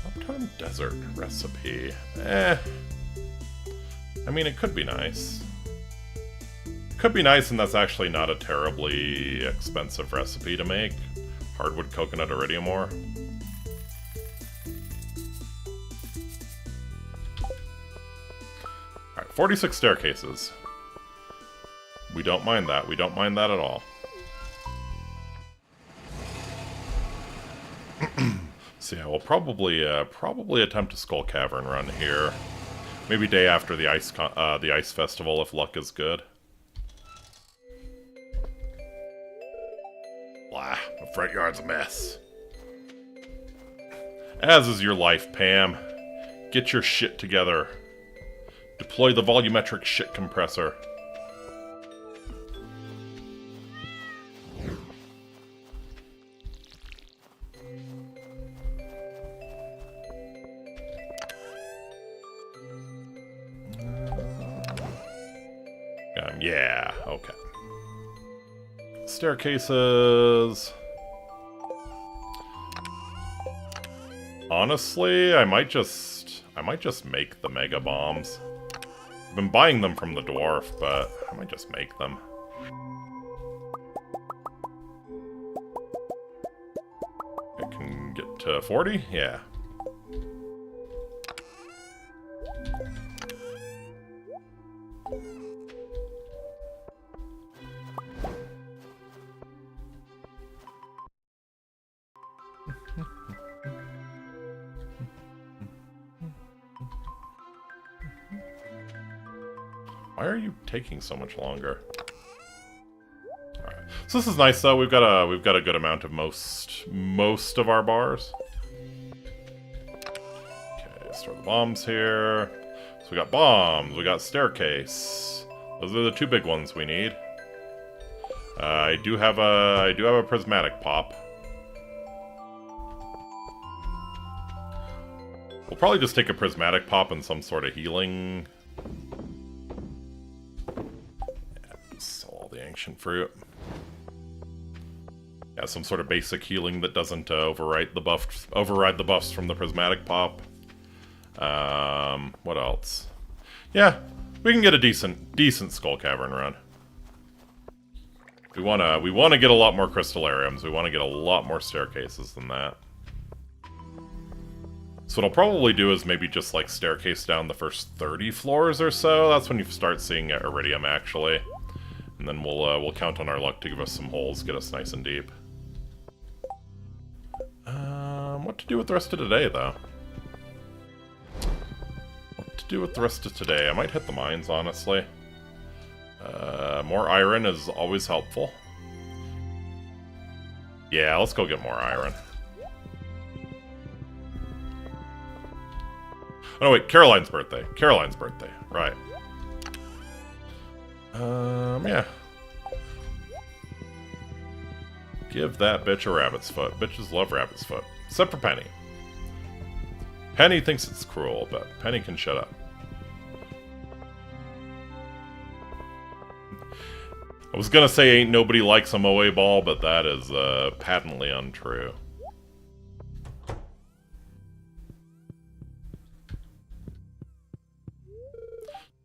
Speaker 1: Uptown Desert recipe. I mean, it could be nice. It could be nice, and that's actually not a terribly expensive recipe to make. Hardwood coconut iridium ore. Alright, 46 staircases. We don't mind that. We don't mind that at all. So yeah, we'll probably attempt a Skull Cavern run here. Maybe day after the ice festival if luck is good. Blah, the front yard's a mess. As is your life, Pam. Get your shit together. Deploy the volumetric shit compressor. Yeah, okay. Staircases. Honestly, I might just make the mega bombs. I've been buying them from the dwarf, but I might just make them. I can get to 40? Yeah. Why are you taking so much longer? Alright. So this is nice though. We've got a good amount of most of our bars. Okay, store the bombs here. So we got bombs, we got staircase. Those are the two big ones we need. I do have a prismatic pop. We'll probably just take a prismatic pop and some sort of healing. Ancient fruit. Yeah, some sort of basic healing that doesn't override the buffs from the prismatic pop. What else? Yeah, we can get a decent Skull Cavern run. We wanna get a lot more crystallariums. We wanna get a lot more staircases than that. So what I'll probably do is maybe just like staircase down the first 30 floors or so. That's when you start seeing iridium actually. And then we'll count on our luck to give us some holes, get us nice and deep. What to do with the rest of today, though? What to do with the rest of today? I might hit the mines, honestly. More iron is always helpful. Yeah, let's go get more iron. Oh, wait, Caroline's birthday. Caroline's birthday, right. Yeah. Give that bitch a rabbit's foot. Bitches love rabbit's foot. Except for Penny. Penny thinks it's cruel, but Penny can shut up. I was gonna say ain't nobody likes a Moe ball, but that is, patently untrue.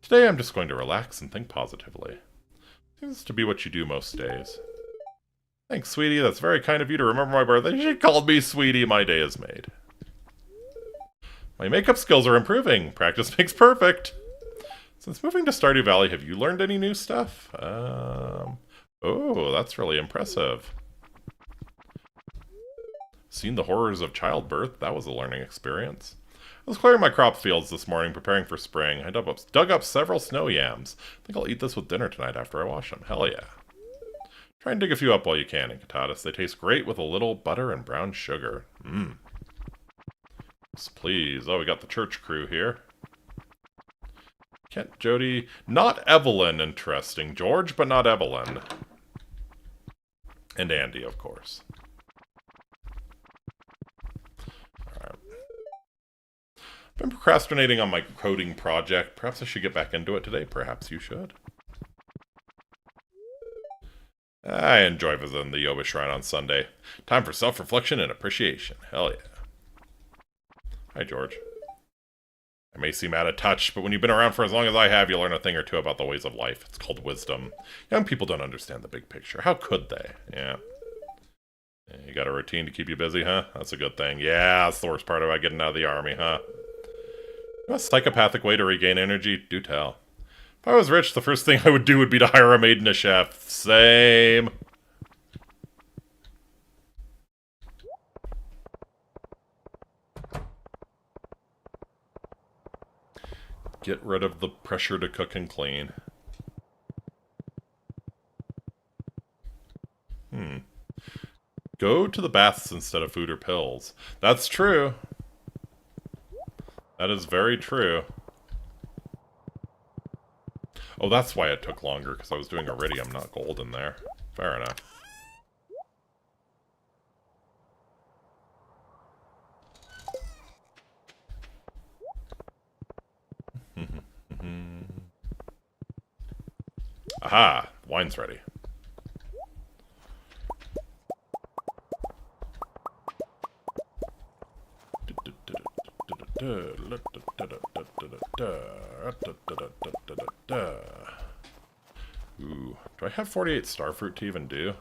Speaker 1: Today I'm just going to relax and think positively. Seems to be what you do most days. Thanks, sweetie. That's very kind of you to remember my birthday. She called me sweetie. My day is made. My makeup skills are improving. Practice makes perfect. Since moving to Stardew Valley, have you learned any new stuff? Oh, that's really impressive. Seen the horrors of childbirth. That was a learning experience. I was clearing my crop fields this morning, preparing for spring. I dug up several snow yams. I think I'll eat this with dinner tonight after I wash them. Hell yeah. Try and dig a few up while you can, Incitatus. They taste great with a little butter and brown sugar. Mmm. Yes, please. Oh, we got the church crew here. Kent, Jody. Not Evelyn, interesting. George, but not Evelyn. And Andy, of course. Been procrastinating on my coding project. Perhaps I should get back into it today. Perhaps you should. I enjoy visiting the Yoba Shrine on Sunday. Time for self-reflection and appreciation. Hell yeah. Hi, George. I may seem out of touch, but when you've been around for as long as I have, you learn a thing or two about the ways of life. It's called wisdom. Young people don't understand the big picture. How could they? Yeah. You got a routine to keep you busy, huh? That's a good thing. Yeah, that's the worst part about getting out of the army, huh? A psychopathic way to regain energy? Do tell. If I was rich, the first thing I would do would be to hire a maid and a chef. Same. Get rid of the pressure to cook and clean. Go to the baths instead of food or pills. That's true. That is very true. Oh, that's why it took longer, because I was doing iridium, not gold in there. Fair enough. Aha! Wine's ready. Ooh, do I have 48 starfruit to even do?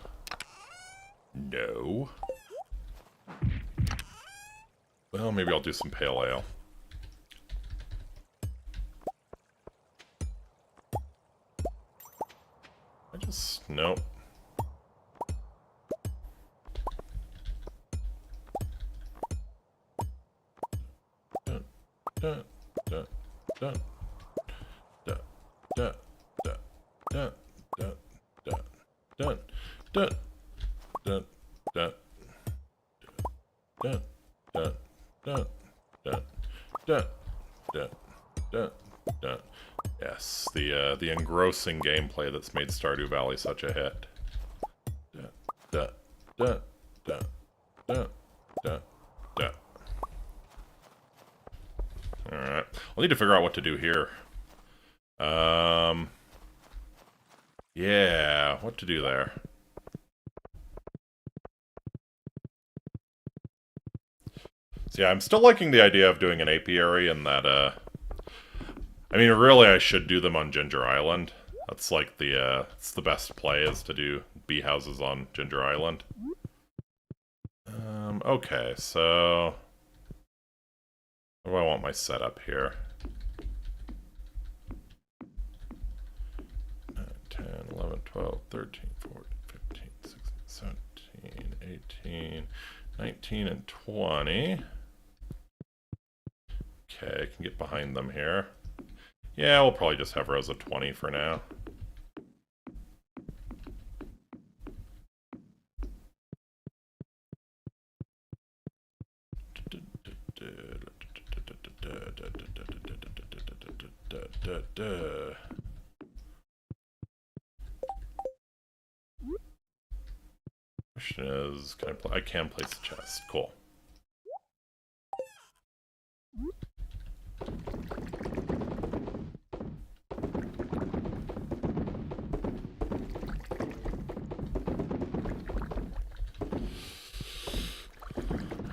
Speaker 1: No. Well, maybe I'll do some pale ale. Nope. Yes, the engrossing gameplay that's made Stardew Valley such a hit. Alright. I'll need to figure out what to do here. Yeah, what to do there. So yeah, I'm still liking the idea of doing an apiary and that, I mean, really I should do them on Ginger Island. That's like it's the best play is to do bee houses on Ginger Island. Okay, so... What do I want my setup here? 9, 10, 11, 12, 13, 14, 15, 16, 17, 18, 19, and 20. Okay, I can get behind them here. Yeah, we'll probably just have rows of 20 for now. Question is, can I can place a chest. Cool.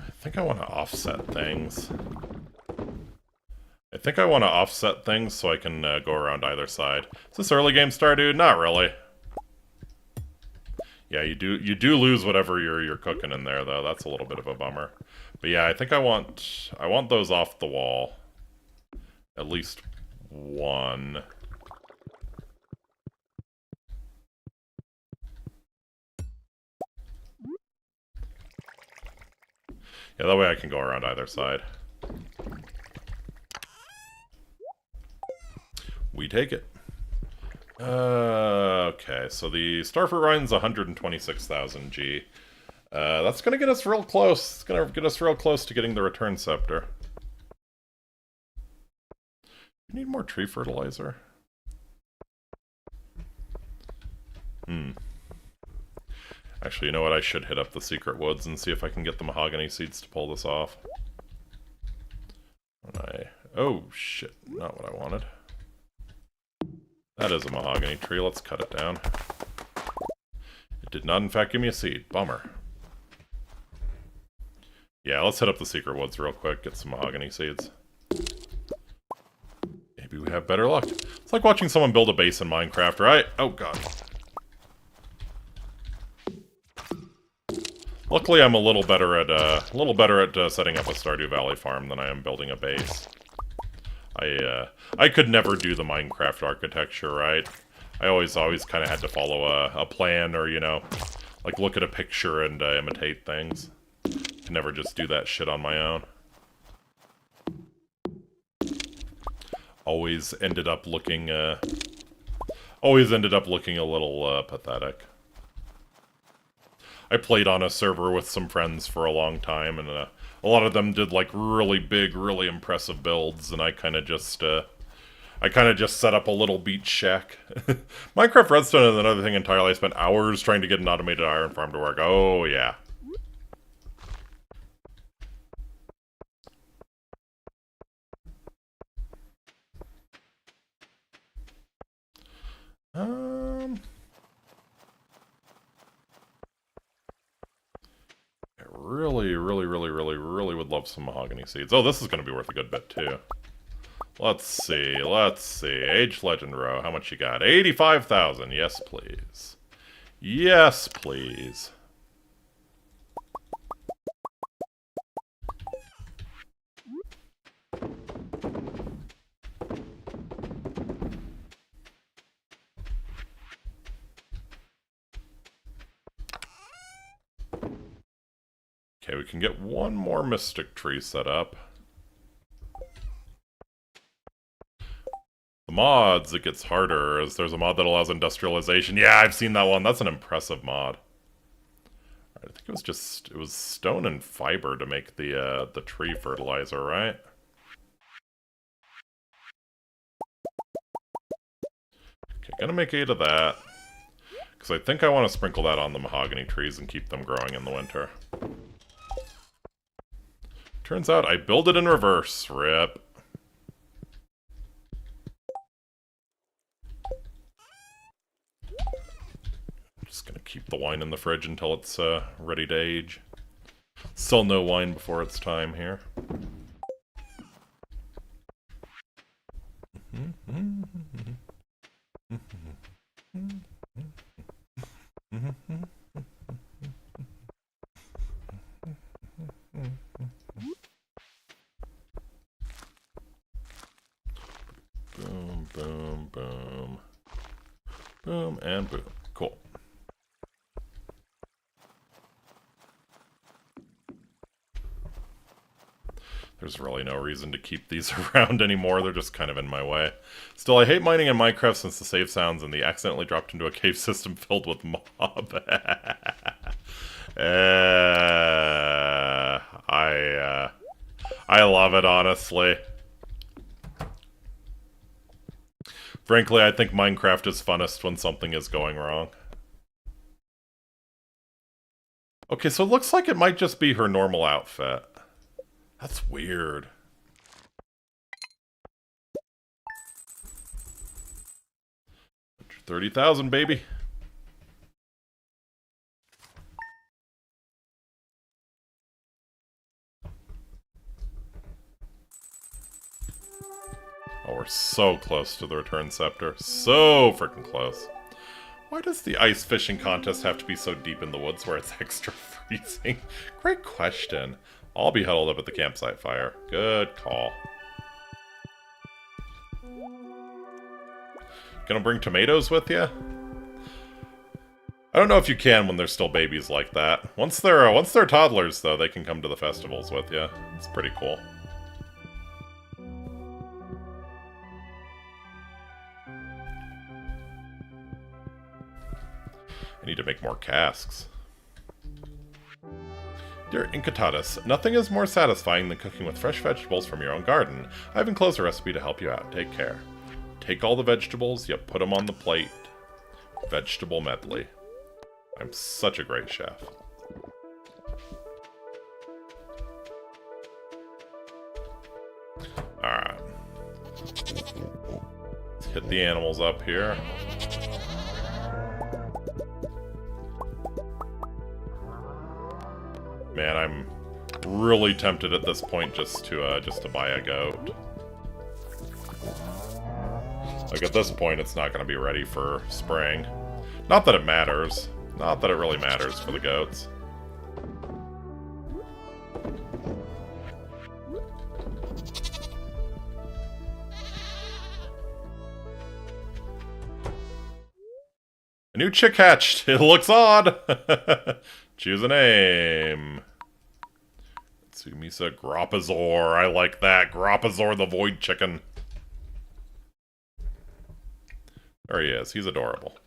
Speaker 1: I think I want to offset things. I think I want to offset things so I can go around either side. Is this early game Stardew? Not really. Yeah, you do lose whatever you're cooking in there though. That's a little bit of a bummer. But yeah, I think I want those off the wall. At least one. Yeah, that way I can go around either side. We take it. Okay, so the Starfruit Rine's 126,000 G. That's gonna get us real close. It's gonna get us real close to getting the return scepter. We need more tree fertilizer. Actually, you know what? I should hit up the secret woods and see if I can get the mahogany seeds to pull this off. Oh, shit. Not what I wanted. That is a mahogany tree. Let's cut it down. It did not, in fact, give me a seed. Bummer. Yeah, let's hit up the secret woods real quick. Get some mahogany seeds. Maybe we have better luck. It's like watching someone build a base in Minecraft, right? Oh, God. Luckily, I'm a little better at setting up a Stardew Valley farm than I am building a base. I could never do the Minecraft architecture, right? I always kind of had to follow a plan or, you know, like look at a picture and imitate things. Could never just do that shit on my own. always ended up looking a little pathetic. I played on a server with some friends for a long time, and a lot of them did like really big, really impressive builds, and I kind of just set up a little beach shack. Minecraft Redstone is another thing entirely. I spent hours trying to get an automated iron farm to work. Oh yeah. I really would love some mahogany seeds. Oh, this is going to be worth a good bit, too. Let's see. Age Legend Row. How much you got? 85,000. Yes, please. Yes, please. Okay, we can get one more mystic tree set up. The mods, it gets harder, as there's a mod that allows industrialization. Yeah, I've seen that one. That's an impressive mod. I think it was stone and fiber to make the tree fertilizer, right? Okay, gonna make 8 of that. Because I think I want to sprinkle that on the mahogany trees and keep them growing in the winter. Turns out I build it in reverse. Rip. Just gonna keep the wine in the fridge until it's ready to age. Still no wine before it's time here. Boom, boom, boom. Boom, and boom. Cool. There's really no reason to keep these around anymore. They're just kind of in my way. Still, I hate mining in Minecraft since the save sounds and the accidentally dropped into a cave system filled with mob. I love it, honestly. Frankly, I think Minecraft is funnest when something is going wrong. Okay, so it looks like it might just be her normal outfit. That's weird. 30,000, baby. Oh, we're so close to the return scepter. So freaking close. Why does the ice fishing contest have to be so deep in the woods where it's extra freezing? Great question. I'll be huddled up at the campsite fire. Good call. Gonna bring tomatoes with you? I don't know if you can when they're still babies like that. Once they're toddlers, though, they can come to the festivals with you. It's pretty cool. I need to make more casks. Dear Incitatus, nothing is more satisfying than cooking with fresh vegetables from your own garden. I've enclosed a recipe to help you out. Take care. Take all the vegetables, you put them on the plate. Vegetable medley. I'm such a great chef. Alright. Let's hit the animals up here. Man, I'm really tempted at this point just to buy a goat. Like, at this point, it's not going to be ready for spring. Not that it matters. Not that it really matters for the goats. A new chick hatched! It looks odd! Choose a name. Tsumisa Gropazor. I like that. Gropazor the Void Chicken. There he is. He's adorable.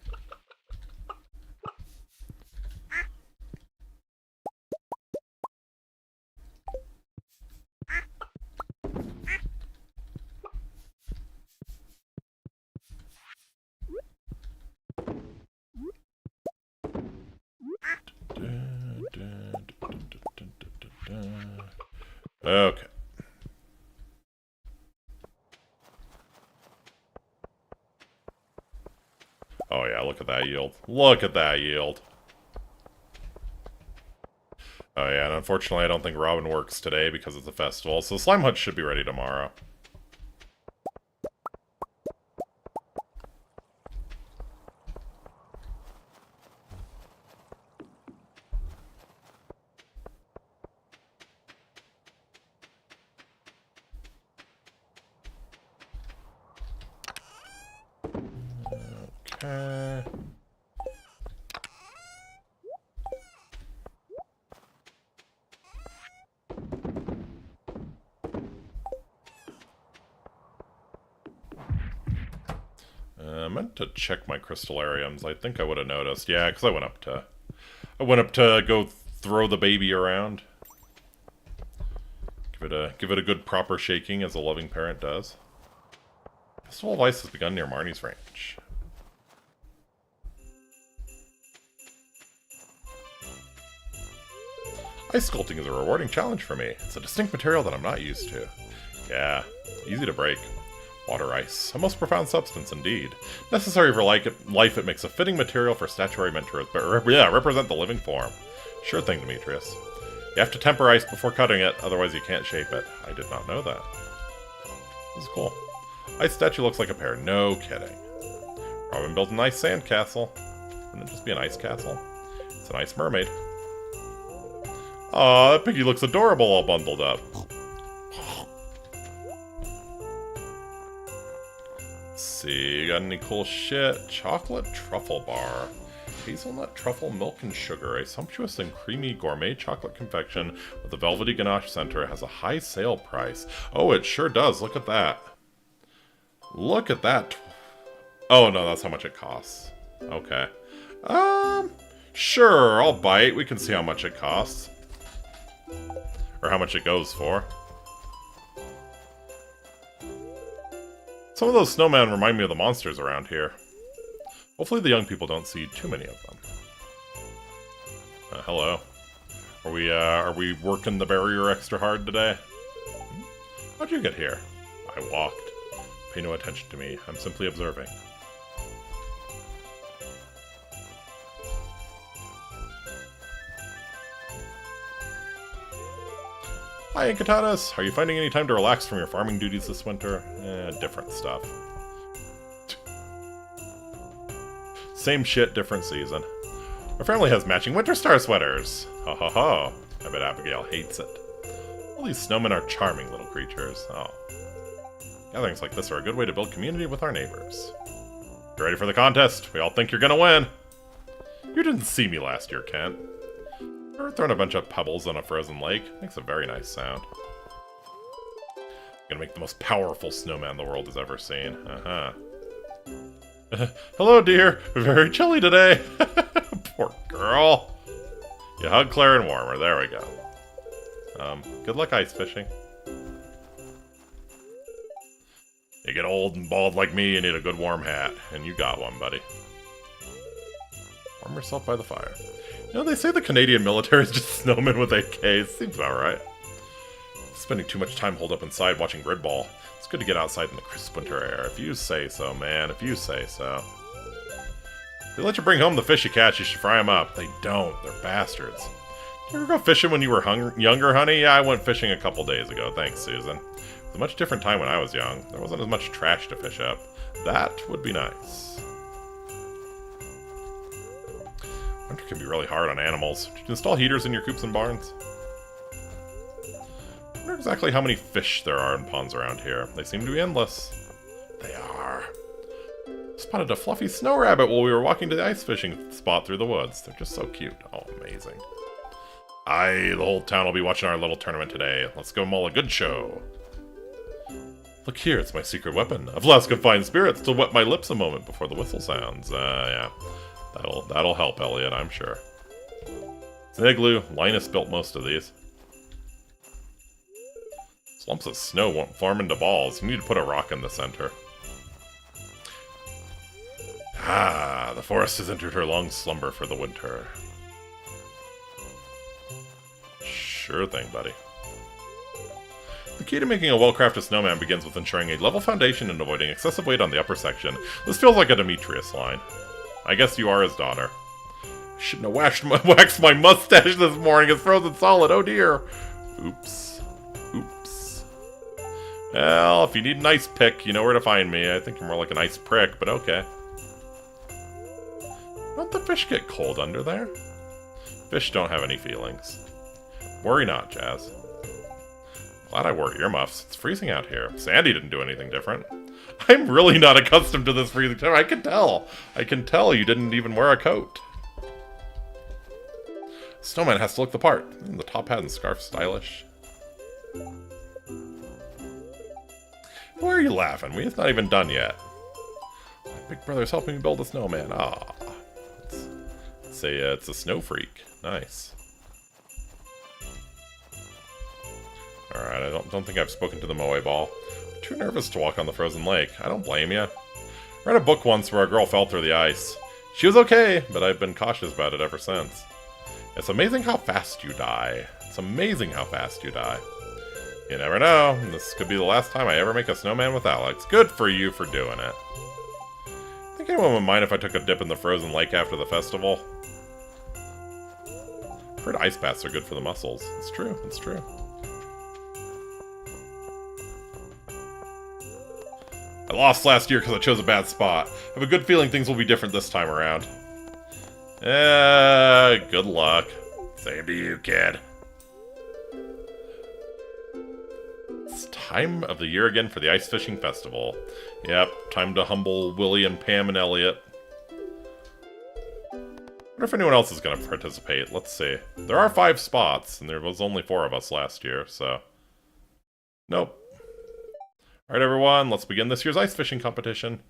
Speaker 1: Okay. Oh yeah, look at that yield. Look at that yield. Oh yeah, and unfortunately I don't think Robin works today because it's a festival, so the slime hut should be ready tomorrow. Okay. I meant to check my crystallariums. I think I would have noticed. Yeah, because I went up to go throw the baby around. Give it a good proper shaking as a loving parent does. Festival of Ice has begun near Marnie's ranch. Ice sculpting is a rewarding challenge for me. It's a distinct material that I'm not used to. Yeah, easy to break. Water ice. A most profound substance, indeed. Necessary for life, it makes a fitting material for statuary meant to represent the living form. Sure thing, Demetrius. You have to temper ice before cutting it, otherwise you can't shape it. I did not know that. This is cool. Ice statue looks like a pear. No kidding. Robin built an ice sand castle. Wouldn't it just be an ice castle? It's an ice mermaid. Aw, that piggy looks adorable all bundled up. Let's see, got any cool shit? Chocolate truffle bar. Hazelnut, truffle, milk, and sugar. A sumptuous and creamy gourmet chocolate confection with a velvety ganache center has a high sale price. Oh, it sure does. Look at that. Look at that. Oh, no, that's how much it costs. Okay. Sure, I'll bite. We can see how much it costs. Or how much it goes for. Some of those snowmen remind me of the monsters around here. Hopefully the young people don't see too many of them. Hello. Are we working the barrier extra hard today? How'd you get here? I walked. Pay no attention to me. I'm simply observing. Hi, Incitatus! Are you finding any time to relax from your farming duties this winter? Different stuff. Same shit, different season. Our family has matching winter star sweaters! Ho ho ho! I bet Abigail hates it. All these snowmen are charming little creatures. Oh. Gatherings like this are a good way to build community with our neighbors. You ready for the contest? We all think you're gonna win! You didn't see me last year, Kent. Ever thrown a bunch of pebbles on a frozen lake? Makes a very nice sound. Gonna make the most powerful snowman the world has ever seen. Hello, dear. Very chilly today. Poor girl. You hug Claire and warm her. There we go. Good luck ice fishing. You get old and bald like me, you need a good warm hat. And you got one, buddy. Warm yourself by the fire. You know, they say the Canadian military is just snowmen with AKs. Seems about right. Spending too much time holed up inside watching grid ball. It's good to get outside in the crisp winter air. If you say so, man. If you say so. If they let you bring home the fish you catch, you should fry them up. They don't. They're bastards. Did you ever go fishing when you were younger, honey? Yeah, I went fishing a couple days ago. Thanks, Susan. It was a much different time when I was young. There wasn't as much trash to fish up. That would be nice. Winter can be really hard on animals. Did you install heaters in your coops and barns? I wonder exactly how many fish there are in ponds around here. They seem to be endless. They are. Spotted a fluffy snow rabbit while we were walking to the ice fishing spot through the woods. They're just so cute. Oh, amazing. The whole town will be watching our little tournament today. Let's give them all a good show. Look here, it's my secret weapon. A flask of fine spirits to wet my lips a moment before the whistle sounds. Yeah. That'll help, Elliot, I'm sure. It's an igloo. Linus built most of these. Lumps of snow won't form into balls. You need to put a rock in the center. Ah, the forest has entered her long slumber for the winter. Sure thing, buddy. The key to making a well-crafted snowman begins with ensuring a level foundation and avoiding excessive weight on the upper section. This feels like a Demetrius line. I guess you are his daughter. I shouldn't have waxed my mustache this morning. It's frozen solid. Oh dear. Oops. Oops. Well, if you need an ice pick, you know where to find me. I think you're more like an ice prick, but okay. Don't the fish get cold under there? Fish don't have any feelings. Worry not, Jazz. Glad I wore earmuffs. It's freezing out here. Sandy didn't do anything different. I'm really not accustomed to this freezing temperature. I can tell. I can tell you didn't even wear a coat. Snowman has to look the part. Isn't the top hat and scarf stylish? Why are you laughing? It's not even done yet. My big brother's helping me build a snowman. Ah, it's a snow freak. Nice. Alright, I don't think I've spoken to the Moe Ball. I'm too nervous to walk on the frozen lake. I don't blame you. I read a book once where a girl fell through the ice. She was okay, but I've been cautious about it ever since. It's amazing how fast you die. It's amazing how fast you die. You never know. This could be the last time I ever make a snowman with Alex. Good for you for doing it. Think anyone would mind if I took a dip in the frozen lake after the festival? I've heard ice baths are good for the muscles. It's true, it's true. I lost last year because I chose a bad spot. I have a good feeling things will be different this time around. Good luck. Same to you, kid. It's time of the year again for the Ice Fishing Festival. Yep, time to humble Willie and Pam and Elliot. I wonder if anyone else is going to participate. Let's see. There are 5 spots, and there was only 4 of us last year, so... Nope. Alright everyone, let's begin this year's ice fishing competition.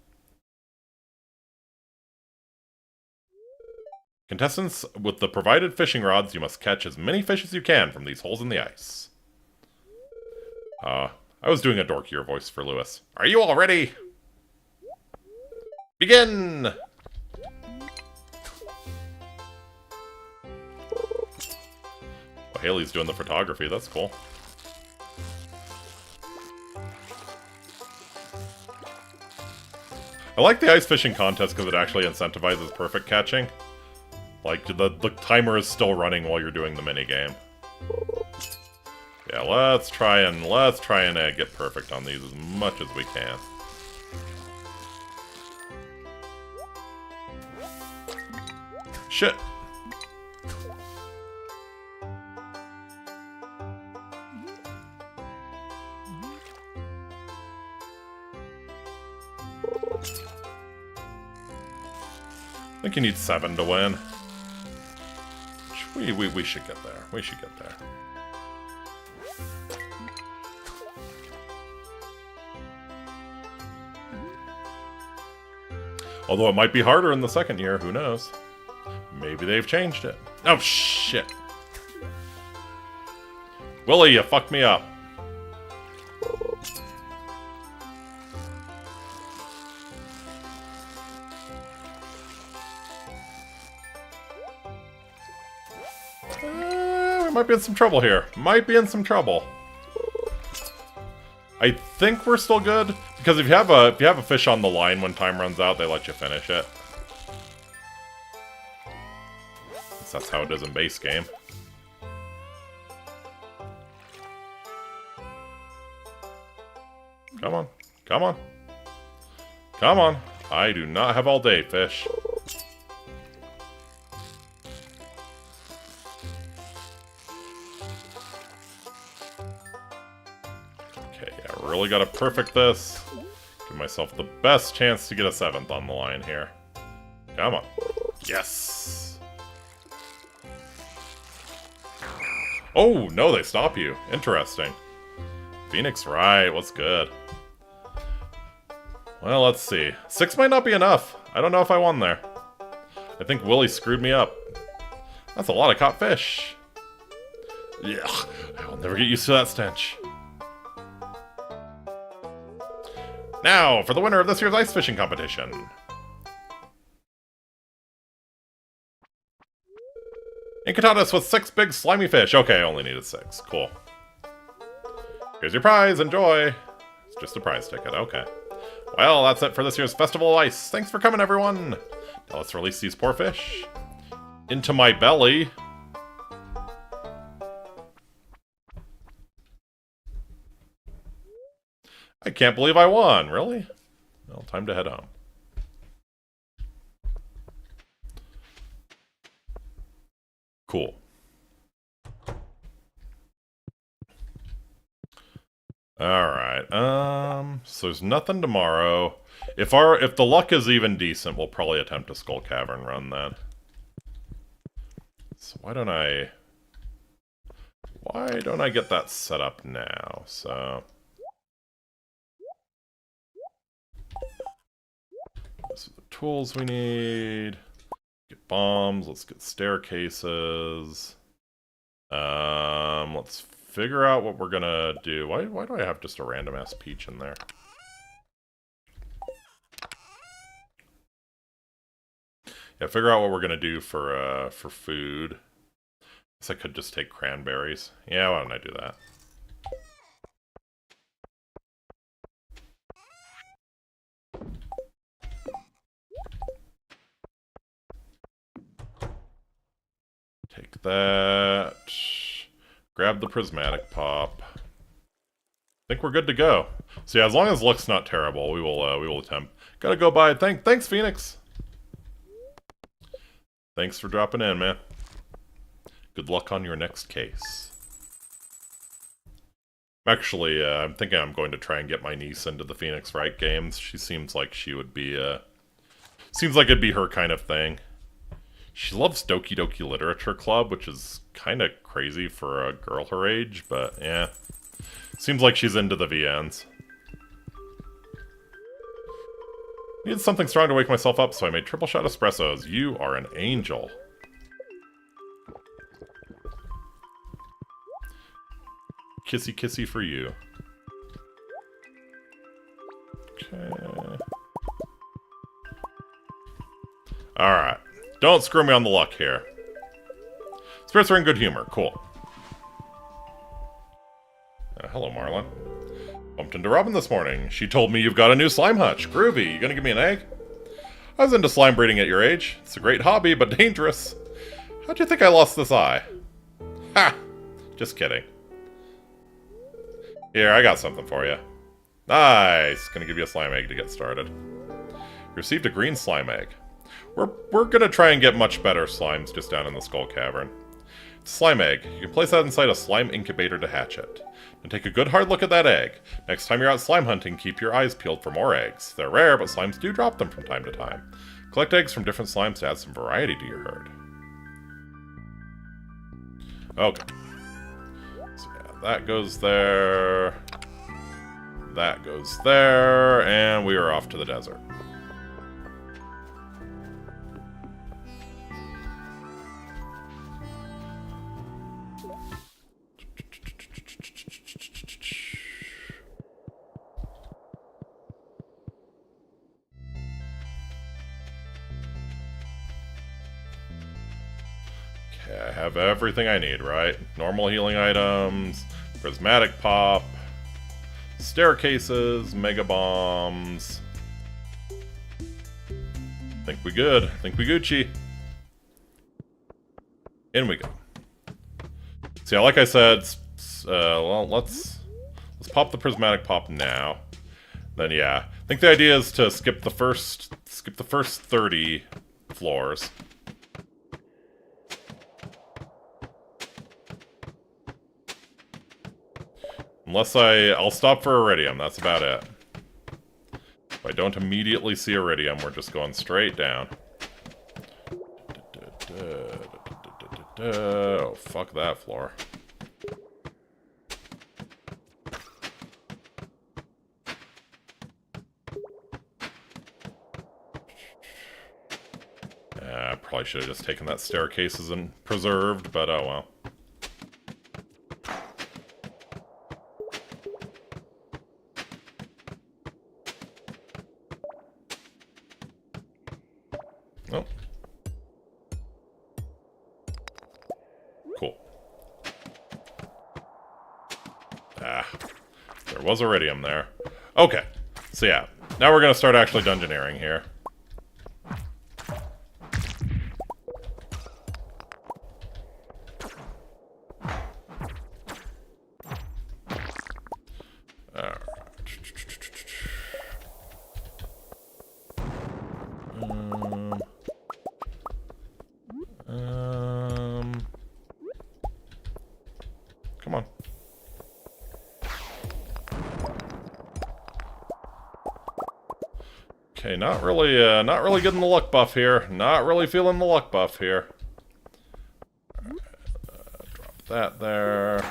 Speaker 1: Contestants, with the provided fishing rods, you must catch as many fish as you can from these holes in the ice. I was doing a dorkier voice for Lewis. Are you all ready? Begin! Well, Haley's doing the photography, that's cool. I like the ice fishing contest because it actually incentivizes perfect catching. Like, the timer is still running while you're doing the minigame. Yeah, let's try and get perfect on these as much as we can. Shit! I think you need 7 to win. We should get there. We should get there. Although it might be harder in the second year, who knows? Maybe they've changed it. Oh, shit. Willie, you fucked me up. We might be in some trouble here. Might be in some trouble. I think we're still good because if you have a fish on the line when time runs out, they let you finish it. That's how it is in base game. Come on, come on, come on! I do not have all day, fish. Really gotta perfect this. Give myself the best chance to get a 7th on the line here. Come on. Yes! Oh, no, they stop you. Interesting. Phoenix Wright, what's good? Well, let's see. 6 might not be enough. I don't know if I won there. I think Willie screwed me up. That's a lot of caught fish. Yeah, I'll never get used to that stench. Now, for the winner of this year's ice fishing competition. Incitatus with 6 big slimy fish. Okay, I only needed 6. Cool. Here's your prize. Enjoy. It's just a prize ticket. Okay. Well, that's it for this year's Festival of Ice. Thanks for coming, everyone. Now let's release these poor fish. Into my belly. I can't believe I won. Really? Well, time to head home. Cool. Alright, so there's nothing tomorrow. If the luck is even decent, we'll probably attempt a Skull Cavern run then. So why don't I get that set up now? So these are the tools we need. Get bombs, let's get staircases. Let's figure out what we're gonna do. Why do I have just a random ass peach in there? Yeah, figure out what we're gonna do for food. Guess I could just take cranberries. Yeah, why don't I do that? Take that. Grab the prismatic pop. I think we're good to go. So yeah, as long as luck's not terrible, we will attempt. Gotta go by. Thanks, Phoenix. Thanks for dropping in, man. Good luck on your next case. Actually, I'm thinking I'm going to try and get my niece into the Phoenix Wright games. She seems like she would be, seems like it'd be her kind of thing. She loves Doki Doki Literature Club, which is kind of crazy for a girl her age, but yeah. Seems like she's into the VNs. Needed something strong to wake myself up, so I made triple shot espressos. You are an angel. Kissy kissy for you. Okay. Alright. Don't screw me on the luck here. Spirits are in good humor. Cool. Hello, Marlon. Bumped into Robin this morning. She told me you've got a new slime hutch. Groovy. You gonna give me an egg? I was into slime breeding at your age. It's a great hobby, but dangerous. How'd you think I lost this eye? Ha! Just kidding. Here, I got something for you. Nice! Gonna give you a slime egg to get started. You received a green slime egg. We're gonna try and get much better slimes just down in the Skull Cavern. It's a slime egg. You can place that inside a slime incubator to hatch it. And take a good hard look at that egg. Next time you're out slime hunting, keep your eyes peeled for more eggs. They're rare, but slimes do drop them from time to time. Collect eggs from different slimes to add some variety to your herd. Okay. So yeah, that goes there. That goes there. And we are off to the desert. I have everything I need, right? Normal healing items, prismatic pop, staircases, mega bombs. Think we good. Think we Gucci. In we go. So yeah, like I said, well, let's pop the prismatic pop now. Then yeah, I think the idea is to skip the first 30 floors. Unless I'll stop for Iridium, that's about it. If I don't immediately see Iridium, we're just going straight down. Oh, fuck that floor. Probably should have just taken that staircases and preserved, but oh well. Oh. Cool. Ah. There was iridium there. Okay. So yeah. Now we're going to start actually dungeoneering here. Come on. Okay, not really getting the luck buff here. Not really feeling the luck buff here. Drop that there.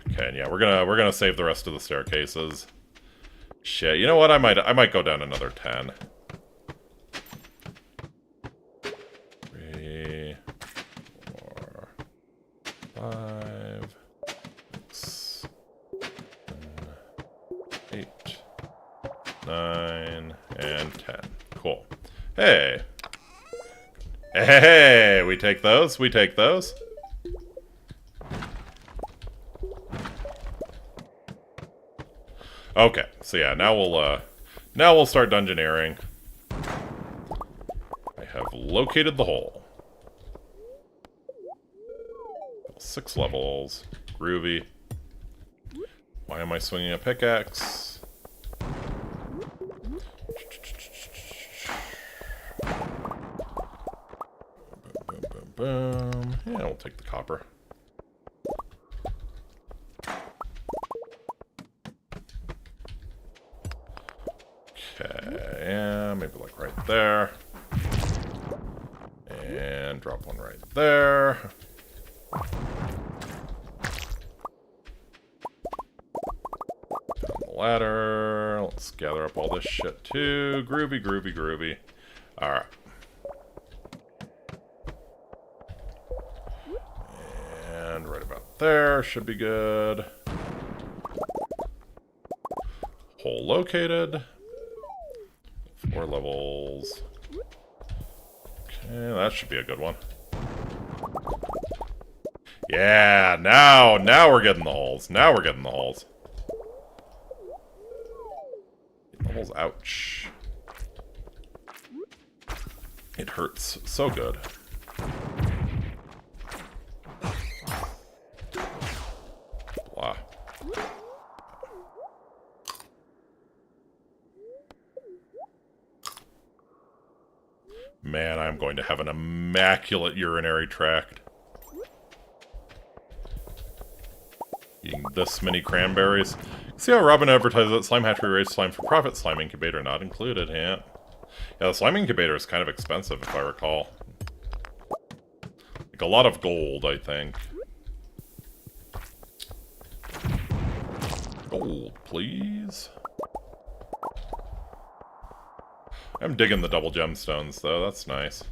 Speaker 1: Okay, and yeah, we're gonna save the rest of the staircases. Shit, you know what? I might go down another 10. 3, 4, 5, 6, 7, 8, 9, and 10. Cool. Hey! Hey! We take those? We take those? Okay, so yeah, now we'll start dungeoneering. I have located the hole. 6 levels. Groovy. Why am I swinging a pickaxe? Boom, boom, boom. Yeah, we'll take the copper. Okay, yeah, maybe like right there. And drop one right there. Down the ladder. Let's gather up all this shit too. Groovy, groovy, groovy. Alright. And right about there should be good. Hole located. 4 levels. Okay, that should be a good one. Yeah, now we're getting the holes. Now we're getting the holes. Levels, ouch. It hurts so good. Blah. Man, I'm going to have an immaculate urinary tract. Eating this many cranberries. See how Robin advertises that slime hatchery raised slime for profit, slime incubator not included, yeah. Yeah, the slime incubator is kind of expensive, if I recall. Like a lot of gold, I think. Gold, please. I'm digging the double gemstones, though. That's nice.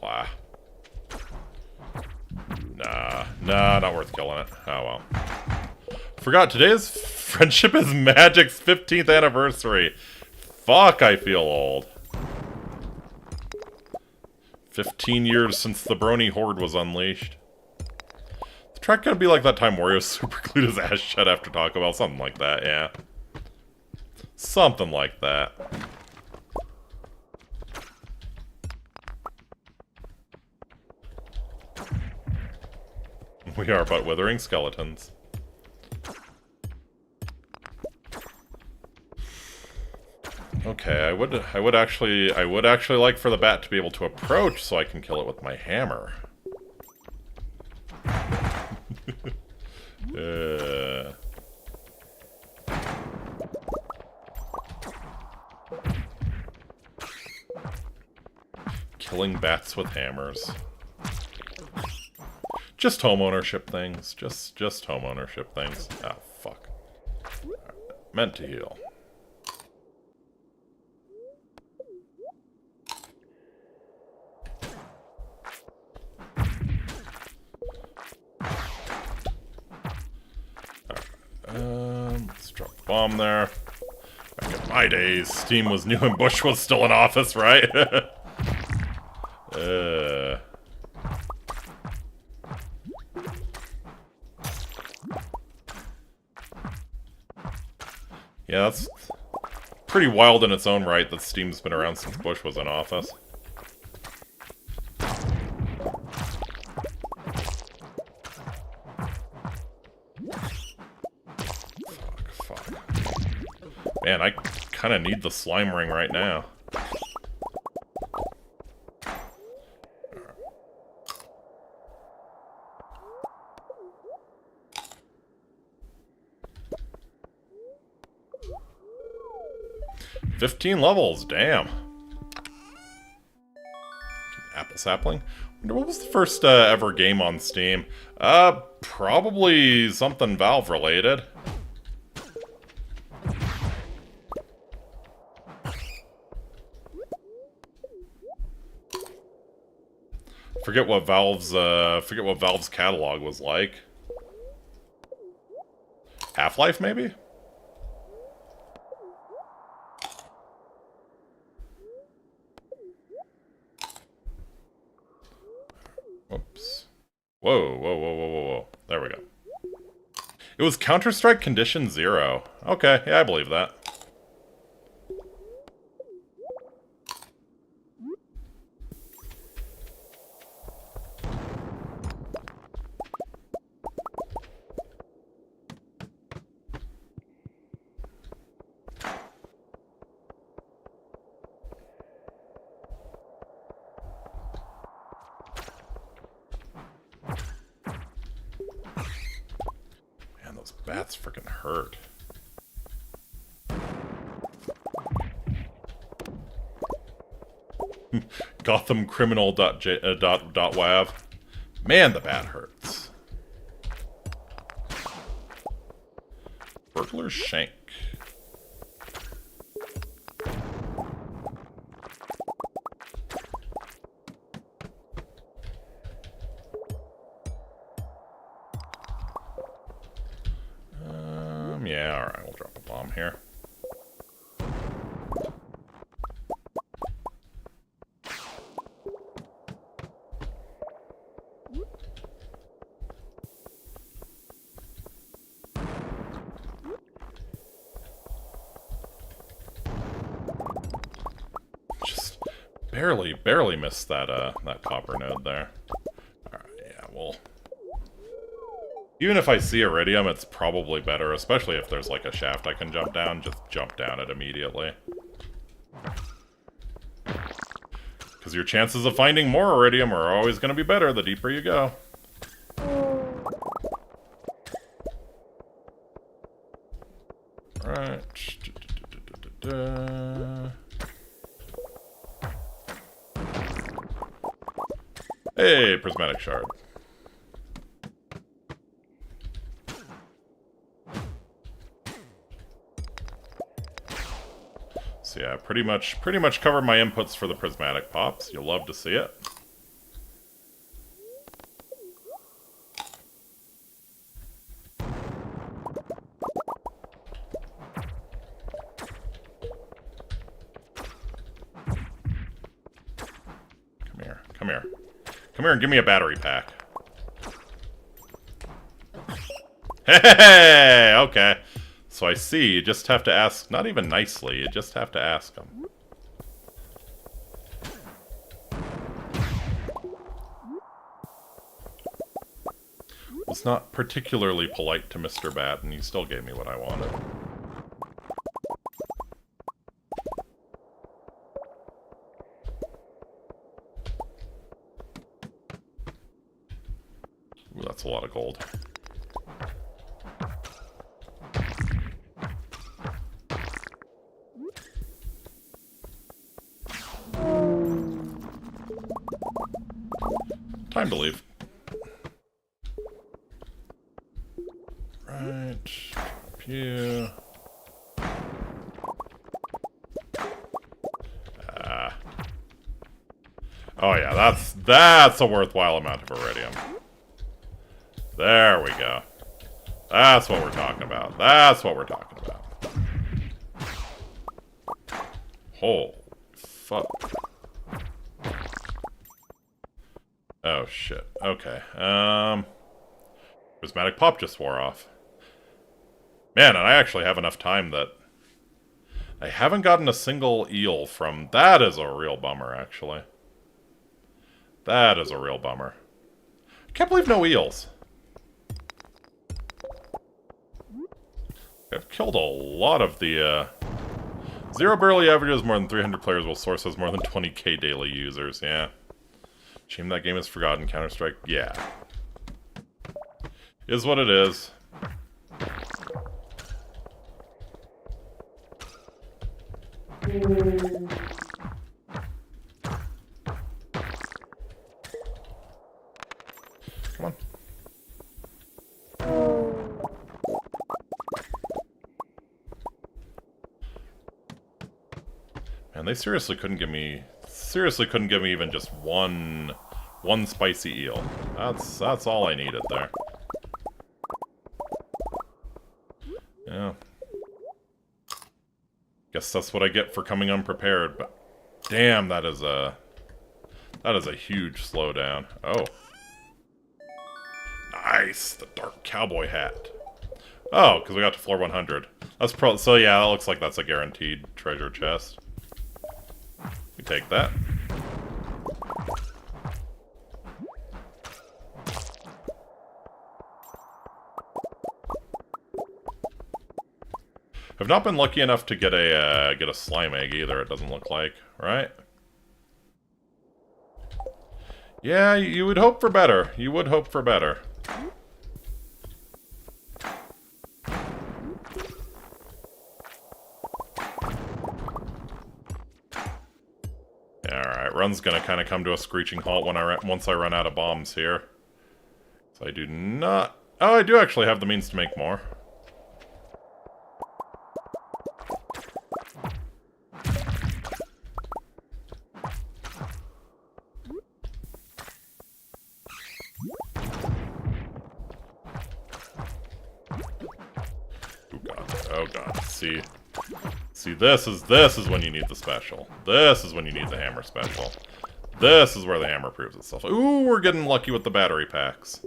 Speaker 1: Blah. Nah, not worth killing it. Oh, well. Forgot, today's Friendship is Magic's 15th anniversary. Fuck, I feel old. 15 years since the Brony Horde was unleashed. Track gonna be like that time Wario super glued his ass shut after Taco Bell. Something like that, yeah. Something like that. We are but withering skeletons. Okay, I would actually like for the bat to be able to approach so I can kill it with my hammer. Killing bats with hammers. Just homeownership things. Just homeownership things. Ah, fuck. Right. Meant to heal. Let's drop the bomb there. Back in my days, Steam was new and Bush was still in office, right? Yeah, that's pretty wild in its own right that Steam's been around since Bush was in office. Fuck. Man, I kind of need the slime ring right now. "15 levels, damn." Apple sapling? Wonder what was the first ever game on Steam? Probably something Valve related. Forget what Valve's catalog was like. Half-Life, maybe? Whoops. Whoa. There we go. It was Counter-Strike Condition Zero. Okay, yeah, I believe that. Bats freaking hurt. GothamCriminal.wav. Man, the bat hurts. Burglar's Shank. Yeah, alright, we'll drop a bomb here. Just barely missed that that copper node there. Alright, yeah, well, even if I see Iridium, it's probably better, especially if there's like a shaft I can jump down, just jump down it immediately. Because your chances of finding more Iridium are always going to be better the deeper you go. Alright. Hey, prismatic shard. So yeah, pretty much covered my inputs for the prismatic pops. You'll love to see it. Come here and give me a battery pack. Hey, okay. So I see, you just have to ask, not even nicely, you just have to ask them. Was not particularly polite to Mr. Bat, and he still gave me what I wanted. Ooh, that's a lot of gold. Time to leave. Oh yeah, that's a worthwhile amount of iridium. There we go. That's what we're talking about. That's what we're talking about. Holy fuck. Oh shit. Okay. Prismatic Pop just wore off. Man, and I actually have enough time that I haven't gotten a single eel from... That is a real bummer, actually. That is a real bummer. I can't believe no eels. I've killed a lot of the, Zero barely averages more than 300 players, while Source has more than 20k daily users, yeah. Shame that game is forgotten, Counter-Strike, yeah. Is what it is. Come on. Man, they seriously couldn't give me even just one spicy eel. That's all I needed there. Yeah. Guess that's what I get for coming unprepared, but damn, that is a huge slowdown. Oh. Nice, the dark cowboy hat. Oh, because we got to floor 100. That's so yeah, that looks like that's a guaranteed treasure chest. We take that. I've not been lucky enough to get a slime egg either, it doesn't look like, right? Yeah, you would hope for better. You would hope for better. Alright, run's gonna kind of come to a screeching halt when once I run out of bombs here. So I do not... Oh, I do actually have the means to make more. Oh god, see, this is when you need the special. This is when you need the hammer special. This is where the hammer proves itself. Ooh, we're getting lucky with the battery packs.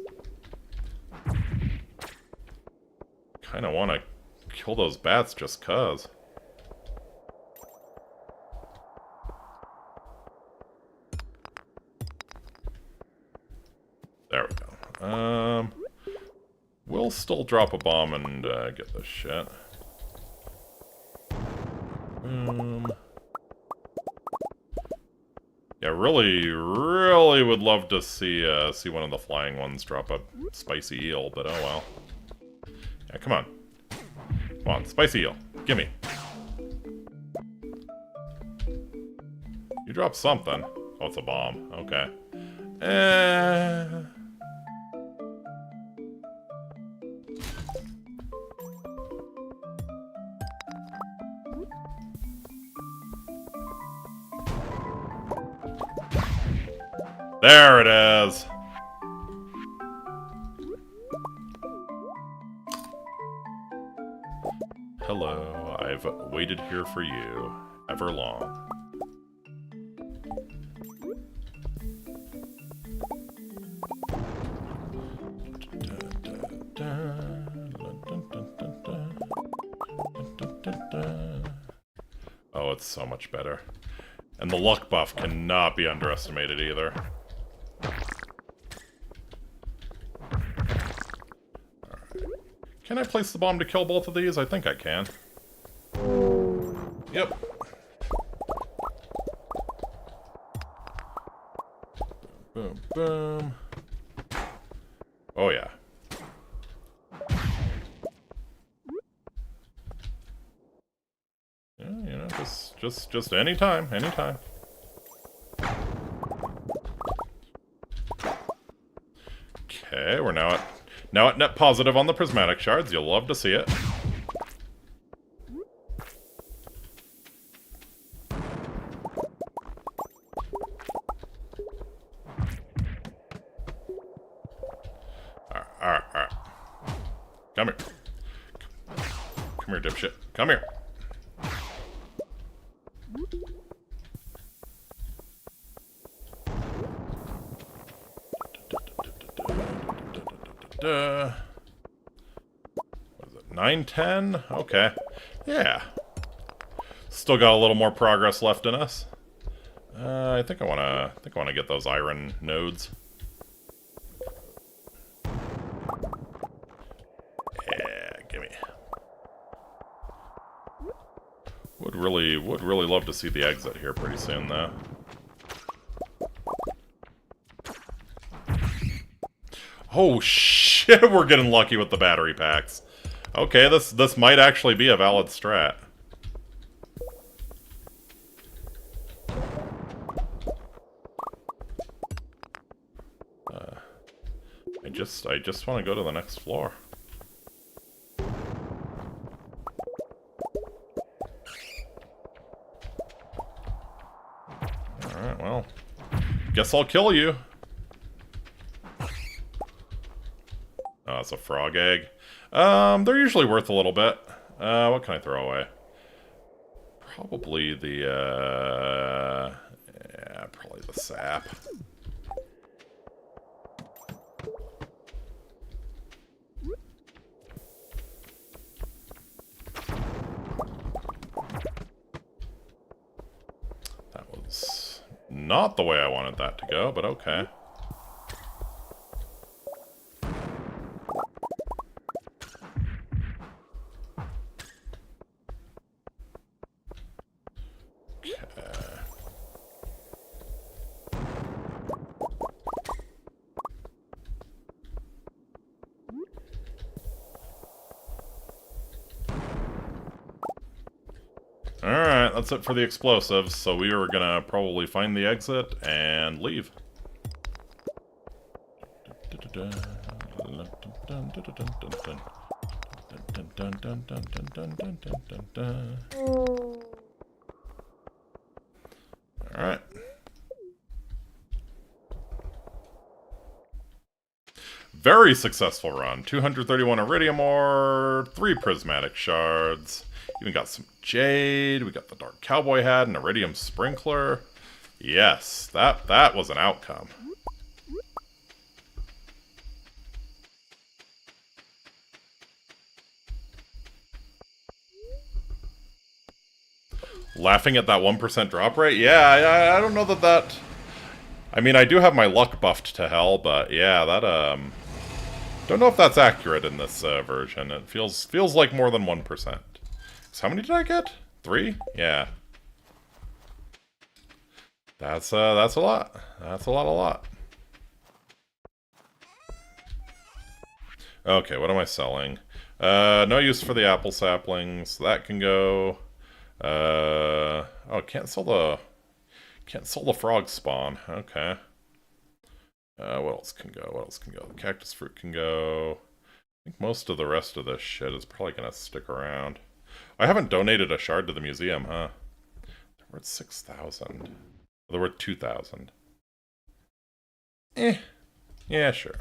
Speaker 1: Kinda wanna kill those bats just cuz. There we go. We'll still drop a bomb and get this shit. Yeah, really would love to see one of the flying ones drop a spicy eel, but oh well. Yeah, come on. Come on, spicy eel. Gimme. You dropped something. Oh, it's a bomb. Okay. There it is! Hello, I've waited here for you, ever long. Oh, it's so much better. And the luck buff cannot be underestimated either. Can I place the bomb to kill both of these? I think I can. Yep. Boom, boom. Oh yeah. Yeah, you know, just anytime, anytime. Okay, we're now at net positive on the prismatic shards. You'll love to see it. Come here. Come here, dipshit. Come here. What is it? 910? Okay. Yeah. Still got a little more progress left in us. I think I wanna get those iron nodes. Yeah, gimme. Would really love to see the exit here pretty soon, though. Oh shit, we're getting lucky with the battery packs. Okay, this might actually be a valid strat. I just want to go to the next floor. Alright, well. Guess I'll kill you. Oh, it's a frog egg. They're usually worth a little bit. What can I throw away? Probably the, yeah, probably the sap. That was not the way I wanted that to go, but okay. Alright, that's it for the explosives, so we are gonna probably find the exit and leave. Alright. Very successful run. 231 iridium ore, 3 prismatic shards. Even got some jade. We got the dark cowboy hat, an iridium sprinkler. Yes, that was an outcome. Laughing at that 1% drop rate? Yeah, I don't know that... I mean, I do have my luck buffed to hell, but yeah, that, don't know if that's accurate in this version. It feels like more than 1%. So how many did I get? 3? Yeah. That's a lot. That's a lot. Okay, what am I selling? No use for the apple saplings. That can go. Oh, can't sell the frog spawn. Okay. What else can go? The cactus fruit can go. I think most of the rest of this shit is probably gonna stick around. I haven't donated a shard to the museum, huh? They're worth 6,000. They're worth 2,000. Yeah, sure.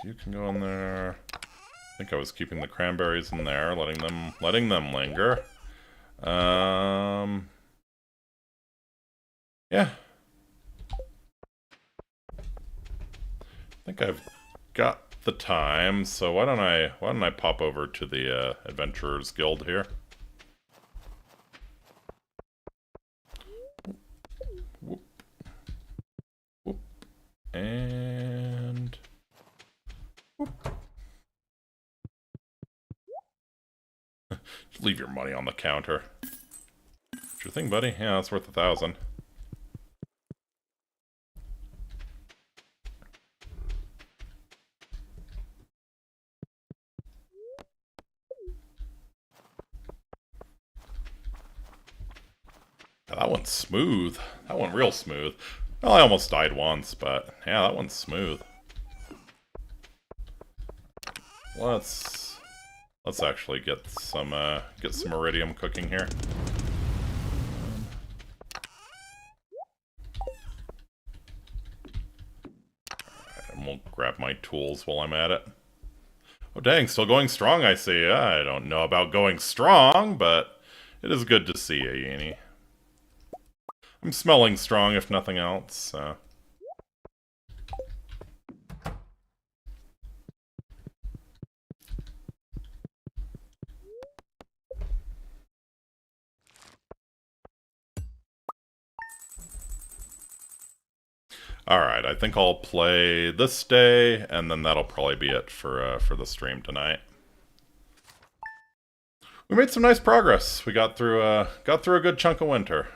Speaker 1: You can go in there. I think I was keeping the cranberries in there, letting them linger. Yeah. I think I've got the time, so why don't I pop over to the Adventurers Guild here. Whoop. Whoop. And leave your money on the counter. Sure thing, buddy. Yeah, that's worth 1,000. Yeah, that one's smooth. That one real smooth. Well, I almost died once, but yeah, that one's smooth. let's actually get some iridium cooking here. Alright, and we'll grab my tools while I'm at it. Oh dang, still going strong, I see. I don't know about going strong, but it is good to see you, Yeni. I'm smelling strong, if nothing else, so... Alright, I think I'll play this day, and then that'll probably be it for the stream tonight. We made some nice progress. We got through a good chunk of winter.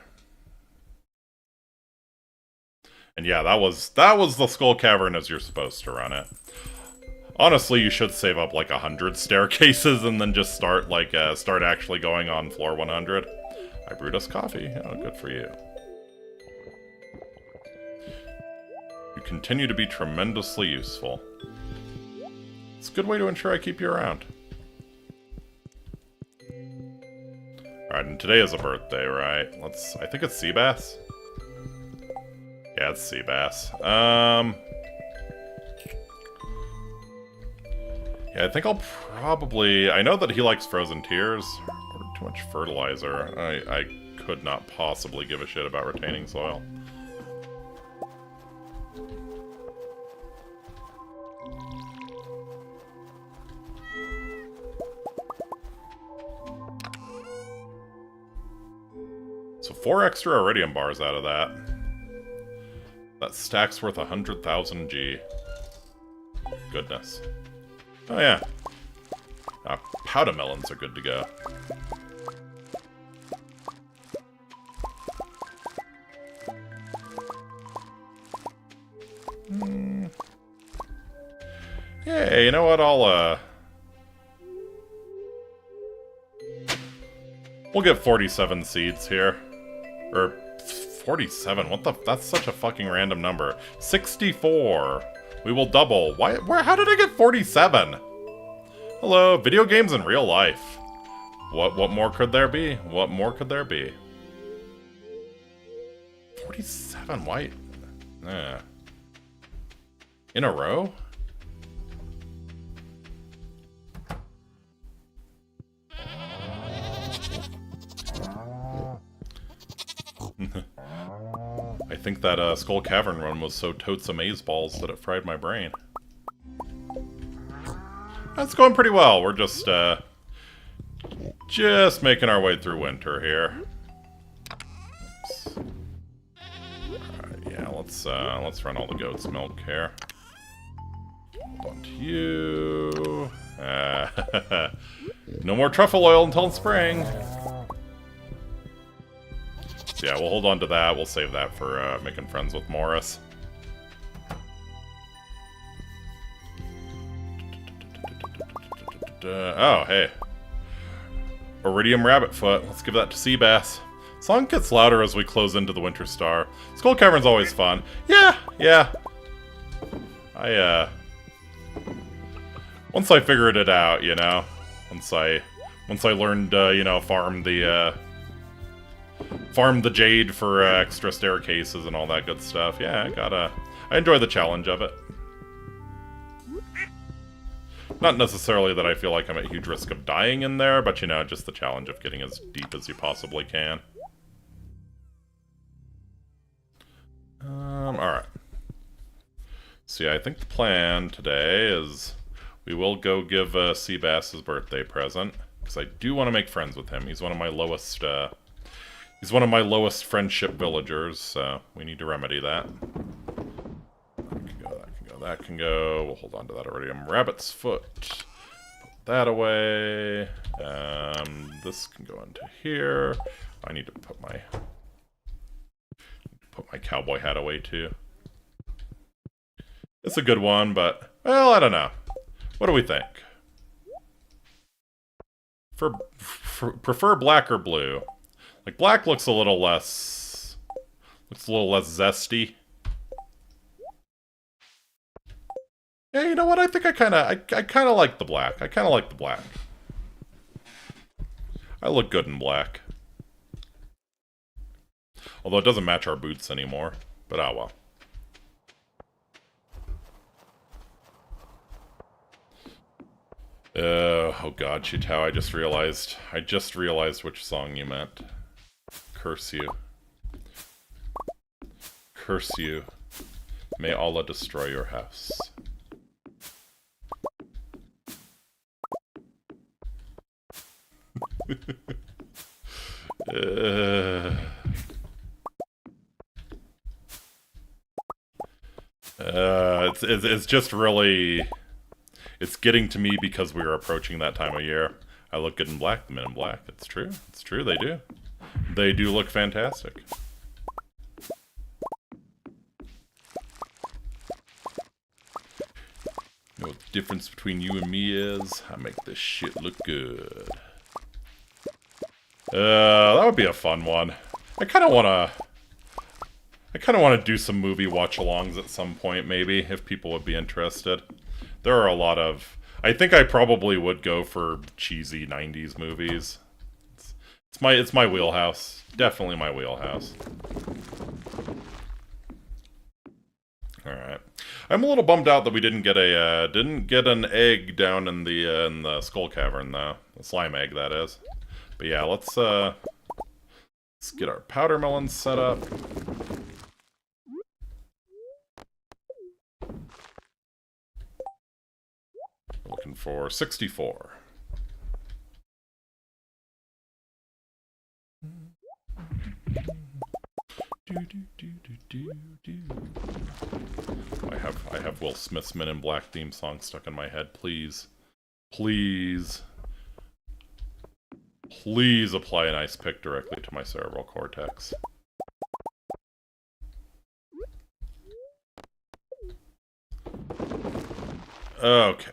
Speaker 1: And yeah, that was the Skull Cavern as you're supposed to run it. Honestly, you should save up like 100 staircases and then just start actually going on floor 100. I brewed us coffee. Oh, good for you. You continue to be tremendously useful. It's a good way to ensure I keep you around. Alright, and today is a birthday, right? I think it's Seabass? Yeah, it's Seabass. Yeah, I think I'll probably... I know that he likes frozen tears. Or too much fertilizer. I could not possibly give a shit about retaining soil. So 4 extra iridium bars out of that. That stack's worth 100,000 G. Goodness. Oh yeah. Powder melons are good to go. Yeah, you know what, we'll get 47 seeds here. Or 47, what the... That's such a fucking random number. 64. We will double. How did I get 47? Hello, video games in real life. What more could there be? What more could there be? 47, why? In a row? I think that Skull Cavern run was so totes amazeballs that it fried my brain. That's going pretty well. We're just making our way through winter here. Alright, yeah, let's run all the goat's milk here. Hold on to you. No more truffle oil until spring. So yeah, we'll hold on to that. We'll save that for making friends with Morris. Oh, hey. Iridium Rabbitfoot. Let's give that to Seabass. Song gets louder as we close into the Winter Star. Skull Cavern's always fun. Yeah. Once I figured it out, you know. Once I learned, farm the jade for extra staircases and all that good stuff. Yeah, I enjoy the challenge of it. Not necessarily that I feel like I'm at huge risk of dying in there, but you know, just the challenge of getting as deep as you possibly can. Alright. So yeah, I think the plan today is we will go give Seabass his birthday present, because I do want to make friends with him. He's one of my lowest, friendship villagers, so we need to remedy that. That can go. We'll hold on to that iridium rabbit's foot. Put that away. This can go into here. I need to put my cowboy hat away too. It's a good one, but well, I don't know. What do we think? Prefer black or blue? Like black looks a little less zesty. Yeah, you know what? I think I kind of like the black. I kind of like the black. I look good in black. Although it doesn't match our boots anymore. But oh well. Oh god, Chitao, I just realized which song you meant. Curse you. Curse you. May Allah destroy your house. It's just really... It's getting to me because we are approaching that time of year. I look good in black, the men in black. It's true. It's true, they do. They do look fantastic. You know what the difference between you and me is? I make this shit look good. That would be a fun one. I kind of want to do some movie watch-alongs at some point, maybe, if people would be interested. There are a lot of... I think I probably would go for cheesy 90s movies. It's my wheelhouse. Definitely my wheelhouse. Alright. I'm a little bummed out that we didn't get an egg down in the Skull Cavern, though. The slime egg, that is. But yeah, let's get our powder melon set up. Looking for 64. I have Will Smith's Men in Black theme song stuck in my head. Please, please, please apply an ice pick directly to my cerebral cortex. Okay.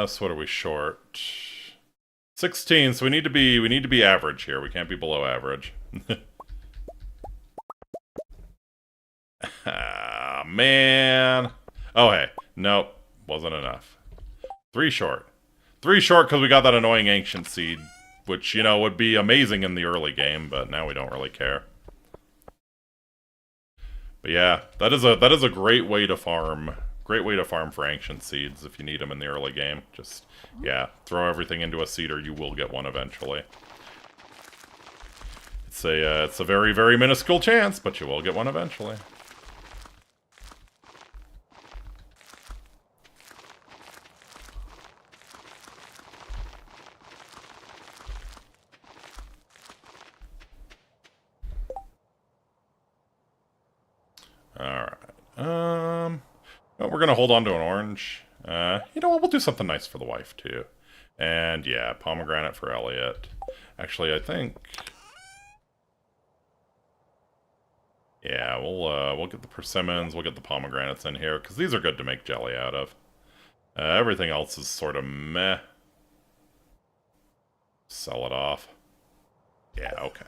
Speaker 1: So what are we short? 16, so we need to be average here. We can't be below average. Ah, man. Oh, hey. Nope. Wasn't enough. 3 short. 3 short because we got that annoying ancient seed, which, you know, would be amazing in the early game, but now we don't really care. But yeah, that is a great way to farm. Great way to farm for ancient seeds if you need them in the early game. Just, yeah, throw everything into a seeder, you will get one eventually. It's a very, very minuscule chance, but you will get one eventually. Alright. Well, we're gonna hold on to an orange. You know what, we'll do something nice for the wife, too. And, yeah, pomegranate for Elliot. Actually, I think... Yeah, we'll get the persimmons, we'll get the pomegranates in here, because these are good to make jelly out of. Everything else is sort of meh. Sell it off. Yeah, okay.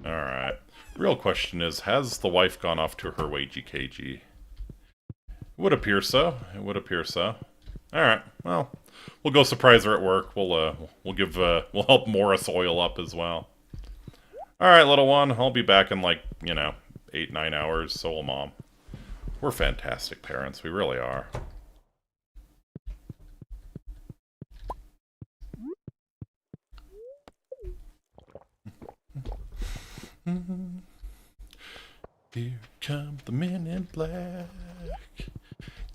Speaker 1: Alright. Real question is, has the wife gone off to her wagey cagey? It would appear so. It would appear so. Alright, well, we'll go surprise her at work. We'll help Morris oil up as well. Alright, little one, I'll be back in like, you know, 8-9 hours, so will Mom. We're fantastic parents, we really are. Here come the men in black,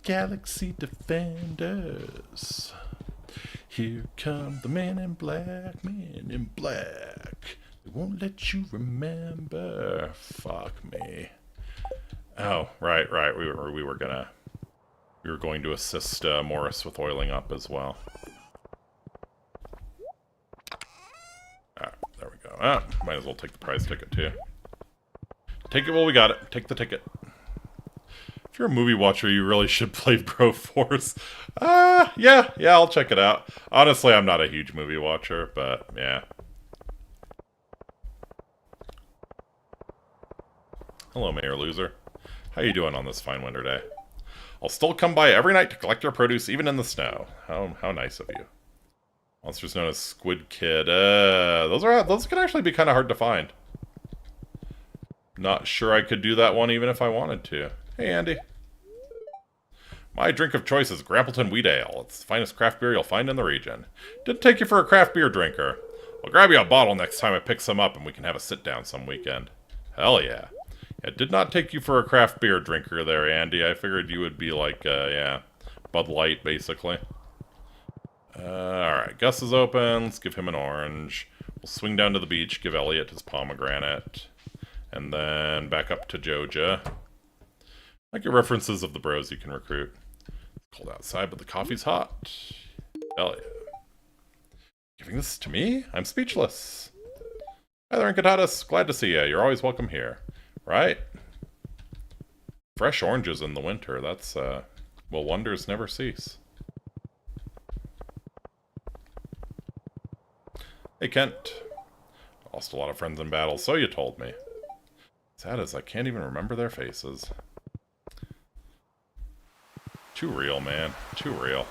Speaker 1: Galaxy Defenders. Here come the men in black, men in black. They won't let you remember. Fuck me. Oh, right. We were going to assist Morris with oiling up as well. Ah, there we go. Ah, might as well take the prize ticket too. Take it while we got it. Take the ticket. If you're a movie watcher, you really should play Broforce. Yeah, I'll check it out. Honestly, I'm not a huge movie watcher, but yeah. Hello, Mayor Loser. How you doing on this fine winter day? I'll still come by every night to collect your produce, even in the snow. How nice of you. Monsters known as Squid Kid. Those can actually be kind of hard to find. Not sure I could do that one even if I wanted to. Hey, Andy. My drink of choice is Grappleton Wheat Ale. It's the finest craft beer you'll find in the region. Did take you for a craft beer drinker. I'll grab you a bottle next time I pick some up and we can have a sit-down some weekend. Hell yeah. It did not take you for a craft beer drinker there, Andy. I figured you would be like, yeah, Bud Light, basically. Alright, Gus is open. Let's give him an orange. We'll swing down to the beach, give Elliot his pomegranate. And then back up to Joja. I like your references of the bros you can recruit. It's cold outside, but the coffee's hot. Hell yeah. Giving this to me? I'm speechless. Hi there, Incitatus. Glad to see you. You're always welcome here. Right? Fresh oranges in the winter. That's, well, wonders never cease. Hey, Kent. Lost a lot of friends in battle, so you told me. Sad as I can't even remember their faces. Too real, man. Too real.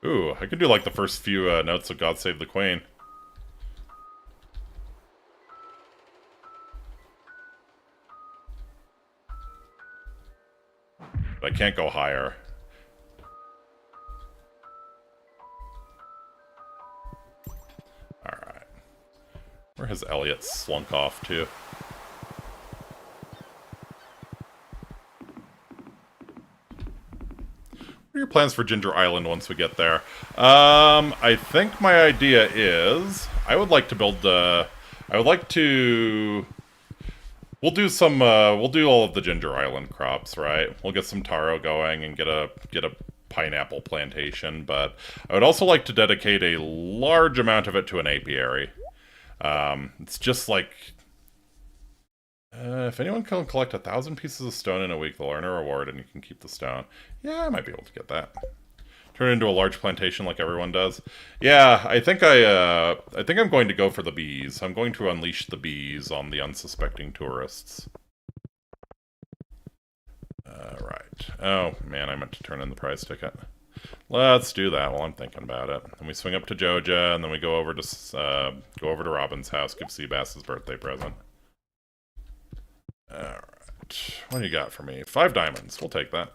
Speaker 1: Ooh, I could do like the first few notes of God Save the Queen. But I can't go higher. Alright. Where has Elliot slunk off to? What are your plans for Ginger Island once we get there? I think my idea is I would like to build I would like to we'll do all of the Ginger Island crops, right? We'll get some taro going and get a pineapple plantation, but I would also like to dedicate a large amount of it to an apiary. It's just like if anyone can collect 1,000 pieces of stone in a week, they'll earn a reward and you can keep the stone. Yeah, I might be able to get that. Turn it into a large plantation like everyone does. Yeah, I think I'm going to go for the bees. I'm going to unleash the bees on the unsuspecting tourists. Right. Oh, man, I meant to turn in the prize ticket. Let's do that while I'm thinking about it. And we swing up to Joja, and then we go over to Robin's house, give Seabass his birthday present. Alright. What do you got for me? 5 diamonds. We'll take that.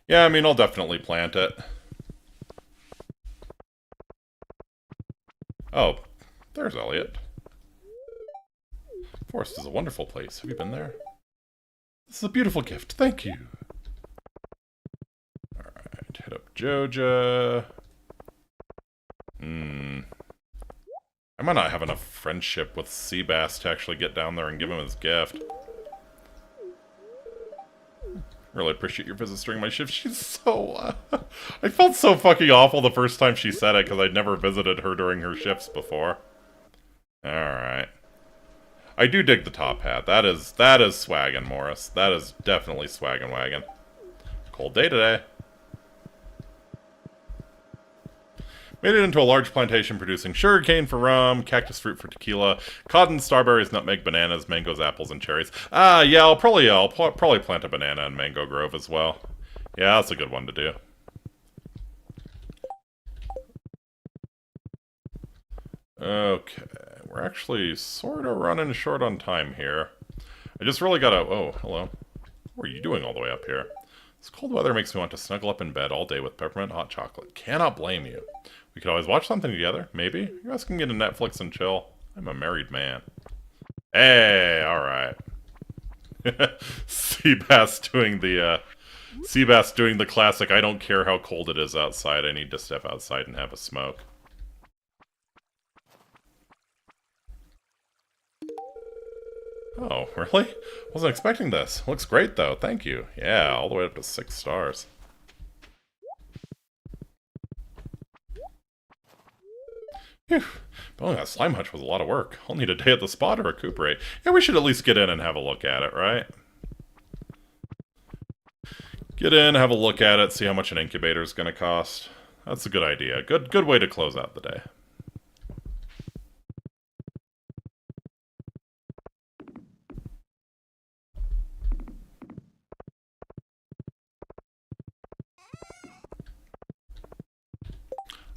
Speaker 1: Yeah, I mean, I'll definitely plant it. Oh, there's Elliot. Forest is a wonderful place. Have you been there? This is a beautiful gift. Thank you. Alright, hit up Joja. I might not have enough friendship with Seabass to actually get down there and give him his gift. Really appreciate your visits during my shift. She's so... I felt so fucking awful the first time she said it, because I'd never visited her during her shifts before. Alright. I do dig the top hat. That is swaggin', Morris. That is definitely swaggin' wagon. Cold day today. Made it into a large plantation producing sugarcane for rum, cactus fruit for tequila, cotton, strawberries, nutmeg, bananas, mangoes, apples, and cherries. Yeah, I'll probably plant a banana and mango grove as well. Yeah, that's a good one to do. Okay, we're actually sort of running short on time here. I just really gotta... Oh, hello. What are you doing all the way up here? This cold weather makes me want to snuggle up in bed all day with peppermint hot chocolate. Cannot blame you. We could always watch something together, maybe. You guys can get a Netflix and chill. I'm a married man. Hey, alright. Seabass doing the classic, I don't care how cold it is outside, I need to step outside and have a smoke. Oh, really? Wasn't expecting this. Looks great, though. Thank you. Yeah, all the way up to 6 stars. Phew. Building that slime hutch was a lot of work. I'll need a day at the spa to recuperate. Yeah, we should at least get in and have a look at it, right? Get in, have a look at it, see how much an incubator is going to cost. That's a good idea. Good way to close out the day.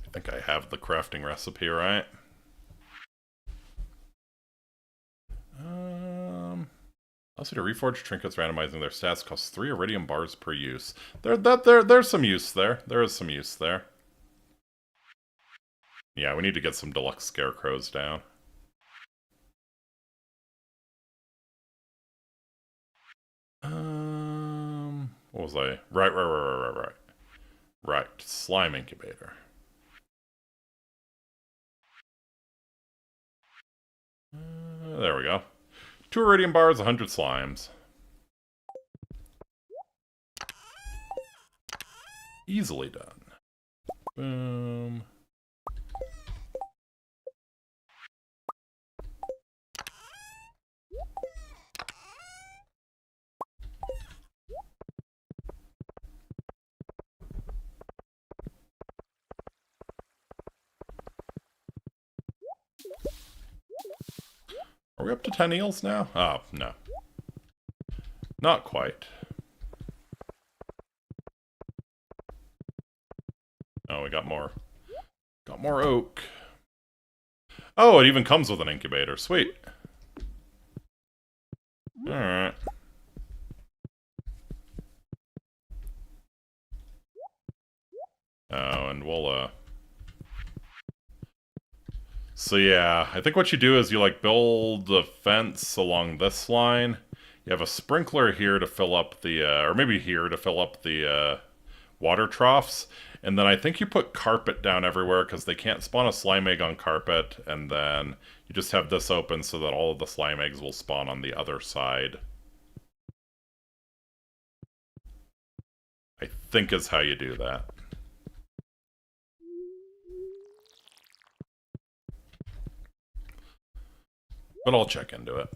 Speaker 1: I think I have the crafting recipe, right? Also, to reforge trinkets randomizing their stats costs 3 iridium bars per use. There's some use there. There is some use there. Yeah, we need to get some deluxe scarecrows down. What was I? Right, slime incubator. There we go. 2 iridium bars, 100 slimes. Easily done. Boom. Are we up to 10 eels now? Oh, no. Not quite. Oh, we got more. Got more oak. Oh, it even comes with an incubator. Sweet. Alright. Oh, and we'll, So yeah, I think what you do is you, like, build a fence along this line. You have a sprinkler here to fill up the, or maybe here to fill up the, water troughs. And then I think you put carpet down everywhere because they can't spawn a slime egg on carpet. And then you just have this open so that all of the slime eggs will spawn on the other side. I think is how you do that. But I'll check into it.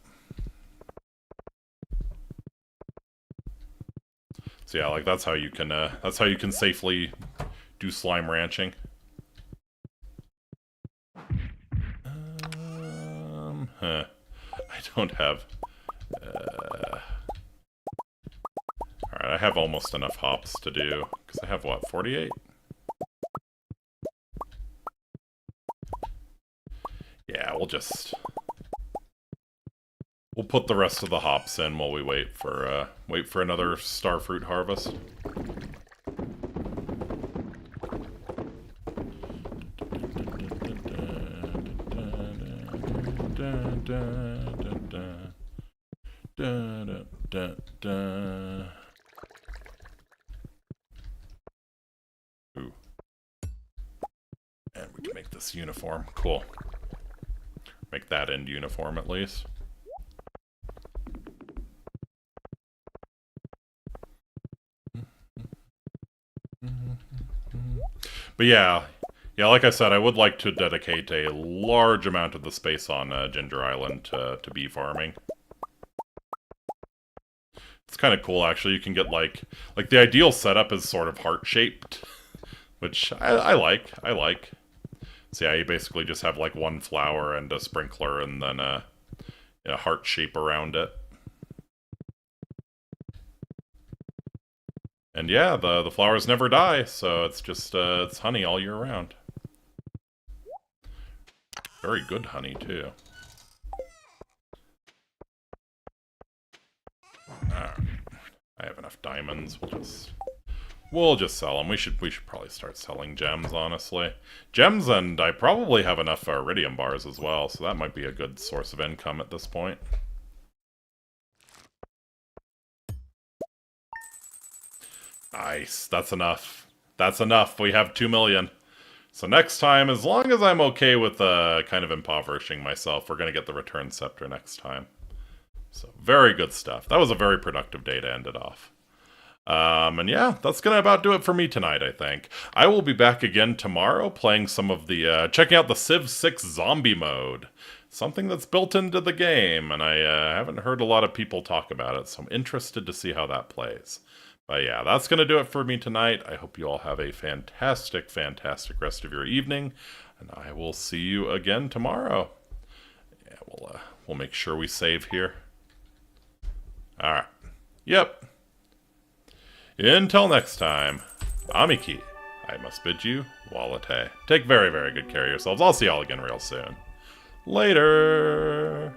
Speaker 1: So yeah, like that's how you can safely do slime ranching. I don't have. Alright, I have almost enough hops to do because I have what, 48? Yeah, we'll put the rest of the hops in while we wait for another starfruit harvest. Ooh. And we can make this uniform. Cool. Make that end uniform at least. But yeah, like I said, I would like to dedicate a large amount of the space on Ginger Island to bee farming. It's kind of cool, actually. You can get, like the ideal setup is sort of heart-shaped, which I like. So yeah, you basically just have, like, one flower and a sprinkler and then a heart shape around it. And yeah, the flowers never die, so it's just, it's honey all year round. Very good honey, too. Alright. I have enough diamonds, we'll just sell them. We should probably start selling gems, honestly. Gems, and I probably have enough iridium bars as well, so that might be a good source of income at this point. Nice. That's enough. That's enough. We have 2 million. So next time, as long as I'm okay with kind of impoverishing myself, we're going to get the return scepter next time. So, very good stuff. That was a very productive day to end it off. And yeah, that's gonna about do it for me tonight, I think. I will be back again tomorrow playing some of the, checking out the Civ 6 zombie mode. Something that's built into the game, and I haven't heard a lot of people talk about it, so I'm interested to see how that plays. But yeah, that's gonna do it for me tonight. I hope you all have a fantastic, fantastic rest of your evening, and I will see you again tomorrow. Yeah, we'll make sure we save here. Alright. Yep. Until next time, Amiki, I must bid you walate. Take very, very good care of yourselves. I'll see y'all again real soon. Later!